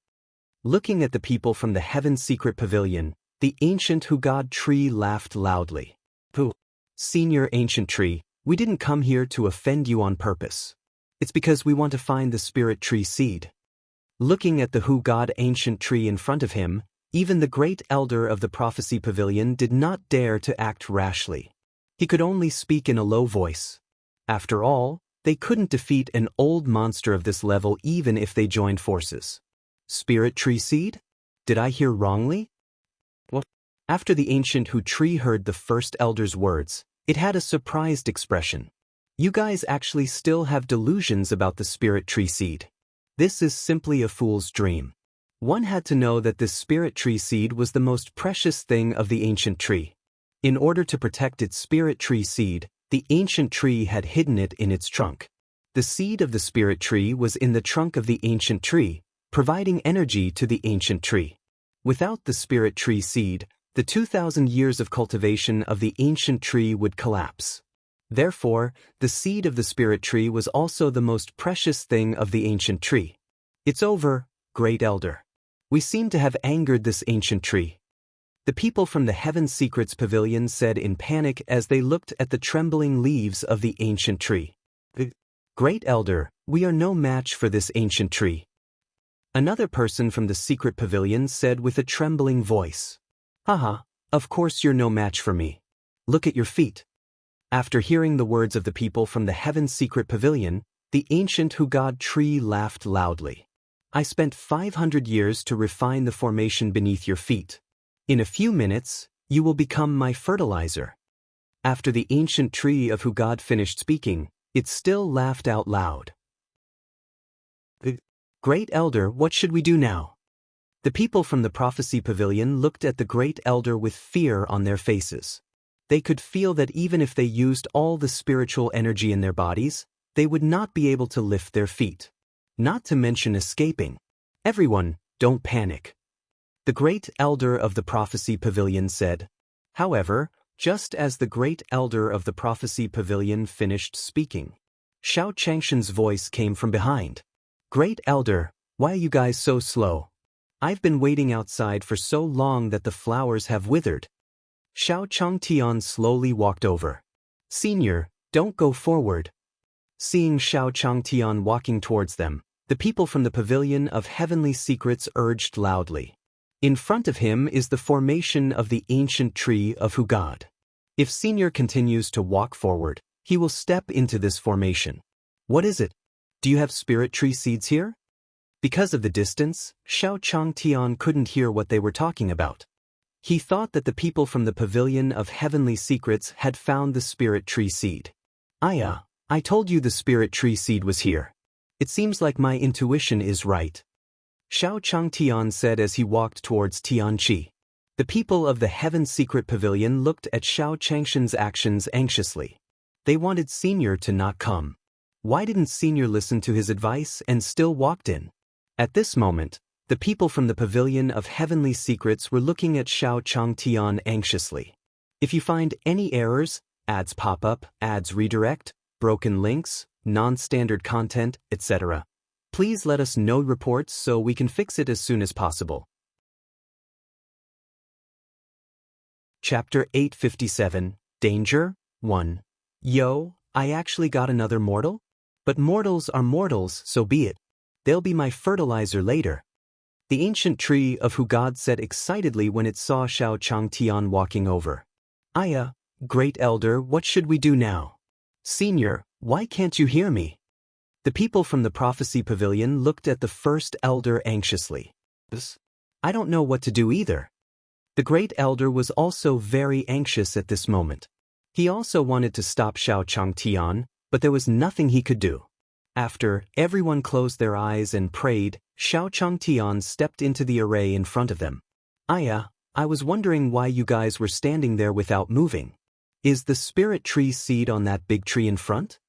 S1: Looking at the people from the Heaven's Secret Pavilion, the ancient Hugad tree laughed loudly. Pooh! Senior ancient tree, we didn't come here to offend you on purpose. It's because we want to find the spirit tree seed. Looking at the Hugad ancient tree in front of him, even the great elder of the Prophecy Pavilion did not dare to act rashly. He could only speak in a low voice. After all, they couldn't defeat an old monster of this level even if they joined forces. Spirit tree seed? Did I hear wrongly? What? After the ancient tree heard the first elder's words, it had a surprised expression. You guys actually still have delusions about the spirit tree seed. This is simply a fool's dream. One had to know that this spirit tree seed was the most precious thing of the ancient tree. In order to protect its spirit tree seed, the ancient tree had hidden it in its trunk. The seed of the spirit tree was in the trunk of the ancient tree, providing energy to the ancient tree. Without the spirit tree seed, the 2,000 years of cultivation of the ancient tree would collapse. Therefore, the seed of the spirit tree was also the most precious thing of the ancient tree. It's over, Great Elder. We seem to have angered this ancient tree. The people from the Heaven's Secrets Pavilion said in panic as they looked at the trembling leaves of the ancient tree. Great Elder, we are no match for this ancient tree. Another person from the secret pavilion said with a trembling voice. Haha, of course you're no match for me. Look at your feet. After hearing the words of the people from the Heaven's Secret Pavilion, the ancient Hugad tree laughed loudly. I spent 500 years to refine the formation beneath your feet. In a few minutes, you will become my fertilizer. After the ancient tree of Hugad finished speaking, it still laughed out loud. Great Elder, what should we do now? The people from the Prophecy Pavilion looked at the Great Elder with fear on their faces. They could feel that even if they used all the spiritual energy in their bodies, they would not be able to lift their feet. Not to mention escaping. Everyone, don't panic. The Great Elder of the Prophecy Pavilion said. However, just as the Great Elder of the Prophecy Pavilion finished speaking, Xiao Changshan's voice came from behind. Great Elder, why are you guys so slow? I've been waiting outside for so long that the flowers have withered. Xiao Changtian slowly walked over. Senior, don't go forward. Seeing Xiao Changtian walking towards them, the people from the Pavilion of Heavenly Secrets urged loudly. In front of him is the formation of the ancient tree of Hugad. If Senior continues to walk forward, he will step into this formation. What is it? Do you have spirit tree seeds here? Because of the distance, Xiao Changtian couldn't hear what they were talking about. He thought that the people from the Pavilion of Heavenly Secrets had found the spirit tree seed. Aya, I told you the spirit tree seed was here. It seems like my intuition is right. Xiao Changtian said as he walked towards Tianqi. The people of the Heaven Secret Pavilion looked at Xiao Changshan's actions anxiously. They wanted Senior to not come. Why didn't Senior listen to his advice and still walked in? At this moment, the people from the Pavilion of Heavenly Secrets were looking at Xiao Changtian anxiously. If you find any errors, ads pop up, ads redirect, broken links, non-standard content, etc., please let us know reports so we can fix it as soon as possible. Chapter 857, Danger, 1. Yo, I actually got another mortal? But mortals are mortals, so be it. They'll be my fertilizer later. The ancient tree of who God said excitedly when it saw Xiao Changtian walking over. Aya, great elder, what should we do now? Senior, why can't you hear me? The people from the prophecy pavilion looked at the first elder anxiously. I don't know what to do either. The great elder was also very anxious at this moment. He also wanted to stop Xiao Changtian, but there was nothing he could do. After everyone closed their eyes and prayed, Xiao Changtian stepped into the array in front of them. Aya, I was wondering why you guys were standing there without moving. Is the spirit tree seed on that big tree in front?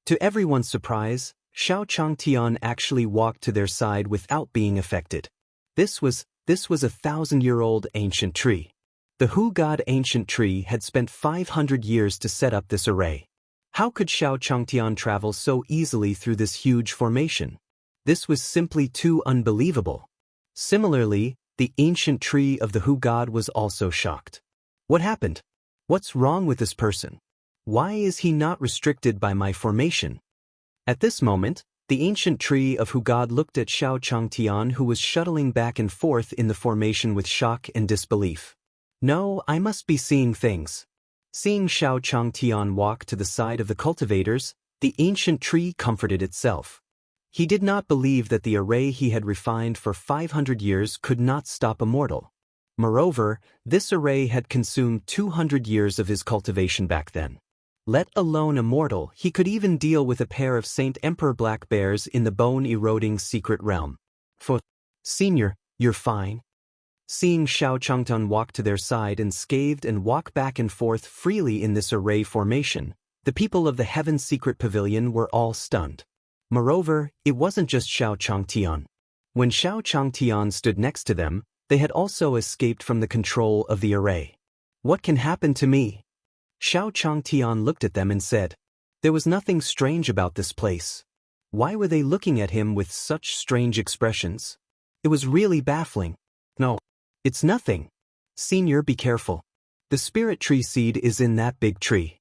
S1: To everyone's surprise, Xiao Changtian actually walked to their side without being affected. This was a 1,000-year-old ancient tree. The Hu God ancient tree had spent 500 years to set up this array. How could Xiao Changtian travel so easily through this huge formation? This was simply too unbelievable. Similarly, the ancient tree of the Hu God was also shocked. What happened? What's wrong with this person? Why is he not restricted by my formation? At this moment, the ancient tree of Hu God looked at Xiao Changtian, who was shuttling back and forth in the formation with shock and disbelief. No, I must be seeing things. Seeing Xiao Changtian walk to the side of the cultivators, the ancient tree comforted itself. He did not believe that the array he had refined for 500 years could not stop a mortal. Moreover, this array had consumed 200 years of his cultivation back then. Let alone a mortal, he could even deal with a pair of Saint Emperor black bears in the bone-eroding secret realm. For Senior, you're fine. Seeing Xiao Changtian walk to their side unscathed and walk back and forth freely in this array formation, the people of the Heaven Secret Pavilion were all stunned. Moreover, it wasn't just Xiao Changtian. When Xiao Changtian stood next to them, they had also escaped from the control of the array. What can happen to me? Xiao Changtian looked at them and said, there was nothing strange about this place. Why were they looking at him with such strange expressions? It was really baffling. No. It's nothing. Senior, be careful. The spirit tree seed is in that big tree.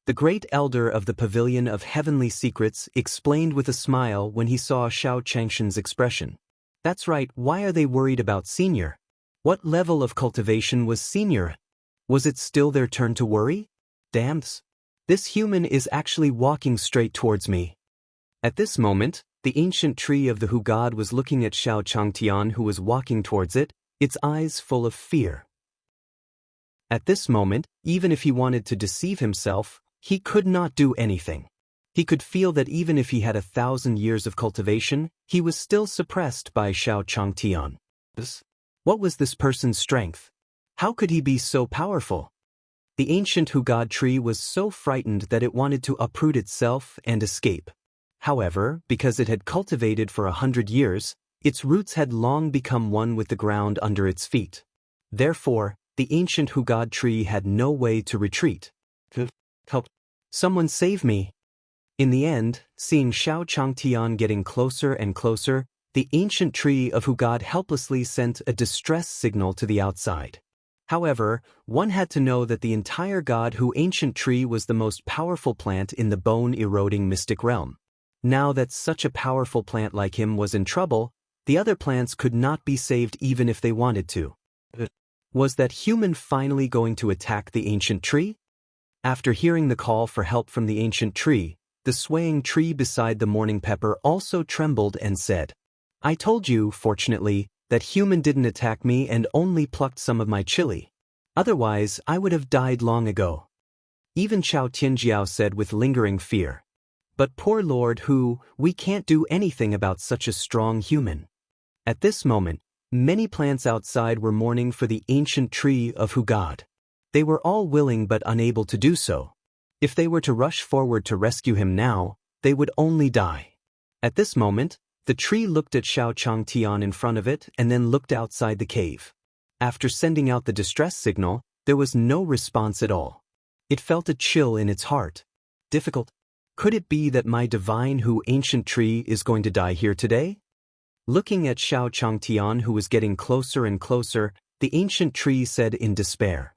S1: The great elder of the Pavilion of Heavenly Secrets explained with a smile when he saw Xiao Changshan's expression. That's right, why are they worried about Senior? What level of cultivation was Senior? Was it still their turn to worry? Damns. This human is actually walking straight towards me. At this moment, the ancient tree of the Hu God was looking at Xiao Changtian, who was walking towards it, its eyes full of fear. At this moment, even if he wanted to deceive himself, he could not do anything. He could feel that even if he had 1,000 years of cultivation, he was still suppressed by Xiao Changtian. What was this person's strength? How could he be so powerful? The ancient Hu God tree was so frightened that it wanted to uproot itself and escape. However, because it had cultivated for 100 years, its roots had long become one with the ground under its feet. Therefore, the ancient Hu God tree had no way to retreat. Help! Someone save me! In the end, seeing Xiao Changtian getting closer and closer, the ancient tree of Hu God helplessly sent a distress signal to the outside. However, one had to know that the entire God Hu ancient tree was the most powerful plant in the bone-eroding mystic realm. Now that such a powerful plant like him was in trouble, the other plants could not be saved even if they wanted to. Was that human finally going to attack the ancient tree? After hearing the call for help from the ancient tree, the swaying tree beside the morning pepper also trembled and said, I told you, fortunately, that human didn't attack me and only plucked some of my chili. Otherwise, I would have died long ago. Even Xiao Tianjiao said with lingering fear. But poor Lord we can't do anything about such a strong human. At this moment, many plants outside were mourning for the ancient tree of Hu God. They were all willing but unable to do so. If they were to rush forward to rescue him now, they would only die. At this moment, the tree looked at Xiao Changtian in front of it and then looked outside the cave. After sending out the distress signal, there was no response at all. It felt a chill in its heart. Difficult. Could it be that my divine ancient tree is going to die here today? Looking at Xiao Changtian, who was getting closer and closer, the ancient tree said in despair.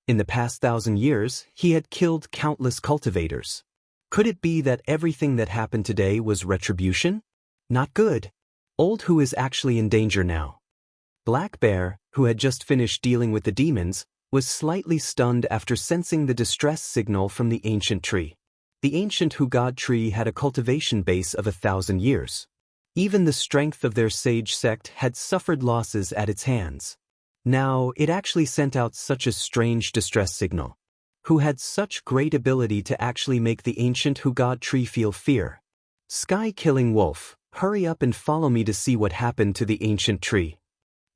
S1: In the past 1,000 years, he had killed countless cultivators. Could it be that everything that happened today was retribution? Not good. Old Hu is actually in danger now. Black Bear, who had just finished dealing with the demons, was slightly stunned after sensing the distress signal from the ancient tree. The ancient Hu God tree had a cultivation base of 1,000 years. Even the strength of their sage sect had suffered losses at its hands. Now, it actually sent out such a strange distress signal. Who had such great ability to actually make the ancient Hu God tree feel fear? Sky-killing wolf, hurry up and follow me to see what happened to the ancient tree.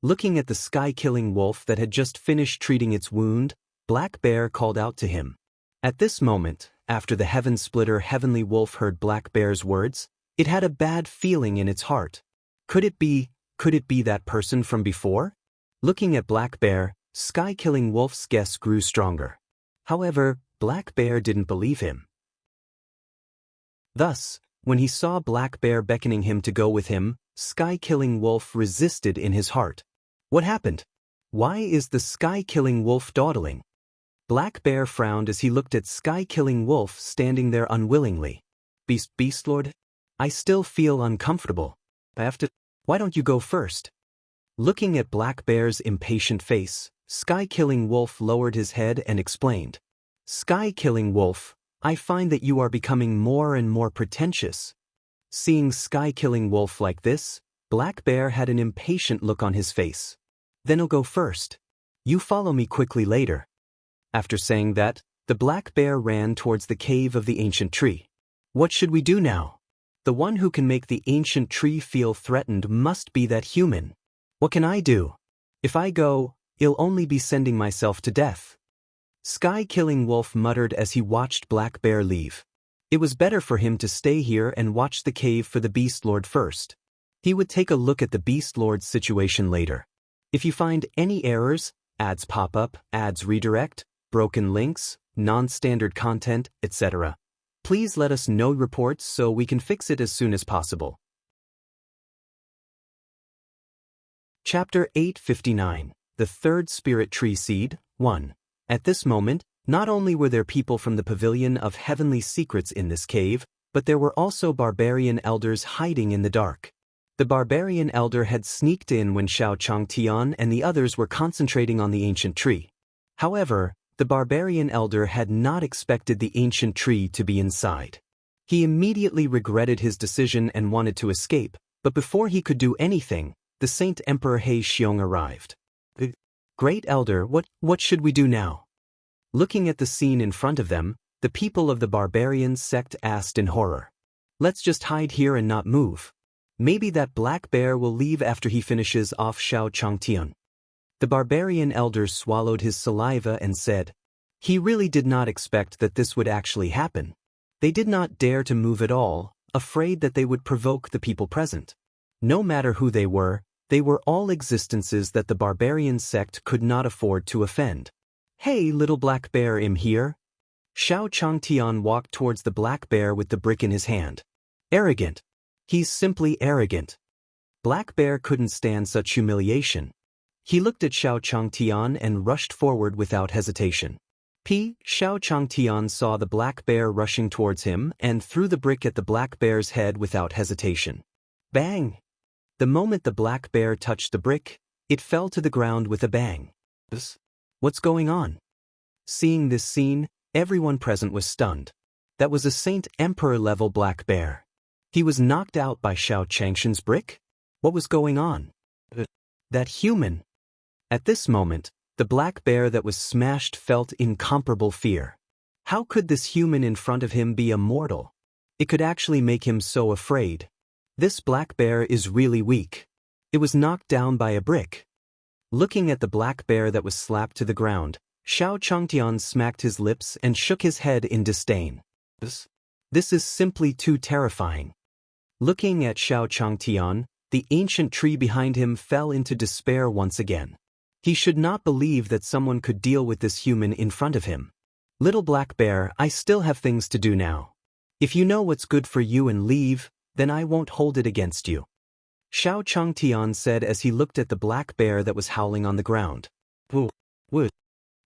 S1: Looking at the sky-killing wolf that had just finished treating its wound, Black Bear called out to him. At this moment, after the heaven-splitter heavenly wolf heard Black Bear's words, it had a bad feeling in its heart. Could it be that person from before? Looking at Black Bear, sky-killing wolf's guess grew stronger. However, Black Bear didn't believe him. Thus, when he saw Black Bear beckoning him to go with him, sky-killing wolf resisted in his heart. What happened? Why is the sky-killing wolf dawdling? Black Bear frowned as he looked at sky-killing wolf standing there unwillingly. Beast Lord? I still feel uncomfortable. Why don't you go first? Looking at Black Bear's impatient face, Sky-Killing Wolf lowered his head and explained. Sky-Killing Wolf, I find that you are becoming more and more pretentious. Seeing Sky-Killing Wolf like this, Black Bear had an impatient look on his face. Then I'll go first. You follow me quickly later. After saying that, the Black Bear ran towards the cave of the ancient tree. What should we do now? The one who can make the ancient tree feel threatened must be that human. What can I do? If I go, I'll only be sending myself to death. Sky-Killing Wolf muttered as he watched Black Bear leave. It was better for him to stay here and watch the cave for the Beast Lord first. He would take a look at the Beast Lord's situation later. If you find any errors, ads pop up, ads redirect, broken links, non-standard content, etc., please let us know reports so we can fix it as soon as possible. Chapter 859. The Third Spirit Tree Seed, 1. At this moment, not only were there people from the Pavilion of Heavenly Secrets in this cave, but there were also barbarian elders hiding in the dark. The barbarian elder had sneaked in when Xiao Changtian and the others were concentrating on the ancient tree. However, the barbarian elder had not expected the ancient tree to be inside. He immediately regretted his decision and wanted to escape, but before he could do anything, the Saint Emperor He Xiong arrived. Great Elder, what should we do now? Looking at the scene in front of them, the people of the barbarian sect asked in horror. Let's just hide here and not move. Maybe that Black Bear will leave after he finishes off Xiao Changtian. The barbarian elder swallowed his saliva and said, he really did not expect that this would actually happen. They did not dare to move at all, afraid that they would provoke the people present. No matter who they were all existences that the barbarian sect could not afford to offend. Hey, little Black Bear, I'm here. Xiao Changtian walked towards the Black Bear with the brick in his hand. Arrogant. He's simply arrogant. Black Bear couldn't stand such humiliation. He looked at Xiao Changtian and rushed forward without hesitation. Xiao Changtian saw the Black Bear rushing towards him and threw the brick at the Black Bear's head without hesitation. Bang! The moment the Black Bear touched the brick, it fell to the ground with a bang. What's going on? Seeing this scene, everyone present was stunned. That was a Saint Emperor-level Black Bear. He was knocked out by Xiao Changshan's brick? What was going on? That human. At this moment, the black bear that was smashed felt incomparable fear. How could this human in front of him be a mortal? It could actually make him so afraid. This black bear is really weak. It was knocked down by a brick. Looking at the black bear that was slapped to the ground, Xiao Changtian smacked his lips and shook his head in disdain. This is simply too terrifying. Looking at Xiao Changtian, the ancient tree behind him fell into despair once again. He should not believe that someone could deal with this human in front of him. Little black bear, I still have things to do now. If you know what's good for you and leave, then I won't hold it against you. Xiao Changtian said as he looked at the black bear that was howling on the ground. Wood.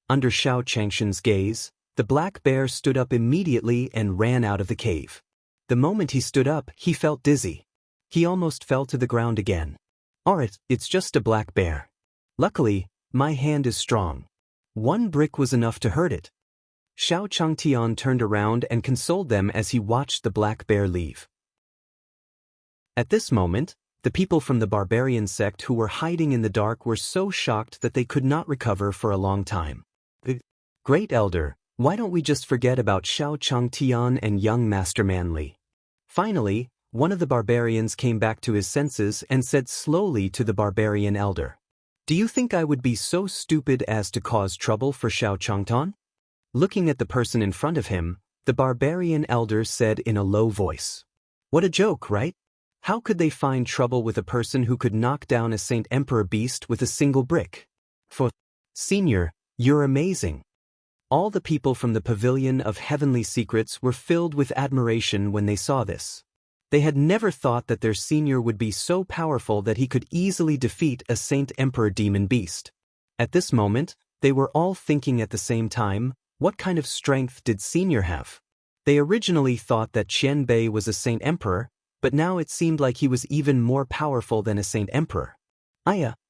S1: Under Xiao Changshan's gaze, the black bear stood up immediately and ran out of the cave. The moment he stood up, he felt dizzy. He almost fell to the ground again. Alright, it's just a black bear. Luckily, my hand is strong. One brick was enough to hurt it. Xiao Changtian turned around and consoled them as he watched the black bear leave. At this moment, the people from the barbarian sect who were hiding in the dark were so shocked that they could not recover for a long time. Great Elder, why don't we just forget about Xiao Changtian and young Master Manli? Finally, one of the barbarians came back to his senses and said slowly to the barbarian elder, "Do you think I would be so stupid as to cause trouble for Xiao Changtian?" Looking at the person in front of him, the barbarian elder said in a low voice, "What a joke, right? How could they find trouble with a person who could knock down a Saint Emperor beast with a single brick? Senior, you're amazing." All the people from the Pavilion of Heavenly Secrets were filled with admiration when they saw this. They had never thought that their senior would be so powerful that he could easily defeat a Saint Emperor demon beast. At this moment, they were all thinking at the same time, what kind of strength did senior have? They originally thought that Qian Bei was a Saint Emperor, but now it seemed like he was even more powerful than a Saint Emperor.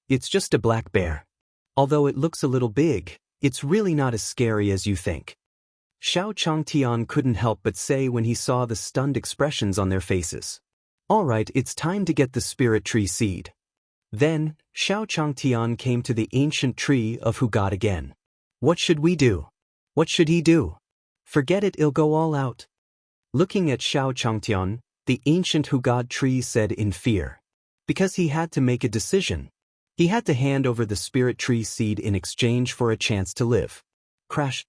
S1: It's just a black bear. Although it looks a little big, it's really not as scary as you think. Xiao Changtian couldn't help but say when he saw the stunned expressions on their faces. Alright, it's time to get the spirit tree seed. Then, Xiao Changtian came to the ancient tree of Who God again. What should we do? What should he do? Forget it, he'll go all out. Looking at Xiao Changtian, the ancient Who God tree said in fear. Because he had to make a decision. He had to hand over the spirit tree seed in exchange for a chance to live. Crash.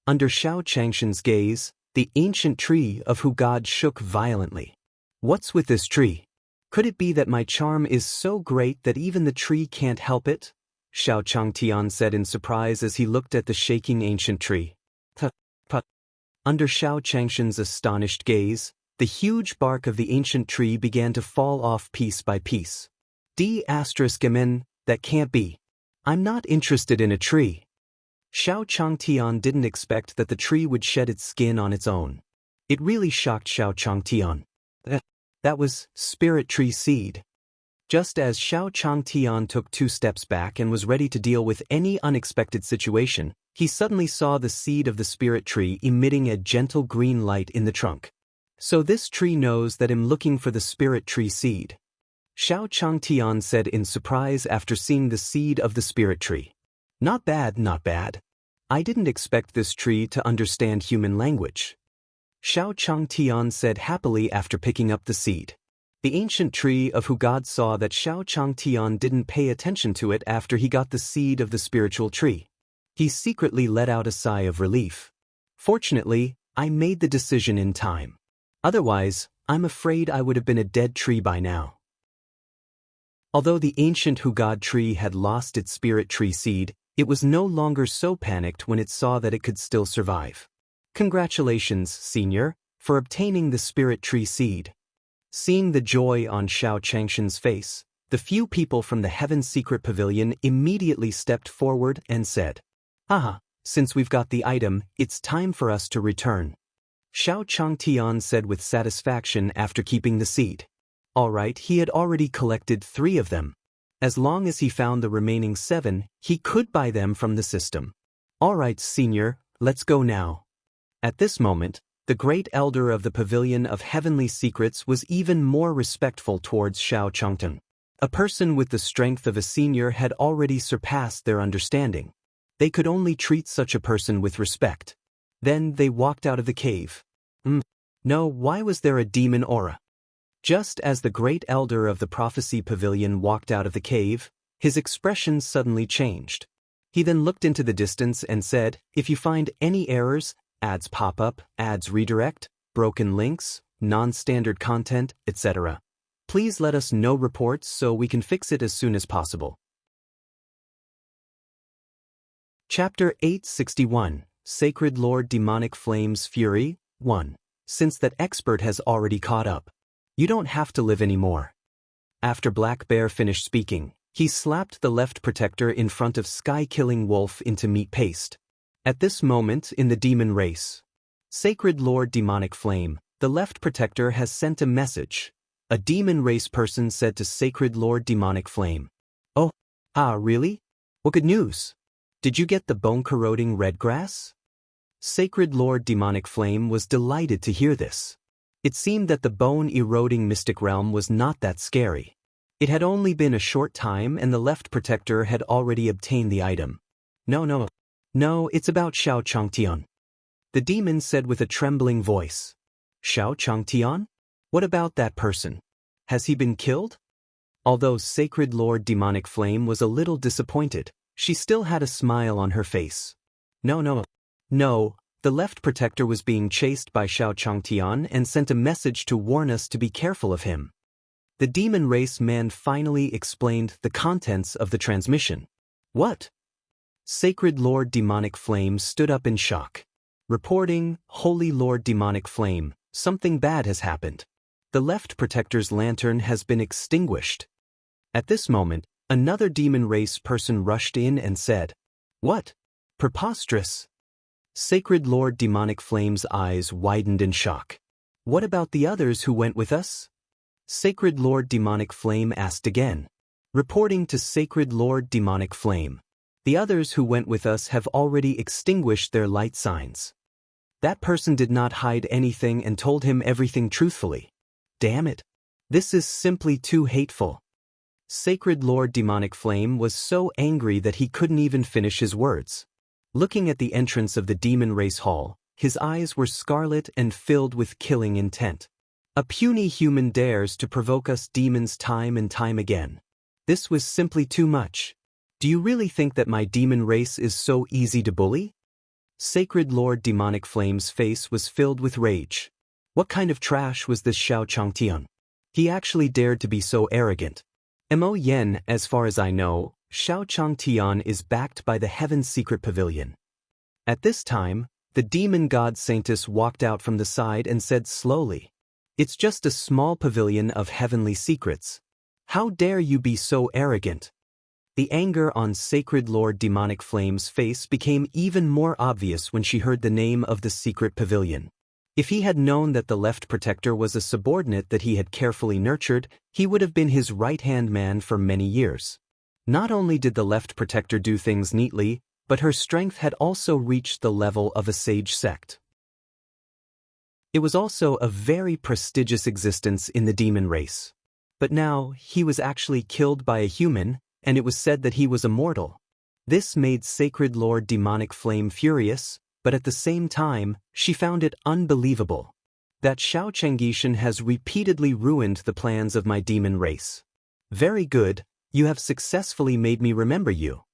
S1: Under Xiao Changshan's gaze, the ancient tree of Who God shook violently. What's with this tree? Could it be that my charm is so great that even the tree can't help it? Xiao Changtian said in surprise as he looked at the shaking ancient tree. Under Xiao Changshan's astonished gaze, the huge bark of the ancient tree began to fall off piece by piece. That can't be. I'm not interested in a tree. Xiao Changtian didn't expect that the tree would shed its skin on its own. It really shocked Xiao Changtian. That was spirit tree seed. Just as Xiao Changtian took 2 steps back and was ready to deal with any unexpected situation, he suddenly saw the seed of the spirit tree emitting a gentle green light in the trunk. So this tree knows that I'm looking for the spirit tree seed. Xiao Changtian said in surprise after seeing the seed of the spirit tree. Not bad. I didn't expect this tree to understand human language. Xiao Changtian said happily after picking up the seed. The ancient tree of Who God saw that Xiao Changtian didn't pay attention to it after he got the seed of the spiritual tree. He secretly let out a sigh of relief. Fortunately, I made the decision in time. Otherwise, I'm afraid I would have been a dead tree by now. Although the ancient Who God tree had lost its spirit tree seed, it was no longer so panicked when it saw that it could still survive. Congratulations, Senior, for obtaining the spirit tree seed. Seeing the joy on Xiao Changshan's face, the few people from the Heaven Secret Pavilion immediately stepped forward and said, since we've got the item, it's time for us to return. Xiao Changtian said with satisfaction after keeping the seed. Alright, he had already collected 3 of them. As long as he found the remaining 7, he could buy them from the system. Alright, Senior, let's go now. At this moment, the great elder of the Pavilion of Heavenly Secrets was even more respectful towards Xiao Changteng. A person with the strength of a senior had already surpassed their understanding. They could only treat such a person with respect. Then they walked out of the cave. No, why was there a demon aura? Just as the great elder of the Prophecy Pavilion walked out of the cave, his expression suddenly changed. He then looked into the distance and said, "If you find any errors, ads pop up, ads redirect, broken links, non-standard content, etc., please let us know reports so we can fix it as soon as possible." Chapter 861, Sacred Lord Demonic Flames Fury, 1. Since that expert has already caught up, you don't have to live anymore. After Black Bear finished speaking, he slapped the left protector in front of Sky-Killing Wolf into meat paste. At this moment in the demon race, Sacred Lord Demonic Flame, the left protector has sent a message. A demon race person said to Sacred Lord Demonic Flame, "Oh, really? What good news? Did you get the bone-corroding red grass?" Sacred Lord Demonic Flame was delighted to hear this. It seemed that the bone-eroding mystic realm was not that scary. It had only been a short time and the left protector had already obtained the item. No, it's about Xiao Changtian. The demon said with a trembling voice. Xiao Changtian? What about that person? Has he been killed? Although Sacred Lord Demonic Flame was a little disappointed, she still had a smile on her face. No, the left protector was being chased by Xiao Changtian and sent a message to warn us to be careful of him. The demon race man finally explained the contents of the transmission. What? Sacred Lord Demonic Flame stood up in shock. Reporting, Holy Lord Demonic Flame, something bad has happened. The left protector's lantern has been extinguished. At this moment, another demon race person rushed in and said, "What? Preposterous." Sacred Lord Demonic Flame's eyes widened in shock. "What about the others who went with us?" Sacred Lord Demonic Flame asked again. Reporting to Sacred Lord Demonic Flame, "The others who went with us have already extinguished their light signs." That person did not hide anything and told him everything truthfully. Damn it. This is simply too hateful. Sacred Lord Demonic Flame was so angry that he couldn't even finish his words. Looking at the entrance of the demon race hall, his eyes were scarlet and filled with killing intent. A puny human dares to provoke us demons time and time again. This was simply too much. Do you really think that my demon race is so easy to bully? Sacred Lord Demonic Flame's face was filled with rage. What kind of trash was this Xiao Changtian? He actually dared to be so arrogant. Yen, as far as I know, Xiao Changtian is backed by the Heaven's Secret Pavilion. At this time, the demon god Saintus walked out from the side and said slowly, "It's just a small pavilion of heavenly secrets. How dare you be so arrogant?" The anger on Sacred Lord Demonic Flame's face became even more obvious when she heard the name of the secret pavilion. If he had known that the left protector was a subordinate that he had carefully nurtured, he would have been his right-hand man for many years. Not only did the left protector do things neatly, but her strength had also reached the level of a sage sect. It was also a very prestigious existence in the demon race. But now, he was actually killed by a human, and it was said that he was immortal. This made Sacred Lord Demonic Flame furious, but at the same time, she found it unbelievable. That Xiao Changtian has repeatedly ruined the plans of my demon race. Very good, you have successfully made me remember you.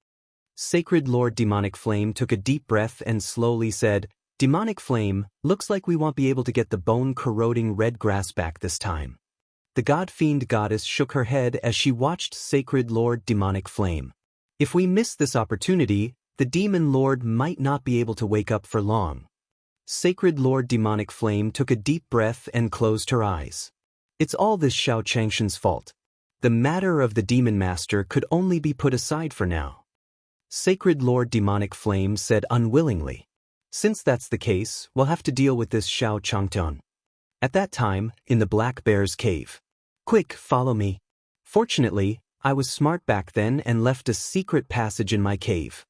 S1: Sacred Lord Demonic Flame took a deep breath and slowly said, "Demonic Flame, looks like we won't be able to get the bone-corroding red grass back this time." The God-Fiend goddess shook her head as she watched Sacred Lord Demonic Flame. If we miss this opportunity, the Demon Lord might not be able to wake up for long. Sacred Lord Demonic Flame took a deep breath and closed her eyes. It's all this Xiao Changtian's fault. The matter of the Demon Master could only be put aside for now. Sacred Lord Demonic Flame said unwillingly. Since that's the case, we'll have to deal with this Xiao Changtian. At that time, in the Black Bear's cave. Quick, follow me. Fortunately, I was smart back then and left a secret passage in my cave.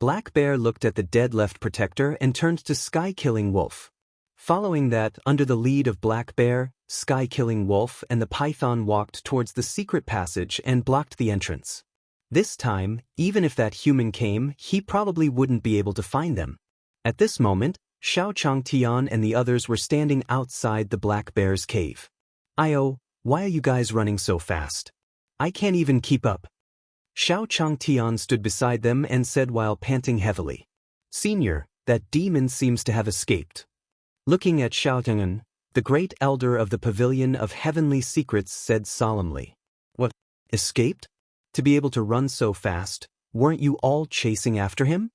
S1: Black Bear looked at the dead left protector and turned to Sky-Killing Wolf. Following that, under the lead of Black Bear, Sky-Killing Wolf and the Python walked towards the secret passage and blocked the entrance. This time, even if that human came, he probably wouldn't be able to find them. At this moment, Xiao Changtian and the others were standing outside the Black Bear's cave. "Io, why are you guys running so fast? I can't even keep up." Xiao Changtian stood beside them and said while panting heavily, "Senior, that demon seems to have escaped." Looking at Xiao Changtian, the great elder of the Pavilion of Heavenly Secrets said solemnly, "What? Escaped? To be able to run so fast, weren't you all chasing after him?"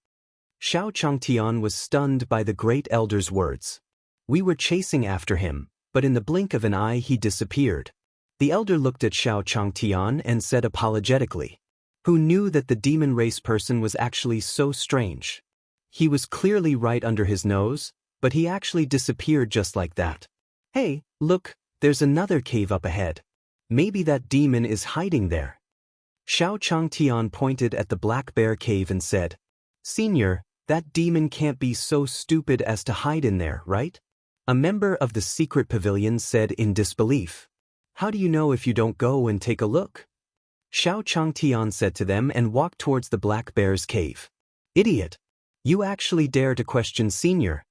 S1: Xiao Changtian was stunned by the great elder's words. "We were chasing after him, but in the blink of an eye he disappeared." The elder looked at Xiao Changtian and said apologetically, "Who knew that the demon race person was actually so strange? He was clearly right under his nose, but he actually disappeared just like that. Hey, look, there's another cave up ahead. Maybe that demon is hiding there." Xiao Changtian pointed at the Black Bear cave and said, "Senior, that demon can't be so stupid as to hide in there, right?" A member of the secret pavilion said in disbelief, "How do you know if you don't go and take a look?" Xiao Changtian said to them and walked towards the Black Bear's cave. "Idiot! You actually dare to question Senior?"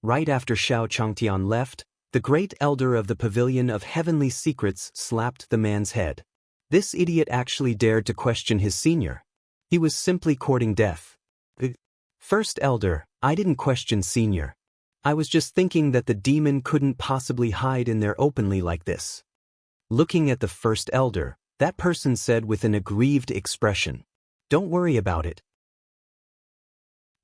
S1: Right after Xiao Changtian left, the great elder of the Pavilion of Heavenly Secrets slapped the man's head. This idiot actually dared to question his senior. He was simply courting death. "First elder, I didn't question Senior. I was just thinking that the demon couldn't possibly hide in there openly like this." Looking at the first elder, that person said with an aggrieved expression, "Don't worry about it.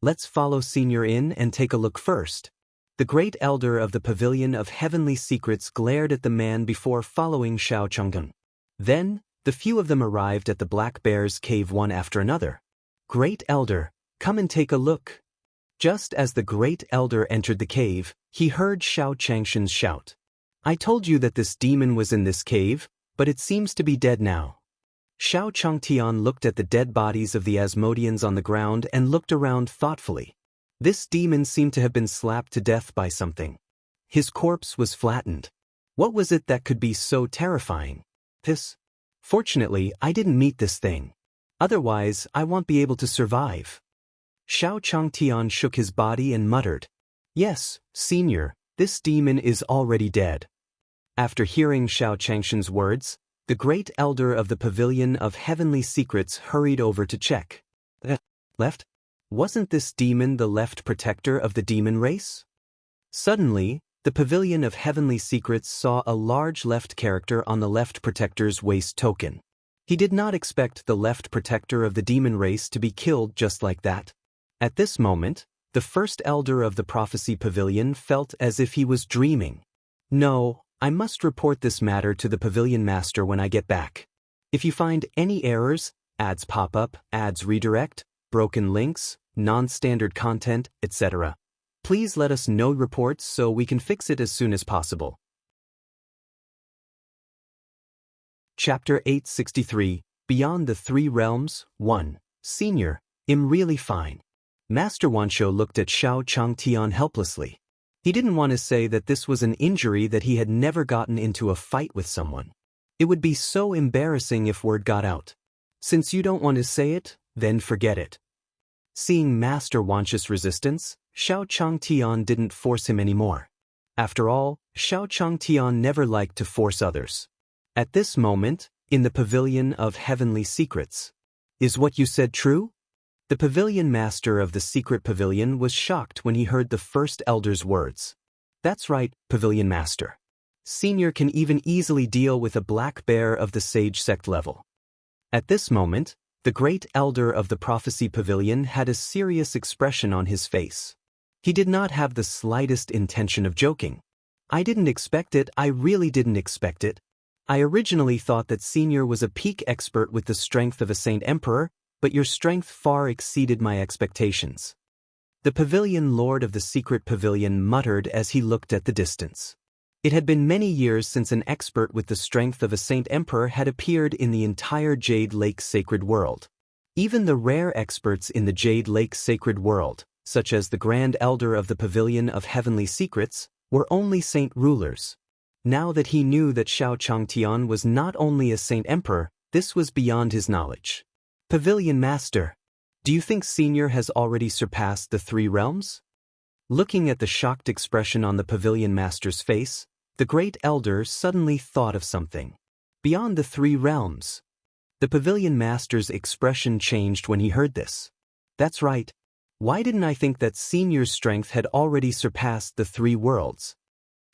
S1: Let's follow Senior in and take a look first." The great elder of the Pavilion of Heavenly Secrets glared at the man before following Xiao Changtian. Then, the few of them arrived at the Black Bear's cave one after another. "Great elder, come and take a look." Just as the great elder entered the cave, he heard Xiao Changtian's shout, "I told you that this demon was in this cave, but it seems to be dead now." Xiao Changtian looked at the dead bodies of the Asmodeans on the ground and looked around thoughtfully. This demon seemed to have been slapped to death by something. His corpse was flattened. What was it that could be so terrifying? This? Fortunately, I didn't meet this thing. Otherwise, I won't be able to survive. Xiao Changtian shook his body and muttered, "Yes, Senior, this demon is already dead." After hearing Xiao Changtian's words, the great elder of the Pavilion of Heavenly Secrets hurried over to check. Left? Wasn't this demon the left protector of the demon race? Suddenly, the Pavilion of Heavenly Secrets saw a large left character on the left protector's waist token. He did not expect the left protector of the demon race to be killed just like that. At this moment, the first elder of the Prophecy Pavilion felt as if he was dreaming. "No, I must report this matter to the Pavilion Master when I get back. If you find any errors, ads pop up, ads redirect, broken links, non-standard content, etc., please let us know reports so we can fix it as soon as possible." Chapter 863, Beyond the Three Realms, 1. Senior, I'm really fine. Master Wanshou looked at Xiao Changtian helplessly. He didn't want to say that this was an injury that he had never gotten into a fight with someone. It would be so embarrassing if word got out. Since you don't want to say it, then forget it. Seeing Master Wanshou's resistance, Xiao Changtian didn't force him anymore. After all, Xiao Changtian never liked to force others. At this moment, in the Pavilion of Heavenly Secrets, "Is what you said true?" The Pavilion Master of the Secret Pavilion was shocked when he heard the first elder's words. "That's right, Pavilion Master. Senior can even easily deal with a Black Bear of the Sage Sect level." At this moment, the great elder of the Prophecy Pavilion had a serious expression on his face. He did not have the slightest intention of joking. "I didn't expect it, I really didn't expect it. I originally thought that Senior was a peak expert with the strength of a Saint Emperor, but your strength far exceeded my expectations." The Pavilion Lord of the Secret Pavilion muttered as he looked at the distance. It had been many years since an expert with the strength of a Saint Emperor had appeared in the entire Jade Lake Sacred World. Even the rare experts in the Jade Lake Sacred World, such as the Grand Elder of the Pavilion of Heavenly Secrets, were only saint rulers. Now that he knew that Xiao Changtian was not only a saint emperor, this was beyond his knowledge. Pavilion Master, do you think Senior has already surpassed the 3 realms? Looking at the shocked expression on the Pavilion Master's face, the great elder suddenly thought of something. Beyond the 3 realms. The Pavilion Master's expression changed when he heard this. That's right. Why didn't I think that Senior's strength had already surpassed the 3 worlds?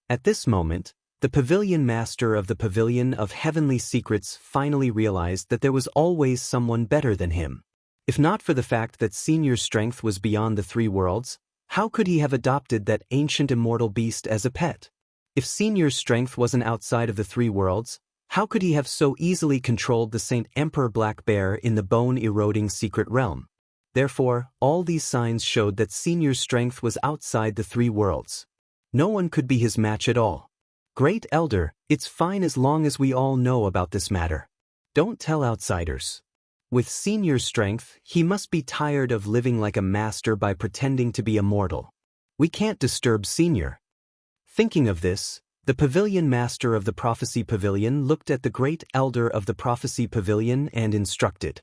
S1: At this moment, the Pavilion Master of the Pavilion of Heavenly Secrets finally realized that there was always someone better than him. If not for the fact that Senior's strength was beyond the 3 worlds, how could he have adopted that ancient immortal beast as a pet? If Senior's strength wasn't outside of the 3 worlds, how could he have so easily controlled the Saint Emperor Black Bear in the bone-eroding secret realm? Therefore, all these signs showed that Senior's strength was outside the 3 worlds. No one could be his match at all. Great Elder, it's fine as long as we all know about this matter. Don't tell outsiders. With Senior's strength, he must be tired of living like a master by pretending to be a mortal. We can't disturb Senior. Thinking of this, the Pavilion Master of the Prophecy Pavilion looked at the Great Elder of the Prophecy Pavilion and instructed.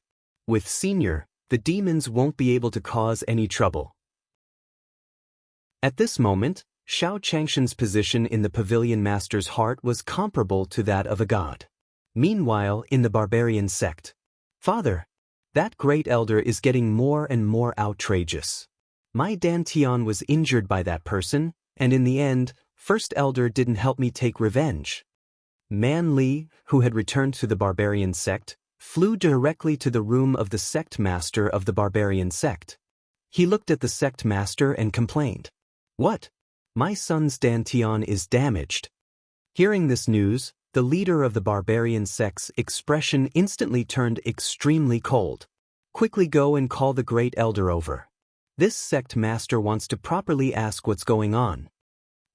S1: With Senior, the demons won't be able to cause any trouble. At this moment, Xiao Changshan's position in the Pavilion Master's heart was comparable to that of a god. Meanwhile, in the barbarian sect, Father, that great elder is getting more and more outrageous. My Dantian was injured by that person, and in the end, First Elder didn't help me take revenge. Man Li, who had returned to the barbarian sect, flew directly to the room of the sect master of the barbarian sect. He looked at the sect master and complained. What? My son's Dantian is damaged. Hearing this news, the leader of the barbarian sect's expression instantly turned extremely cold. Quickly go and call the great elder over. This sect master wants to properly ask what's going on.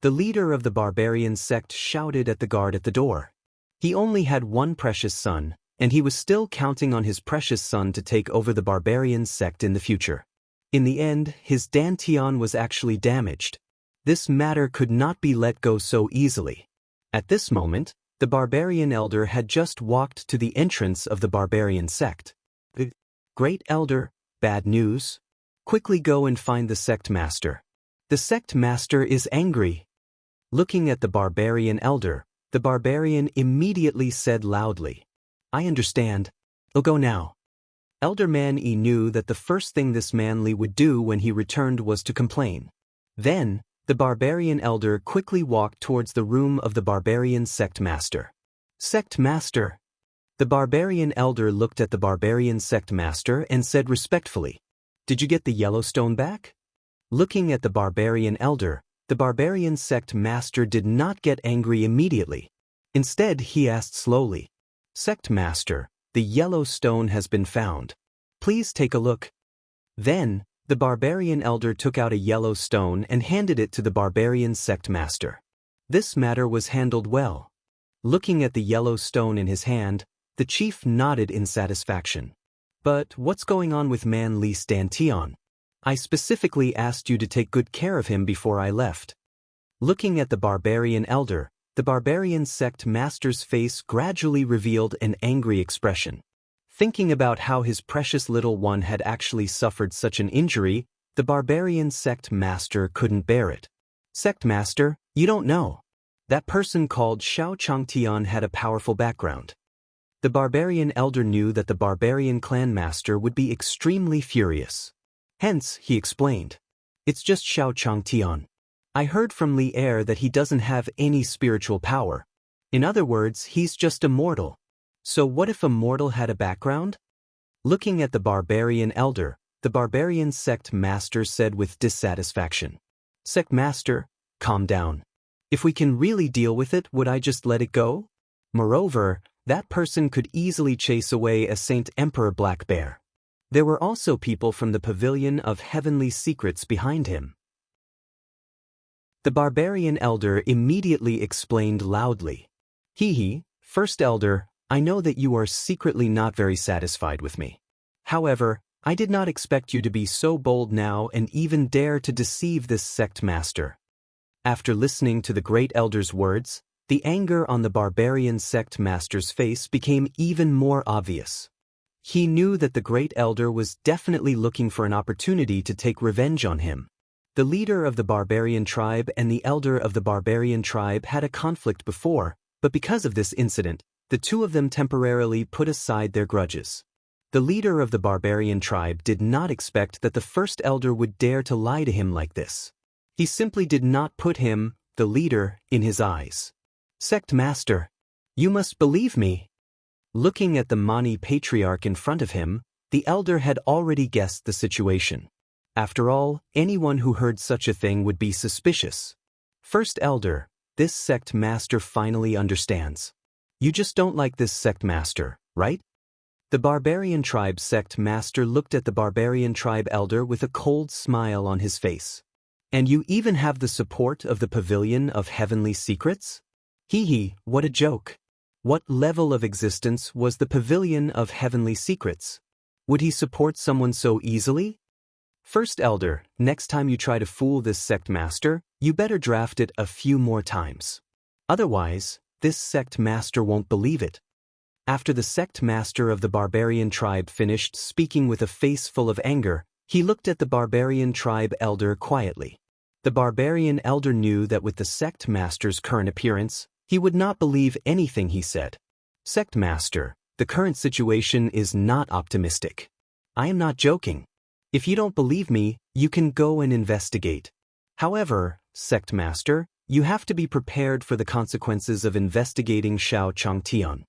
S1: The leader of the barbarian sect shouted at the guard at the door. He only had one precious son, and he was still counting on his precious son to take over the barbarian sect in the future. In the end, his Dantian was actually damaged. This matter could not be let go so easily. At this moment, the barbarian elder had just walked to the entrance of the barbarian sect. The great elder, bad news. Quickly go and find the sect master. The sect master is angry. Looking at the barbarian elder, the barbarian immediately said loudly, I understand. I'll go now. Elder Man Yi knew that the first thing this man Li would do when he returned was to complain. Then, the barbarian elder quickly walked towards the room of the barbarian sect master. Sect master. The barbarian elder looked at the barbarian sect master and said respectfully, Did you get the Yellowstone back? Looking at the barbarian elder, the barbarian sect master did not get angry immediately. Instead, he asked slowly, Sect master, the Yellowstone has been found. Please take a look. Then, the barbarian elder took out a yellow stone and handed it to the barbarian sect master. This matter was handled well. Looking at the yellow stone in his hand, the chief nodded in satisfaction. But what's going on with Man Li Dantian? I specifically asked you to take good care of him before I left. Looking at the barbarian elder, the barbarian sect master's face gradually revealed an angry expression. Thinking about how his precious little one had actually suffered such an injury, the barbarian sect master couldn't bear it. Sect master, you don't know. That person called Xiao Changtian had a powerful background. The barbarian elder knew that the barbarian clan master would be extremely furious. Hence, he explained, It's just Xiao Changtian. I heard from Li Er that he doesn't have any spiritual power. In other words, he's just a mortal. So what if a mortal had a background? Looking at the barbarian elder, the barbarian sect master said with dissatisfaction. Sect master, calm down. If we can really deal with it, would I just let it go? Moreover, that person could easily chase away a Saint Emperor Black Bear. There were also people from the Pavilion of Heavenly Secrets behind him. The barbarian elder immediately explained loudly. First elder, I know that you are secretly not very satisfied with me. However, I did not expect you to be so bold now and even dare to deceive this sect master. After listening to the great elder's words, the anger on the barbarian sect master's face became even more obvious. He knew that the great elder was definitely looking for an opportunity to take revenge on him. The leader of the barbarian tribe and the elder of the barbarian tribe had a conflict before, but because of this incident, the two of them temporarily put aside their grudges. The leader of the barbarian tribe did not expect that the first elder would dare to lie to him like this. He simply did not put him, the leader, in his eyes. "Sect master, you must believe me." Looking at the Mani patriarch in front of him, the elder had already guessed the situation. After all, anyone who heard such a thing would be suspicious. "First elder, this sect master finally understands. You just don't like this sect master, right?" The barbarian tribe sect master looked at the barbarian tribe elder with a cold smile on his face. "And you even have the support of the Pavilion of Heavenly Secrets? Hee, what a joke. What level of existence was the Pavilion of Heavenly Secrets? Would he support someone so easily? First elder, next time you try to fool this sect master, you better draft it a few more times. Otherwise, this sect master won't believe it." After the sect master of the barbarian tribe finished speaking with a face full of anger, he looked at the barbarian tribe elder quietly. The barbarian elder knew that with the sect master's current appearance, he would not believe anything he said. "Sect master, the current situation is not optimistic. I am not joking. If you don't believe me, you can go and investigate. However, sect master, you have to be prepared for the consequences of investigating Shao Changtian."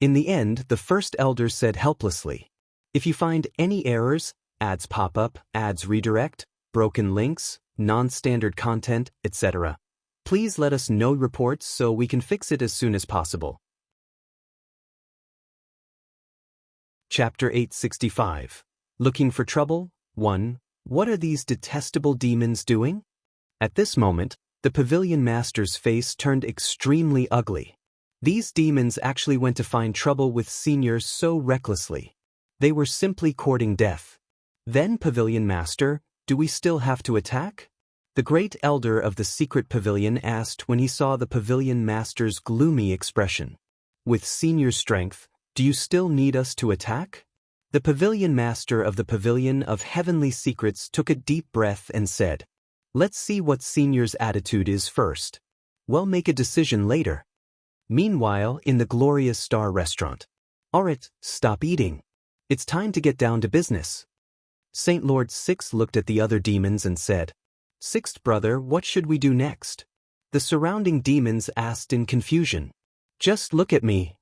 S1: In the end, the first elder said helplessly, "If you find any errors, ads pop up, ads redirect, broken links, non-standard content, etc., please let us know reports so we can fix it as soon as possible." Chapter 865. Looking for Trouble? 1. What are these detestable demons doing? At this moment, the pavilion master's face turned extremely ugly. These demons actually went to find trouble with Senior so recklessly. They were simply courting death. "Then, pavilion master, do we still have to attack?" The great elder of the secret pavilion asked when he saw the pavilion master's gloomy expression. "With Senior's strength, do you still need us to attack?" The pavilion master of the Pavilion of Heavenly Secrets took a deep breath and said, "Let's see what Senior's attitude is first. We'll make a decision later." Meanwhile, in the Glorious Star restaurant. "Alright, stop eating. It's time to get down to business." Saint Lord 6 looked at the other demons and said, "Sixth brother, what should we do next?" The surrounding demons asked in confusion. "Just look at me."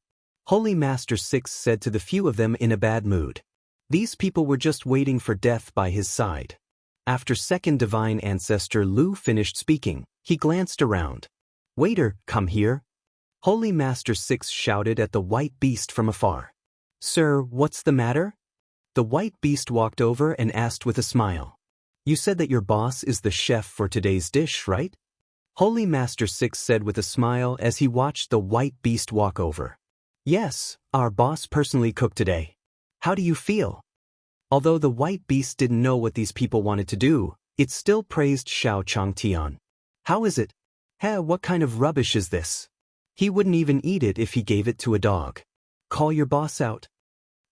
S1: Holy Master 6 said to the few of them in a bad mood. These people were just waiting for death by his side. After second divine ancestor Lu finished speaking, he glanced around. "Waiter, come here." Holy Master 6 shouted at the white beast from afar. "Sir, what's the matter?" The white beast walked over and asked with a smile. "You said that your boss is the chef for today's dish, right?" Holy Master 6 said with a smile as he watched the white beast walk over. "Yes, our boss personally cooked today. How do you feel?" Although the white beast didn't know what these people wanted to do, it still praised Shao Changtian. "How is it? What kind of rubbish is this? He wouldn't even eat it if he gave it to a dog. Call your boss out."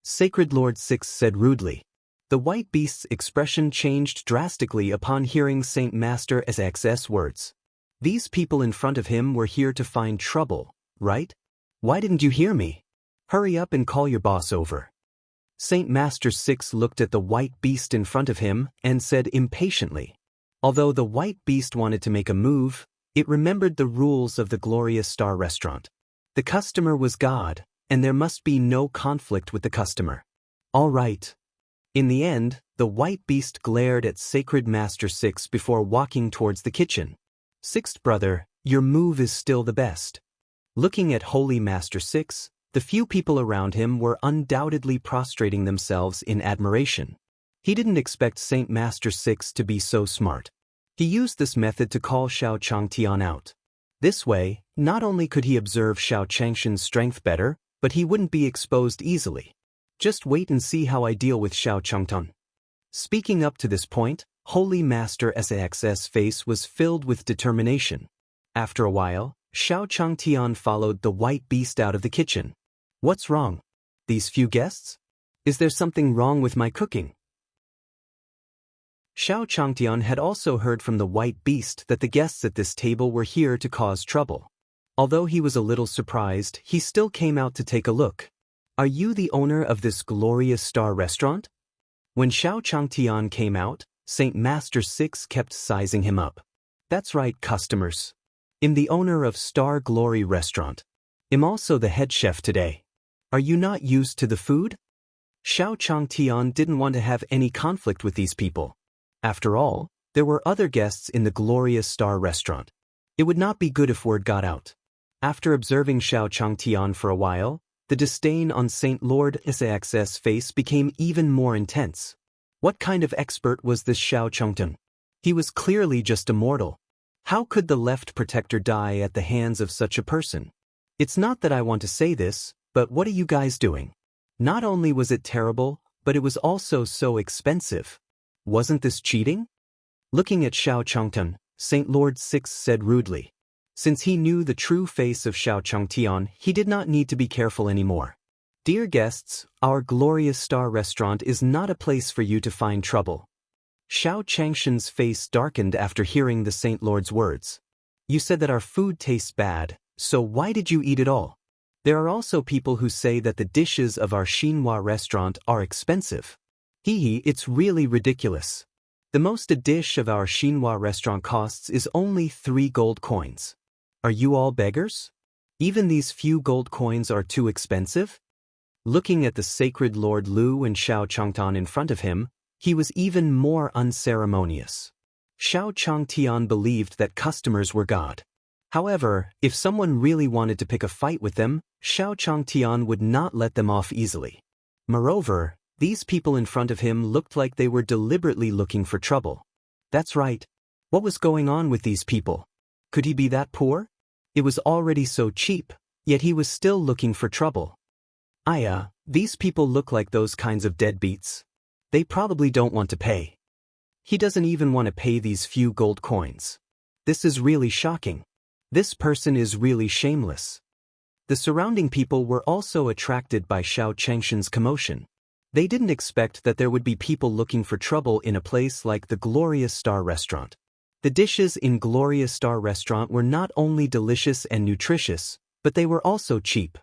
S1: Sacred Lord 6 said rudely. The white beast's expression changed drastically upon hearing Saint Master SX's words. These people in front of him were here to find trouble, right? Why didn't you hear me? Hurry up and call your boss over. Saint Master 6 looked at the white beast in front of him and said impatiently. Although the white beast wanted to make a move, it remembered the rules of the Glorious Star restaurant. The customer was God, and there must be no conflict with the customer. "All right." In the end, the white beast glared at Sacred Master 6 before walking towards the kitchen. "Sixth brother, your move is still the best." Looking at Holy Master 6, the few people around him were undoubtedly prostrating themselves in admiration. He didn't expect Saint Master 6 to be so smart. He used this method to call Shao Changtian out. This way, not only could he observe Shao Changshan's strength better, but he wouldn't be exposed easily. "Just wait and see how I deal with Shao Changtan." Speaking up to this point, Holy Master Sax's face was filled with determination. After a while, Xiao Changtian followed the white beast out of the kitchen. What's wrong? These few guests? Is there something wrong with my cooking? Xiao Changtian had also heard from the white beast that the guests at this table were here to cause trouble. Although he was a little surprised, he still came out to take a look. Are you the owner of this glorious star restaurant? When Xiao Changtian came out, Saint Master 6 kept sizing him up. That's right, customers. I'm the owner of Star Glory Restaurant. I'm also the head chef today. Are you not used to the food? Xiao Changtian didn't want to have any conflict with these people. After all, there were other guests in the glorious star restaurant. It would not be good if word got out. After observing Xiao Changtian for a while, the disdain on Saint Lord Sax's face became even more intense. What kind of expert was this Xiao Changtian? He was clearly just a mortal. How could the left protector die at the hands of such a person? It's not that I want to say this, but what are you guys doing? Not only was it terrible, but it was also so expensive. Wasn't this cheating? Looking at Xiao Changtian, Saint Lord 6 said rudely. Since he knew the true face of Xiao Changtian, he did not need to be careful anymore. Dear guests, our glorious star restaurant is not a place for you to find trouble. Xiao Changtian's face darkened after hearing the Saint Lord's words. You said that our food tastes bad, so why did you eat it all? There are also people who say that the dishes of our Xinhua restaurant are expensive. It's really ridiculous. The most a dish of our Xinhua restaurant costs is only 3 gold coins. Are you all beggars? Even these few gold coins are too expensive? Looking at the sacred Lord Lu and Xiao Changtian in front of him, he was even more unceremonious. Xiao Changtian believed that customers were God. However, if someone really wanted to pick a fight with them, Xiao Changtian would not let them off easily. Moreover, these people in front of him looked like they were deliberately looking for trouble. That's right. What was going on with these people? Could he be that poor? It was already so cheap, yet he was still looking for trouble. These people look like those kinds of deadbeats. They probably don't want to pay. He doesn't even want to pay these few gold coins. This is really shocking. This person is really shameless. The surrounding people were also attracted by Xiao Changtian's commotion. They didn't expect that there would be people looking for trouble in a place like the Glorious Star Restaurant. The dishes in Glorious Star Restaurant were not only delicious and nutritious, but they were also cheap.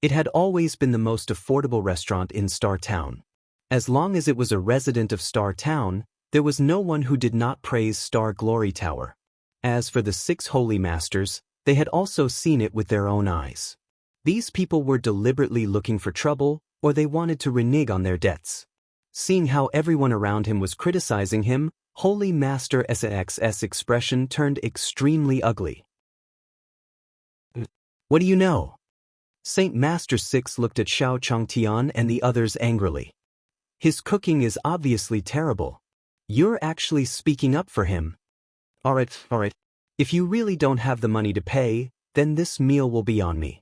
S1: It had always been the most affordable restaurant in Star Town. As long as it was a resident of Star Town, there was no one who did not praise Star Glory Tower. As for the 6 holy masters, they had also seen it with their own eyes. These people were deliberately looking for trouble, or they wanted to renege on their debts. Seeing how everyone around him was criticizing him, Holy Master Sax's expression turned extremely ugly. What do you know? Saint Master 6 looked at Xiao Changtian and the others angrily. His cooking is obviously terrible. You're actually speaking up for him. Alright. If you really don't have the money to pay, then this meal will be on me.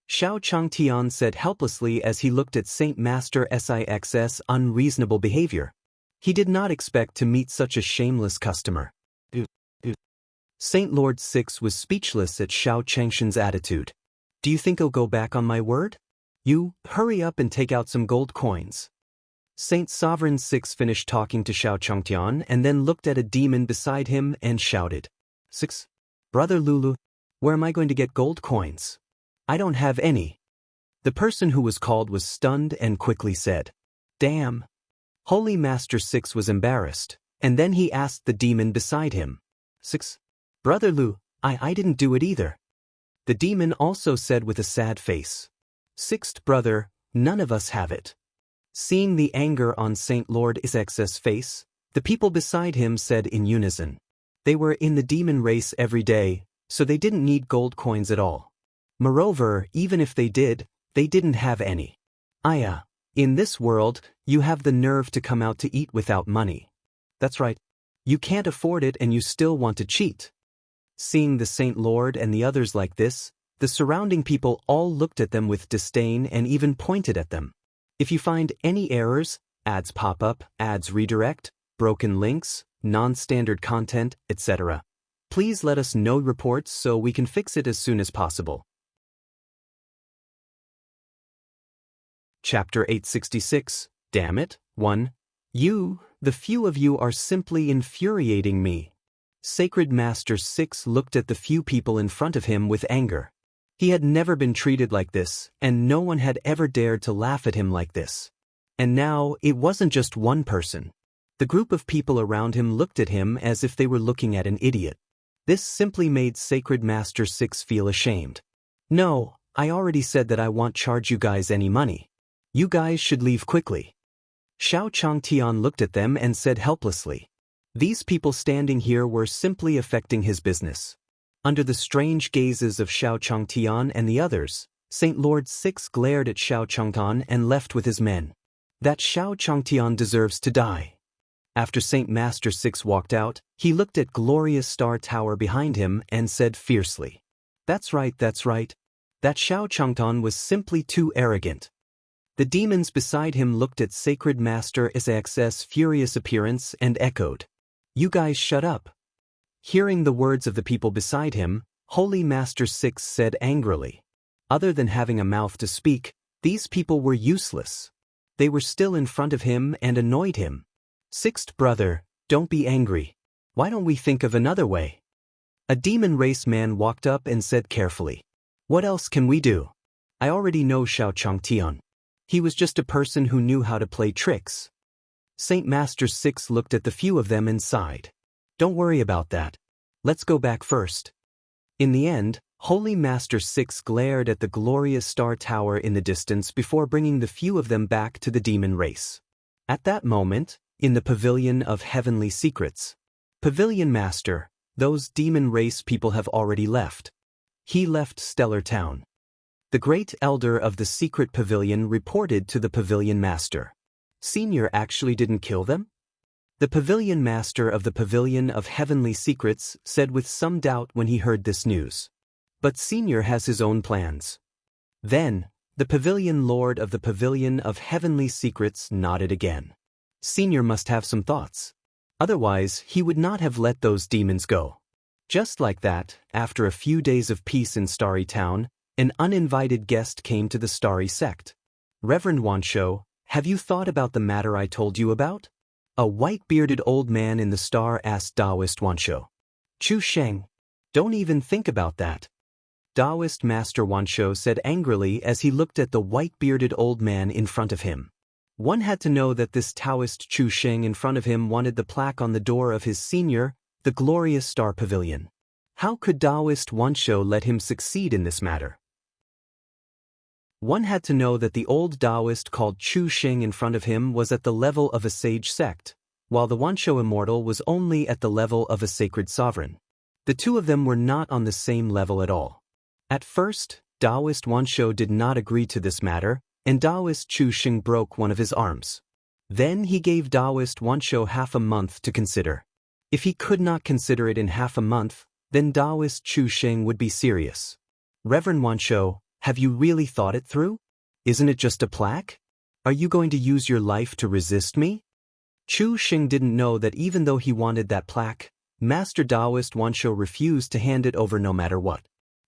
S1: Xiao Changtian said helplessly as he looked at Saint Master 6's unreasonable behavior. He did not expect to meet such a shameless customer. Saint Lord 6 was speechless at Xiao Changtian's attitude. Do you think I'll go back on my word? You, hurry up and take out some gold coins. Saint Sovereign 6 finished talking to Xiao Changtian and then looked at a demon beside him and shouted. 6. Brother Lulu, where am I going to get gold coins? I don't have any. The person who was called was stunned and quickly said, Damn. Holy Master 6 was embarrassed, and then he asked the demon beside him. 6. Brother Lu, I didn't do it either. The demon also said with a sad face. 6th brother, none of us have it. Seeing the anger on Saint Lord Sax's face, the people beside him said in unison. They were in the demon race every day, so they didn't need gold coins at all. Moreover, even if they did, they didn't have any. In this world, you have the nerve to come out to eat without money. That's right. You can't afford it and you still want to cheat. Seeing the Saint Lord and the others like this, the surrounding people all looked at them with disdain and even pointed at them. If you find any errors, ads pop up, ads redirect, broken links, non-standard content, etc. Please let us know reports so we can fix it as soon as possible. Chapter 866, Damn it, 1. You, the few of you are simply infuriating me. Sacred Master 6 looked at the few people in front of him with anger. He had never been treated like this, and no one had ever dared to laugh at him like this. And now, it wasn't just one person. The group of people around him looked at him as if they were looking at an idiot. This simply made Sacred Master 6 feel ashamed. No, I already said that I won't charge you guys any money. You guys should leave quickly. Xiao Changtian looked at them and said helplessly. These people standing here were simply affecting his business. Under the strange gazes of Xiao Changtian and the others, Saint Lord 6 glared at Xiao Changtian and left with his men. That Xiao Changtian deserves to die. After Saint Master 6 walked out, he looked at Glorious Star Tower behind him and said fiercely. That's right, that's right. That Xiao Changtian was simply too arrogant. The demons beside him looked at Sacred Master 6's furious appearance and echoed. You guys shut up. Hearing the words of the people beside him, Holy Master 6 said angrily. Other than having a mouth to speak, these people were useless. They were still in front of him and annoyed him. Sixth brother, don't be angry. Why don't we think of another way? A demon race man walked up and said carefully. What else can we do? I already know Xiao Changtian. He was just a person who knew how to play tricks. Saint Master 6 looked at the few of them and sighed. Don't worry about that. Let's go back first. In the end, Holy Master 6 glared at the Glorious Star Tower in the distance before bringing the few of them back to the demon race. At that moment, in the Pavilion of Heavenly Secrets, Pavilion Master, those demon race people have already left. He left Stellar Town. The Great Elder of the Secret Pavilion reported to the Pavilion Master. Senior actually didn't kill them? The Pavilion Master of the Pavilion of Heavenly Secrets said with some doubt when he heard this news. But Senior has his own plans. Then, the Pavilion Lord of the Pavilion of Heavenly Secrets nodded again. Senior must have some thoughts. Otherwise, he would not have let those demons go. Just like that, after a few days of peace in Starry Town, an uninvited guest came to the Starry Sect. Reverend Wanshou, have you thought about the matter I told you about? A white-bearded old man in the star asked Taoist Wanshou. Chu Sheng, don't even think about that. Taoist Master Wanshou said angrily as he looked at the white-bearded old man in front of him. One had to know that this Taoist Chu Sheng in front of him wanted the plaque on the door of his senior, the Glorious Star Pavilion. How could Taoist Wanshou let him succeed in this matter? One had to know that the old Taoist called Chu Sheng in front of him was at the level of a sage sect, while the Wanshou immortal was only at the level of a sacred sovereign. The two of them were not on the same level at all. At first, Taoist Wanshou did not agree to this matter, and Taoist Chu Sheng broke one of his arms. Then he gave Taoist Wanshou half a month to consider. If he could not consider it in half a month, then Taoist Chu Sheng would be serious. Reverend Wanshou, have you really thought it through? Isn't it just a plaque? Are you going to use your life to resist me? Chu Sheng didn't know that even though he wanted that plaque, Master Taoist Wanshou refused to hand it over no matter what.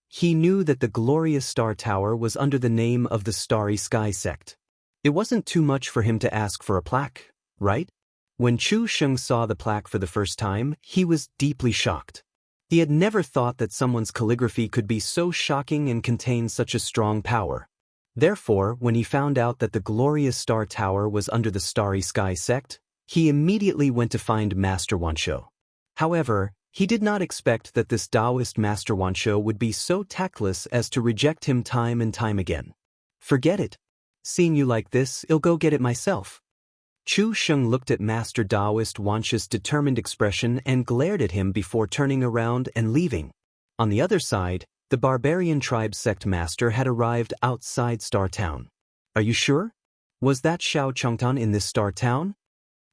S1: He knew that the Glorious Star Tower was under the name of the Starry Sky Sect. It wasn't too much for him to ask for a plaque, right? When Chu Sheng saw the plaque for the first time, he was deeply shocked. He had never thought that someone's calligraphy could be so shocking and contain such a strong power. Therefore, when he found out that the Glorious Star Tower was under the Starry Sky Sect, he immediately went to find Master Wanshou. However, he did not expect that this Taoist Master Wanshou would be so tactless as to reject him time and time again. Forget it. Seeing you like this, I'll go get it myself. Chu Sheng looked at Master Taoist Wanshou's determined expression and glared at him before turning around and leaving. On the other side, the barbarian tribe sect master had arrived outside Star Town. Are you sure? Was that Xiao Changtian in this Star Town?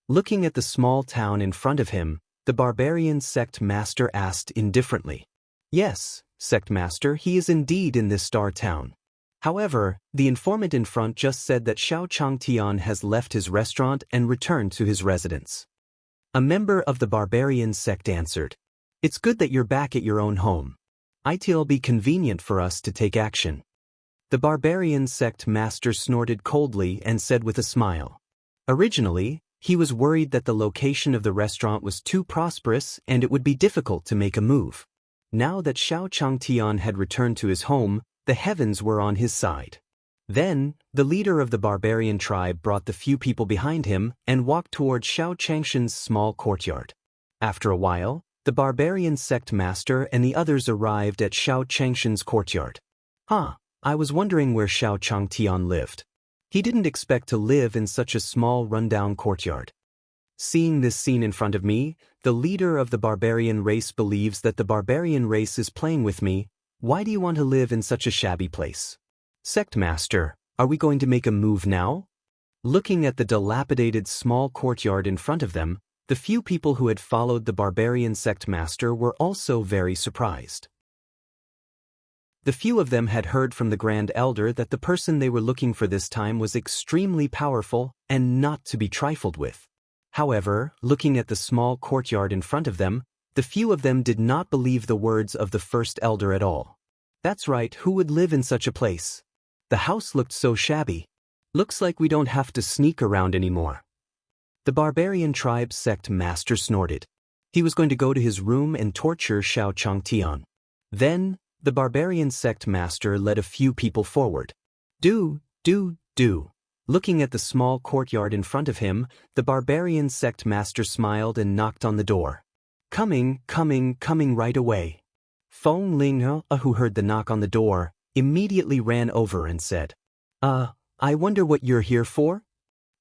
S1: Looking at the small town in front of him, the barbarian sect master asked indifferently. Yes, sect master, he is indeed in this Star Town. However, the informant in front just said that Xiao Changtian has left his restaurant and returned to his residence. A member of the barbarian sect answered. It's good that you're back at your own home. It'll be convenient for us to take action. The barbarian sect master snorted coldly and said with a smile. Originally, he was worried that the location of the restaurant was too prosperous and it would be difficult to make a move. Now that Xiao Changtian had returned to his home, the heavens were on his side. Then, the leader of the barbarian tribe brought the few people behind him and walked toward Xiao Changshan's small courtyard. After a while, the barbarian sect master and the others arrived at Xiao Changshan's courtyard. I was wondering where Xiao Changtian lived. He didn't expect to live in such a small rundown courtyard. Seeing this scene in front of me, the leader of the barbarian race believes that the barbarian race is playing with me. Why do you want to live in such a shabby place? Sect master, are we going to make a move now? Looking at the dilapidated small courtyard in front of them, the few people who had followed the barbarian sect master were also very surprised. The few of them had heard from the Grand Elder that the person they were looking for this time was extremely powerful and not to be trifled with. However, looking at the small courtyard in front of them, the few of them did not believe the words of the first elder at all. That's right, who would live in such a place? The house looked so shabby. Looks like we don't have to sneak around anymore. The barbarian tribe sect master snorted. He was going to go to his room and torture Xiao Changtian. Then, the barbarian sect master led a few people forward. Do. Looking at the small courtyard in front of him, the barbarian sect master smiled and knocked on the door. Coming right away. Feng Ling, who heard the knock on the door, immediately ran over and said, I wonder what you're here for?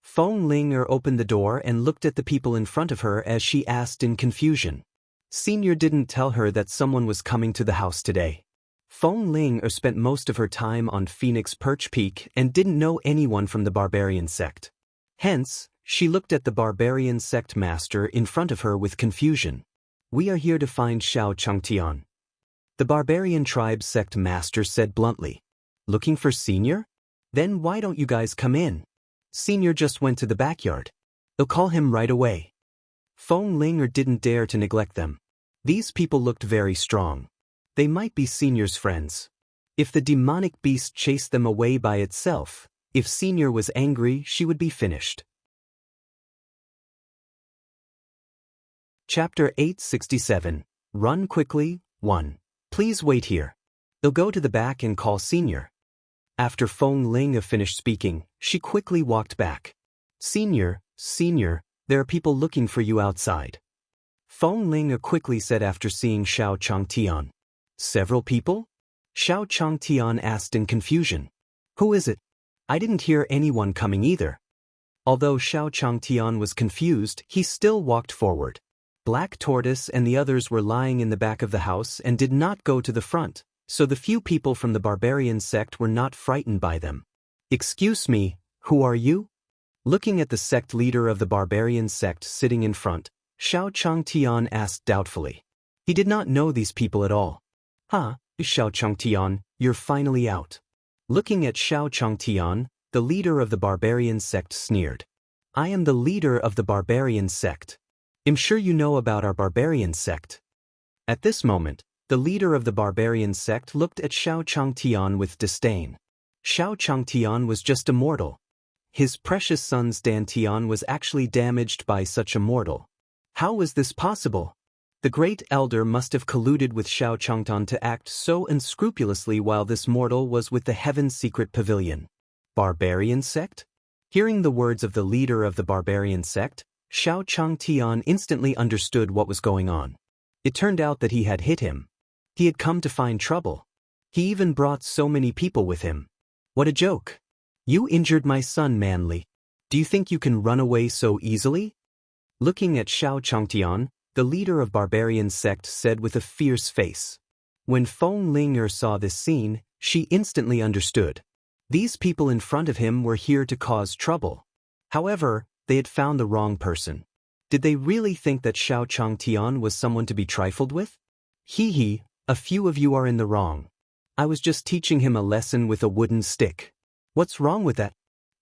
S1: Feng Ling opened the door and looked at the people in front of her as she asked in confusion. Senior didn't tell her that someone was coming to the house today. Feng Ling spent most of her time on Phoenix Perch Peak and didn't know anyone from the barbarian sect. Hence, she looked at the barbarian sect master in front of her with confusion. We are here to find Xiao Changtian. The barbarian tribe sect master said bluntly. Looking for Senior? Then why don't you guys come in? Senior just went to the backyard. I'll call him right away. Feng Ling didn't dare to neglect them. These people looked very strong. They might be Senior's friends. If the demonic beast chased them away by itself, if Senior was angry, she would be finished. Chapter 867. Run quickly, 1. Please wait here. I'll go to the back and call Senior. After Feng Ling finished speaking, she quickly walked back. Senior, there are people looking for you outside. Feng Ling quickly said after seeing Xiao Changtian. Several people? Xiao Changtian asked in confusion. Who is it? I didn't hear anyone coming either. Although Xiao Changtian was confused, he still walked forward. Black Tortoise and the others were lying in the back of the house and did not go to the front, so the few people from the barbarian sect were not frightened by them. Excuse me, who are you? Looking at the sect leader of the barbarian sect sitting in front, Xiao Changtian asked doubtfully. He did not know these people at all. Xiao Changtian, you're finally out. Looking at Xiao Changtian, the leader of the barbarian sect sneered. I am the leader of the barbarian sect. I'm sure you know about our barbarian sect. At this moment, the leader of the barbarian sect looked at Xiao Changtian with disdain. Xiao Changtian was just a mortal. His precious son's Dantian was actually damaged by such a mortal. How was this possible? The great elder must have colluded with Xiao Changtian to act so unscrupulously while this mortal was with the Heaven's Secret Pavilion. Barbarian sect? Hearing the words of the leader of the barbarian sect, Xiao Changtian instantly understood what was going on. It turned out that he had hit him. He had come to find trouble. He even brought so many people with him. What a joke. You injured my son, Manly. Do you think you can run away so easily? Looking at Xiao Changtian, the leader of barbarian sect said with a fierce face. When Feng Ling saw this scene, she instantly understood. These people in front of him were here to cause trouble. However, they had found the wrong person. Did they really think that Xiao Changtian was someone to be trifled with? A few of you are in the wrong. I was just teaching him a lesson with a wooden stick. What's wrong with that?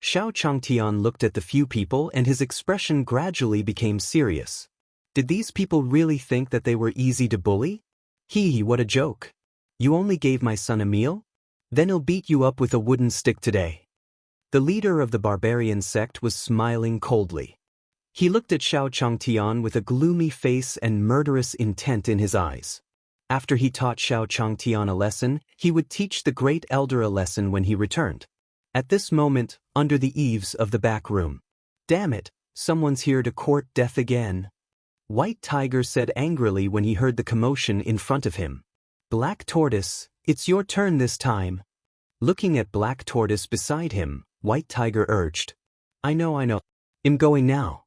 S1: Xiao Changtian looked at the few people and his expression gradually became serious. Did these people really think that they were easy to bully? Hee, what a joke. You only gave my son a meal? Then he'll beat you up with a wooden stick today. The leader of the barbarian sect was smiling coldly. He looked at Xiao Changtian with a gloomy face and murderous intent in his eyes. After he taught Xiao Changtian a lesson, he would teach the great elder a lesson when he returned. At this moment, under the eaves of the back room. Damn it, someone's here to court death again. White Tiger said angrily when he heard the commotion in front of him. Black Tortoise, it's your turn this time. Looking at Black Tortoise beside him, White Tiger urged. I know. I'm going now.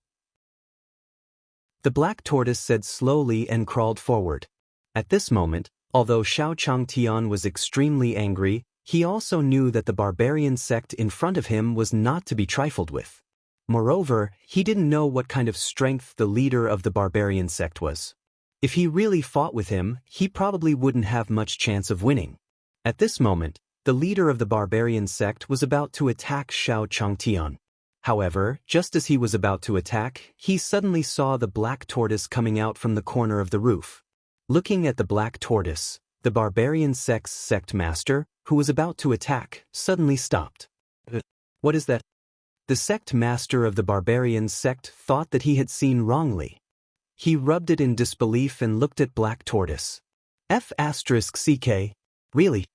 S1: The Black Tortoise said slowly and crawled forward. At this moment, although Xiao Changtian was extremely angry, he also knew that the barbarian sect in front of him was not to be trifled with. Moreover, he didn't know what kind of strength the leader of the barbarian sect was. If he really fought with him, he probably wouldn't have much chance of winning. At this moment, the leader of the barbarian sect was about to attack Xiao Changtian. However, just as he was about to attack, he suddenly saw the Black Tortoise coming out from the corner of the roof. Looking at the Black Tortoise, the barbarian sect's sect master, who was about to attack, suddenly stopped. What is that? The sect master of the barbarian sect thought that he had seen wrongly. He rubbed it in disbelief and looked at Black Tortoise. F***ck. Really?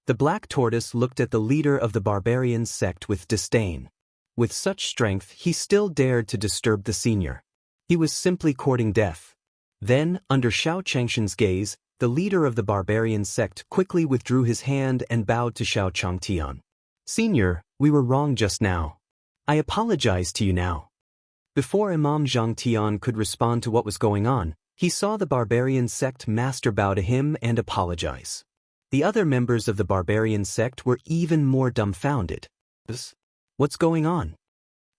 S1: The Black Tortoise looked at the leader of the barbarian sect with disdain. With such strength, he still dared to disturb the senior. He was simply courting death. Then, under Xiao Changshan's gaze, the leader of the barbarian sect quickly withdrew his hand and bowed to Xiao Changtian. Senior, we were wrong just now. I apologize to you now. Before Imam Zhangtian could respond to what was going on, he saw the barbarian sect master bow to him and apologize. The other members of the barbarian sect were even more dumbfounded. What's going on?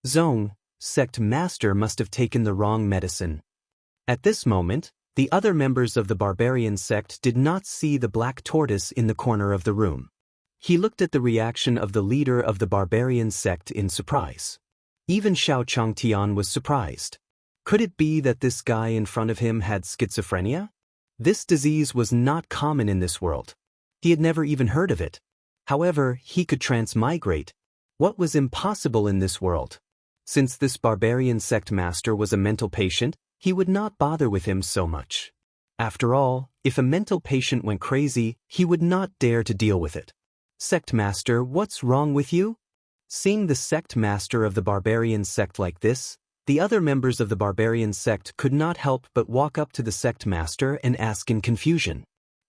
S1: Zong, sect master must have taken the wrong medicine. At this moment, the other members of the barbarian sect did not see the Black Tortoise in the corner of the room. He looked at the reaction of the leader of the barbarian sect in surprise. Even Xiao Changtian was surprised. Could it be that this guy in front of him had schizophrenia? This disease was not common in this world. He had never even heard of it. However, he could transmigrate. What was impossible in this world? Since this barbarian sect master was a mental patient, he would not bother with him so much. After all, if a mental patient went crazy, he would not dare to deal with it. Sect master, what's wrong with you? Seeing the sect master of the barbarian sect like this, the other members of the barbarian sect could not help but walk up to the sect master and ask in confusion.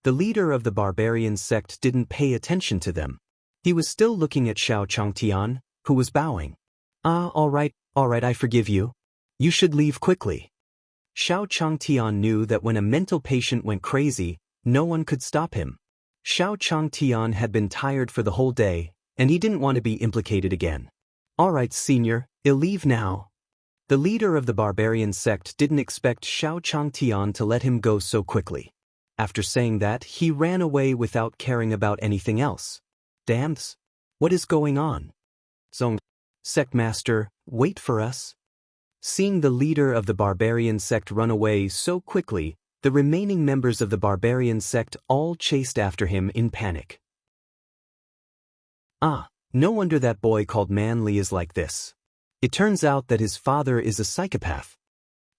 S1: The leader of the barbarian sect didn't pay attention to them. He was still looking at Xiao Changtian, who was bowing. All right, I forgive you. You should leave quickly. Xiao Changtian knew that when a mental patient went crazy, no one could stop him. Xiao Changtian had been tired for the whole day, and he didn't want to be implicated again. All right, senior, I'll leave now. The leader of the barbarian sect didn't expect Xiao Changtian to let him go so quickly. After saying that, he ran away without caring about anything else. Damns! What is going on? Zong, sect master, wait for us. Seeing the leader of the barbarian sect run away so quickly, the remaining members of the barbarian sect all chased after him in panic. No wonder that boy called Manly is like this. It turns out that his father is a psychopath.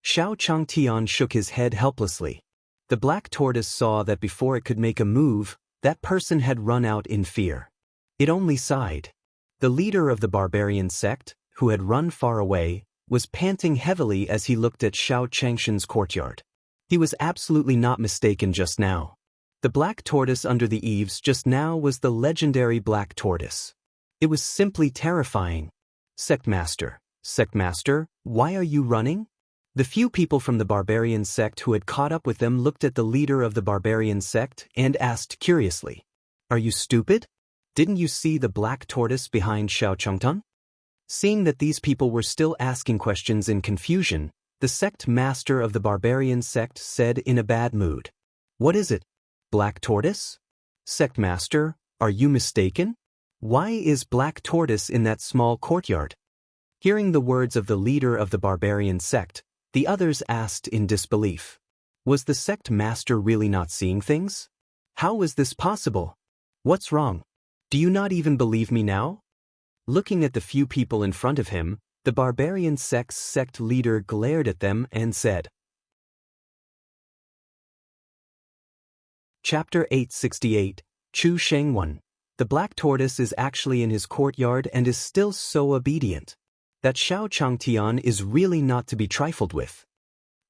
S1: Xiao Changtian shook his head helplessly. The Black Tortoise saw that before it could make a move, that person had run out in fear. It only sighed. The leader of the barbarian sect, who had run far away, was panting heavily as he looked at Xiao Changshan's courtyard. He was absolutely not mistaken just now. The Black Tortoise under the eaves just now was the legendary Black Tortoise. It was simply terrifying. Sect master, why are you running? The few people from the barbarian sect who had caught up with them looked at the leader of the barbarian sect and asked curiously, Are you stupid? Didn't you see the Black Tortoise behind Xiao Changtian? Seeing that these people were still asking questions in confusion, the sect master of the barbarian sect said in a bad mood, What is it? Black Tortoise? Sect master, are you mistaken? Why is Black Tortoise in that small courtyard? Hearing the words of the leader of the barbarian sect, The others asked in disbelief. Was the sect master really not seeing things? How was this possible? What's wrong? Do you not even believe me now? Looking at the few people in front of him, the barbarian sect's sect leader glared at them and said. Chapter 868, Chu Sheng 1. The black tortoise is actually in his courtyard and is still so obedient. That Xiao Changtian is really not to be trifled with.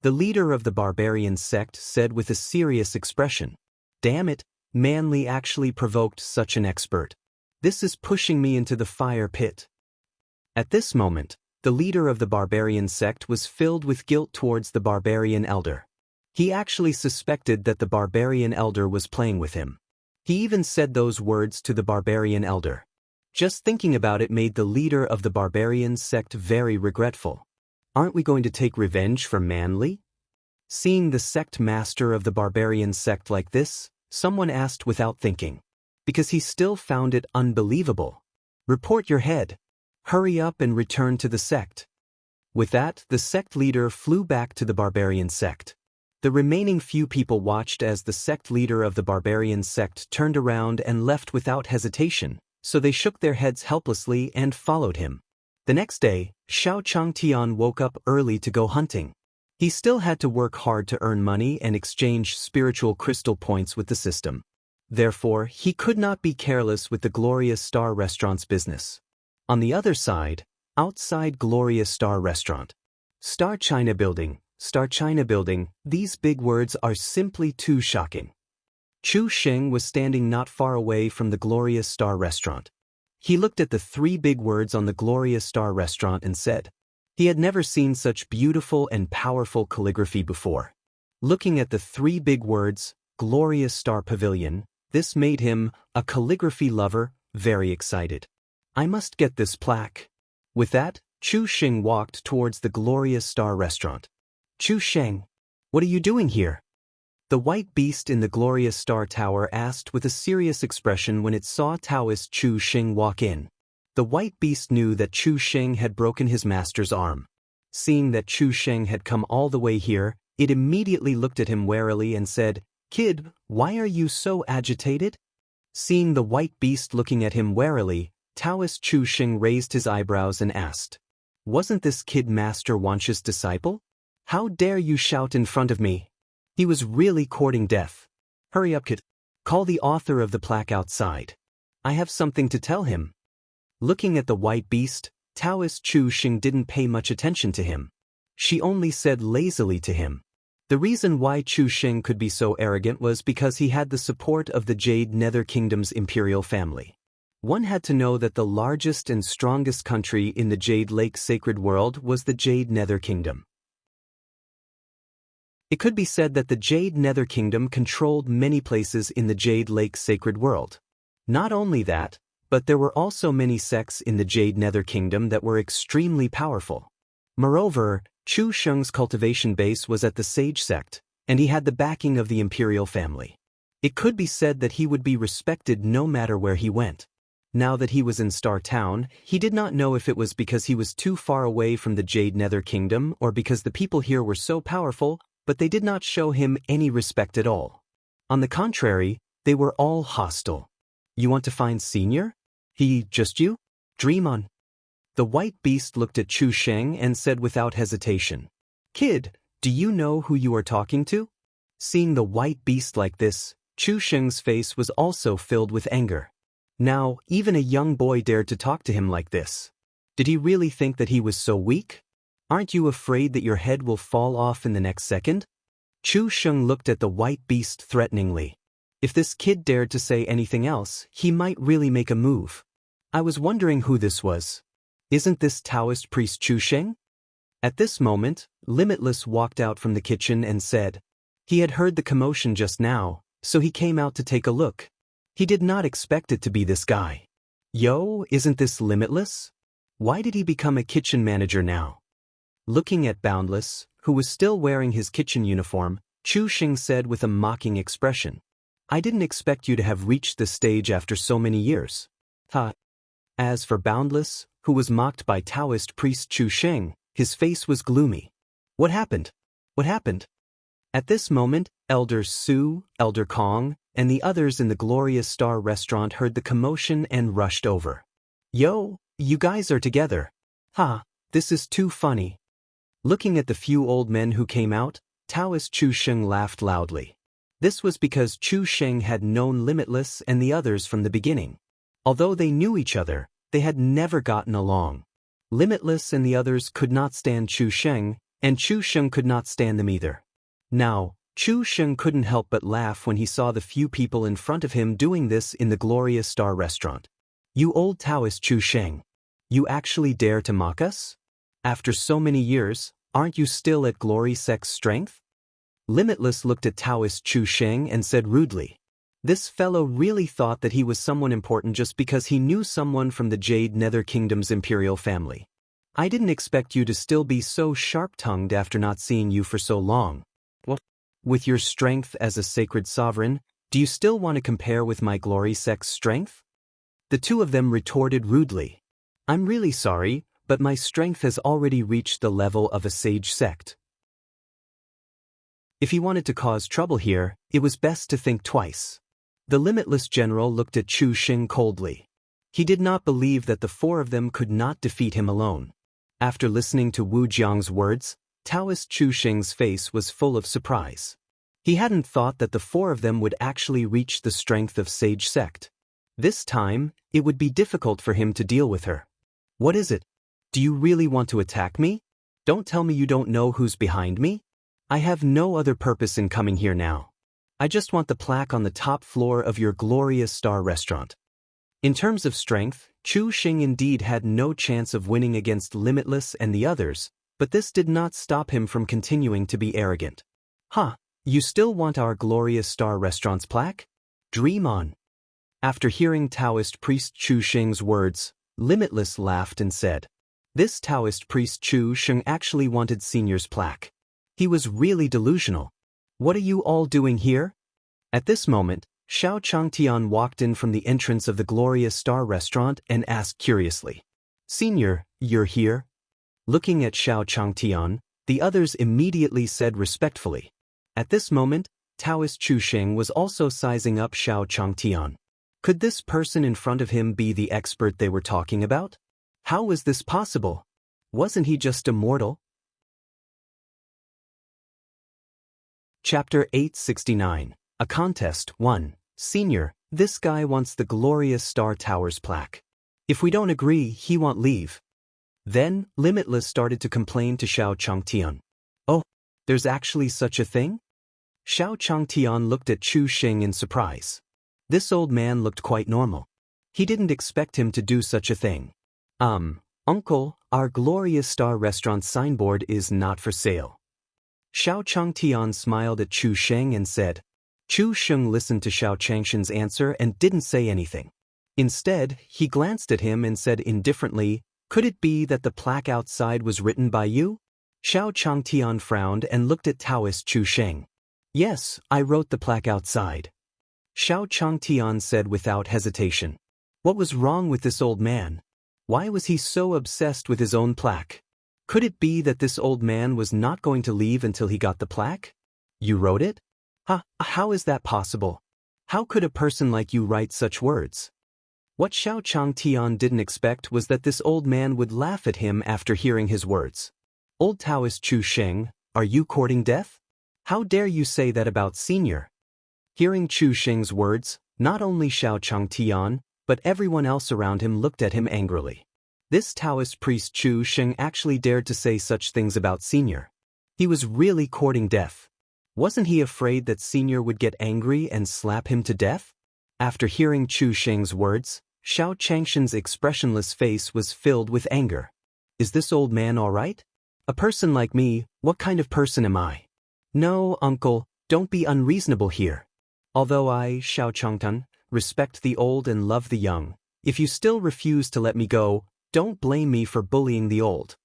S1: The leader of the barbarian sect said with a serious expression. Damn it, Manly actually provoked such an expert. This is pushing me into the fire pit. At this moment, the leader of the barbarian sect was filled with guilt towards the barbarian elder. He actually suspected that the barbarian elder was playing with him. He even said those words to the barbarian elder. Just thinking about it made the leader of the barbarian sect very regretful. Aren't we going to take revenge for Manly? Seeing the sect master of the barbarian sect like this, someone asked without thinking. Because he still found it unbelievable. Report your head. Hurry up and return to the sect. With that, the sect leader flew back to the barbarian sect. The remaining few people watched as the sect leader of the barbarian sect turned around and left without hesitation, so they shook their heads helplessly and followed him. The next day, Xiao Changtian woke up early to go hunting. He still had to work hard to earn money and exchange spiritual crystal points with the system. Therefore, he could not be careless with the Gloria Star Restaurant's business. On the other side, outside Gloria Star Restaurant. Star China Building, these big words are simply too shocking. Chu Sheng was standing not far away from the Gloria Star Restaurant. He looked at the 3 big words on the Gloria Star Restaurant and said, he had never seen such beautiful and powerful calligraphy before. Looking at the 3 big words, Gloria Star Pavilion, this made him, a calligraphy lover, very excited. I must get this plaque. With that, Chu Sheng walked towards the Gloria Star Restaurant. Chu Sheng, what are you doing here? The white beast in the Gloria Star Tower asked with a serious expression when it saw Taoist Chu Sheng walk in. The white beast knew that Chu Sheng had broken his master's arm. Seeing that Chu Sheng had come all the way here, it immediately looked at him warily and said, Kid, why are you so agitated? Seeing the white beast looking at him warily, Taoist Chu Sheng raised his eyebrows and asked, wasn't this kid Master Wansh's disciple? How dare you shout in front of me? He was really courting death. Hurry up, kid. Call the author of the plaque outside. I have something to tell him. Looking at the white beast, Taoist Chu Sheng didn't pay much attention to him. She only said lazily to him. The reason why Chu Sheng could be so arrogant was because he had the support of the Jade Nether Kingdom's imperial family. One had to know that the largest and strongest country in the Jade Lake Sacred World was the Jade Nether Kingdom. It could be said that the Jade Nether Kingdom controlled many places in the Jade Lake Sacred World. Not only that, but there were also many sects in the Jade Nether Kingdom that were extremely powerful. Moreover, Chu Sheng's cultivation base was at the Sage sect, and he had the backing of the imperial family. It could be said that he would be respected no matter where he went. Now that he was in Star Town, he did not know if it was because he was too far away from the Jade Nether Kingdom or because the people here were so powerful, but they did not show him any respect at all. On the contrary, they were all hostile. You want to find Senior? Just you? Dream on. The white beast looked at Chu Sheng and said without hesitation, Kid, do you know who you are talking to? Seeing the white beast like this, Chu Sheng's face was also filled with anger. Now, even a young boy dared to talk to him like this. Did he really think that he was so weak? Aren't you afraid that your head will fall off in the next second? Chu Sheng looked at the white beast threateningly. If this kid dared to say anything else, he might really make a move. I was wondering who this was. Isn't this Taoist priest Chu Sheng? At this moment, Limitless walked out from the kitchen and said, he had heard the commotion just now, so he came out to take a look. He did not expect it to be this guy. Yo, isn't this Limitless? Why did he become a kitchen manager now? Looking at Boundless, who was still wearing his kitchen uniform, Chu Sheng said with a mocking expression, I didn't expect you to have reached this stage after so many years. Ha. As for Boundless, who was mocked by Taoist priest Chu Sheng, his face was gloomy. What happened? What happened? At this moment, Elder Su, Elder Kong, and the others in the Glorious Star restaurant heard the commotion and rushed over. Yo, you guys are together. Ha, this is too funny. Looking at the few old men who came out, Taoist Chu Sheng laughed loudly. This was because Chu Sheng had known Limitless and the others from the beginning. Although they knew each other, they had never gotten along. Limitless and the others could not stand Chu Sheng, and Chu Sheng could not stand them either. Now, Chu Sheng couldn't help but laugh when he saw the few people in front of him doing this in the Glorious Star restaurant. You old Taoist Chu Sheng. You actually dare to mock us? After so many years, aren't you still at Glory Sect's strength? Limitless looked at Taoist Chu Sheng and said rudely. This fellow really thought that he was someone important just because he knew someone from the Jade Nether Kingdom's imperial family. I didn't expect you to still be so sharp-tongued after not seeing you for so long. What? With your strength as a sacred sovereign, do you still want to compare with my Glory Sect's strength? The two of them retorted rudely. I'm really sorry, but my strength has already reached the level of a sage sect. If he wanted to cause trouble here, it was best to think twice. The Limitless General looked at Chu Sheng coldly. He did not believe that the four of them could not defeat him alone. After listening to Wu Jiang's words, Taoist Chu Sheng's face was full of surprise. He hadn't thought that the four of them would actually reach the strength of Sage Sect. This time, it would be difficult for him to deal with her. What is it? Do you really want to attack me? Don't tell me you don't know who's behind me? I have no other purpose in coming here now. I just want the plaque on the top floor of your Glorious Star restaurant. In terms of strength, Chu Sheng indeed had no chance of winning against Limitless and the others, but this did not stop him from continuing to be arrogant. Huh, you still want our Glorious Star restaurant's plaque? Dream on. After hearing Taoist priest Chu Sheng's words, Limitless laughed and said, this Taoist priest Chu Sheng actually wanted Senior's plaque. He was really delusional. What are you all doing here? At this moment, Xiao Changtian walked in from the entrance of the Glorious Star restaurant and asked curiously, Senior, you're here? Looking at Xiao Changtian, the others immediately said respectfully. At this moment, Taoist Chu Sheng was also sizing up Xiao Changtian. Could this person in front of him be the expert they were talking about? How was this possible? Wasn't he just a mortal? Chapter 869, A Contest 1. Senior, this guy wants the Glorious Star Tower's plaque. If we don't agree, he won't leave. Then, Limitless started to complain to Xiao Changtian. Oh, there's actually such a thing? Xiao Changtian looked at Chu Sheng in surprise. This old man looked quite normal. He didn't expect him to do such a thing. Uncle, our Glorious Star restaurant signboard is not for sale. Xiao Changtian smiled at Chu Sheng and said. Chu Sheng listened to Xiao Changshen's answer and didn't say anything. Instead, he glanced at him and said indifferently, could it be that the plaque outside was written by you? Xiao Changtian frowned and looked at Taoist Chu Sheng. Yes, I wrote the plaque outside. Xiao Changtian said without hesitation. What was wrong with this old man? Why was he so obsessed with his own plaque? Could it be that this old man was not going to leave until he got the plaque? You wrote it? How is that possible? How could a person like you write such words? What Xiao Changtian didn't expect was that this old man would laugh at him after hearing his words. Old Taoist Chu Sheng, are you courting death? How dare you say that about Senior? Hearing Chu Sheng's words, not only Xiao Changtian, but everyone else around him looked at him angrily. This Taoist priest Chu Sheng actually dared to say such things about Senior. He was really courting death. Wasn't he afraid that Senior would get angry and slap him to death? After hearing Chu Sheng's words, Xiao Changshen's expressionless face was filled with anger. Is this old man all right? A person like me, what kind of person am I? No, uncle, don't be unreasonable here. Although I, Xiao Changtan, respect the old and love the young, if you still refuse to let me go, don't blame me for bullying the old.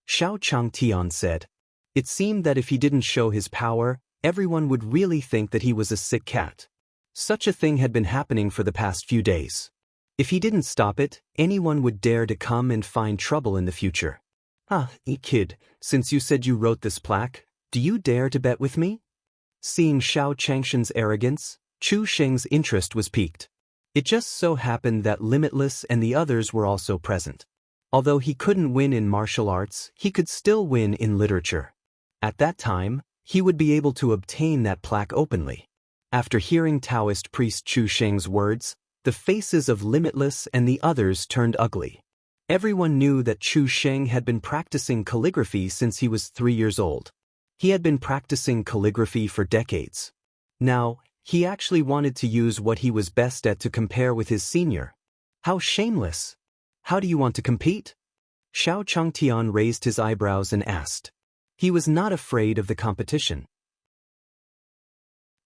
S1: Xiao Changtian said. It seemed that if he didn't show his power, everyone would really think that he was a sick cat. Such a thing had been happening for the past few days. If he didn't stop it, anyone would dare to come and find trouble in the future. Kid, since you said you wrote this plaque, do you dare to bet with me? Seeing Xiao Changshen's arrogance, Chu Sheng's interest was piqued. It just so happened that Limitless and the others were also present. Although he couldn't win in martial arts, he could still win in literature. At that time, he would be able to obtain that plaque openly. After hearing Taoist priest Chu Sheng's words, the faces of Limitless and the others turned ugly. Everyone knew that Chu Sheng had been practicing calligraphy since he was 3 years old. He had been practicing calligraphy for decades. Now, he actually wanted to use what he was best at to compare with his senior. How shameless! How do you want to compete? Xiao Changtian raised his eyebrows and asked. He was not afraid of the competition.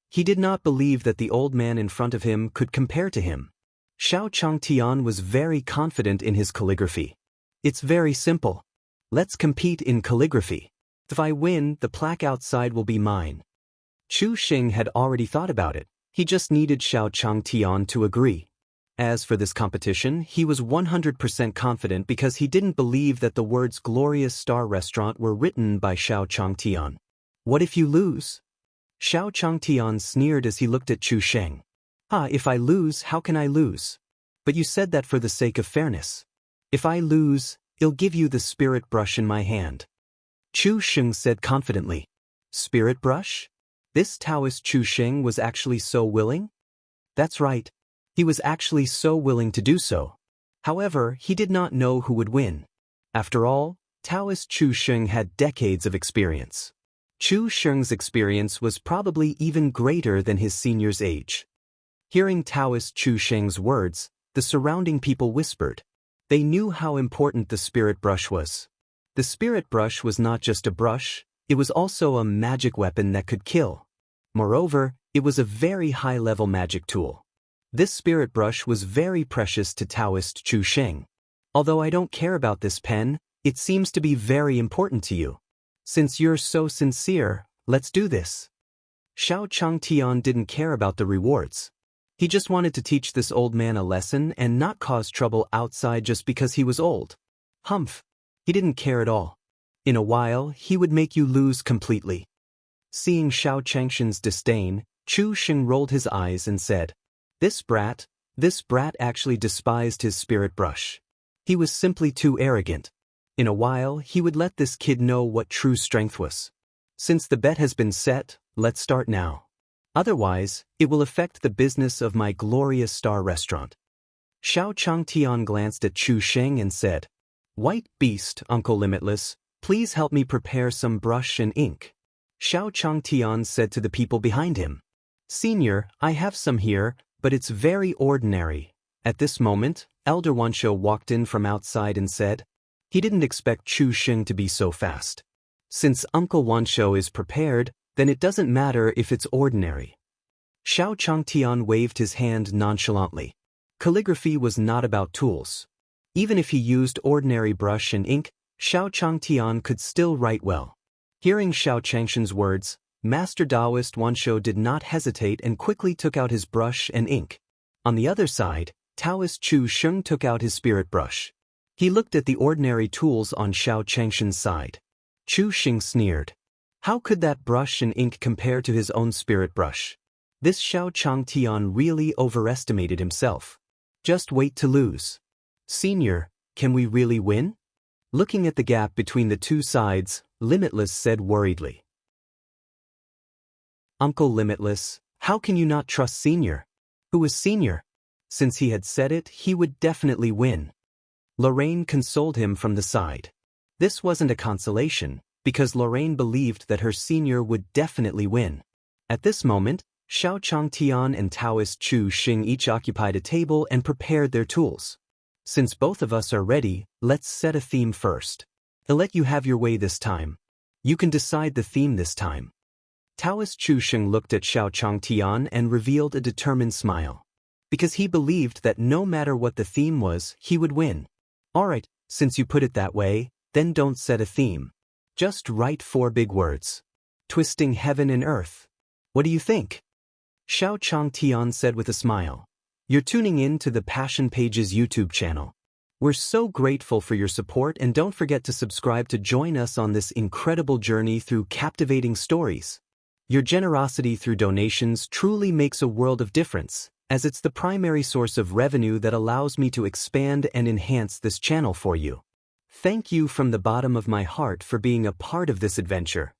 S1: He did not believe that the old man in front of him could compare to him. Xiao Changtian was very confident in his calligraphy. It's very simple. Let's compete in calligraphy. If I win, the plaque outside will be mine. Chu Sheng had already thought about it. He just needed Xiao Changtian to agree. As for this competition, he was 100% confident because he didn't believe that the words Glorious Star Restaurant were written by Xiao Changtian. What if you lose? Xiao Changtian sneered as he looked at Chu Sheng. If I lose, how can I lose? But you said that for the sake of fairness. If I lose, I'll give you the spirit brush in my hand. Chu Sheng said confidently. Spirit brush? This Taoist Chu Sheng was actually so willing? That's right. He was actually so willing to do so. However, he did not know who would win. After all, Taoist Chu Sheng had decades of experience. Chu Sheng's experience was probably even greater than his senior's age. Hearing Taoist Chu Sheng's words, the surrounding people whispered. They knew how important the spirit brush was. The spirit brush was not just a brush, it was also a magic weapon that could kill. Moreover, it was a very high-level magic tool. This spirit brush was very precious to Taoist Chu Sheng. Although I don't care about this pen, it seems to be very important to you. Since you're so sincere, let's do this. Xiao Changtian didn't care about the rewards. He just wanted to teach this old man a lesson and not cause trouble outside just because he was old. Humph. He didn't care at all. In a while, he would make you lose completely. Seeing Xiao Changshen's disdain, Chu Sheng rolled his eyes and said, This brat actually despised his spirit brush. He was simply too arrogant. In a while, he would let this kid know what true strength was. Since the bet has been set, let's start now. Otherwise, it will affect the business of my Glorious Star Restaurant. Xiao Changtian glanced at Chu Sheng and said, White Beast, Uncle Limitless, please help me prepare some brush and ink. Xiao Changtian said to the people behind him. Senior, I have some here, but it's very ordinary. At this moment, Elder Wansho walked in from outside and said, he didn't expect Chu Sheng to be so fast. Since Uncle Wansho is prepared, then it doesn't matter if it's ordinary. Xiao Changtian waved his hand nonchalantly. Calligraphy was not about tools. Even if he used ordinary brush and ink, Xiao Changtian could still write well. Hearing Xiao Changshen's words, Master Taoist Wansho did not hesitate and quickly took out his brush and ink. On the other side, Taoist Chu Sheng took out his spirit brush. He looked at the ordinary tools on Xiao Changshen's side. Chu Sheng sneered. How could that brush and ink compare to his own spirit brush? This Xiao Changtian really overestimated himself. Just wait to lose. Senior, can we really win? Looking at the gap between the two sides, Limitless said worriedly. Uncle Limitless, how can you not trust Senior? Who is Senior? Since he had said it, he would definitely win. Lorraine consoled him from the side. This wasn't a consolation, because Lorraine believed that her senior would definitely win. At this moment, Xiao Changtian and Taoist Chu Sheng each occupied a table and prepared their tools. Since both of us are ready, let's set a theme first. I'll let you have your way this time. You can decide the theme this time. Taoist Chu Sheng looked at Xiao Changtian and revealed a determined smile. Because he believed that no matter what the theme was, he would win. Alright, since you put it that way, then don't set a theme. Just write 4 big words. Twisting heaven and earth. What do you think? Xiao Changtian said with a smile. You're tuning in to the Passion Pages YouTube channel. We're so grateful for your support, and don't forget to subscribe to join us on this incredible journey through captivating stories. Your generosity through donations truly makes a world of difference, as it's the primary source of revenue that allows me to expand and enhance this channel for you. Thank you from the bottom of my heart for being a part of this adventure.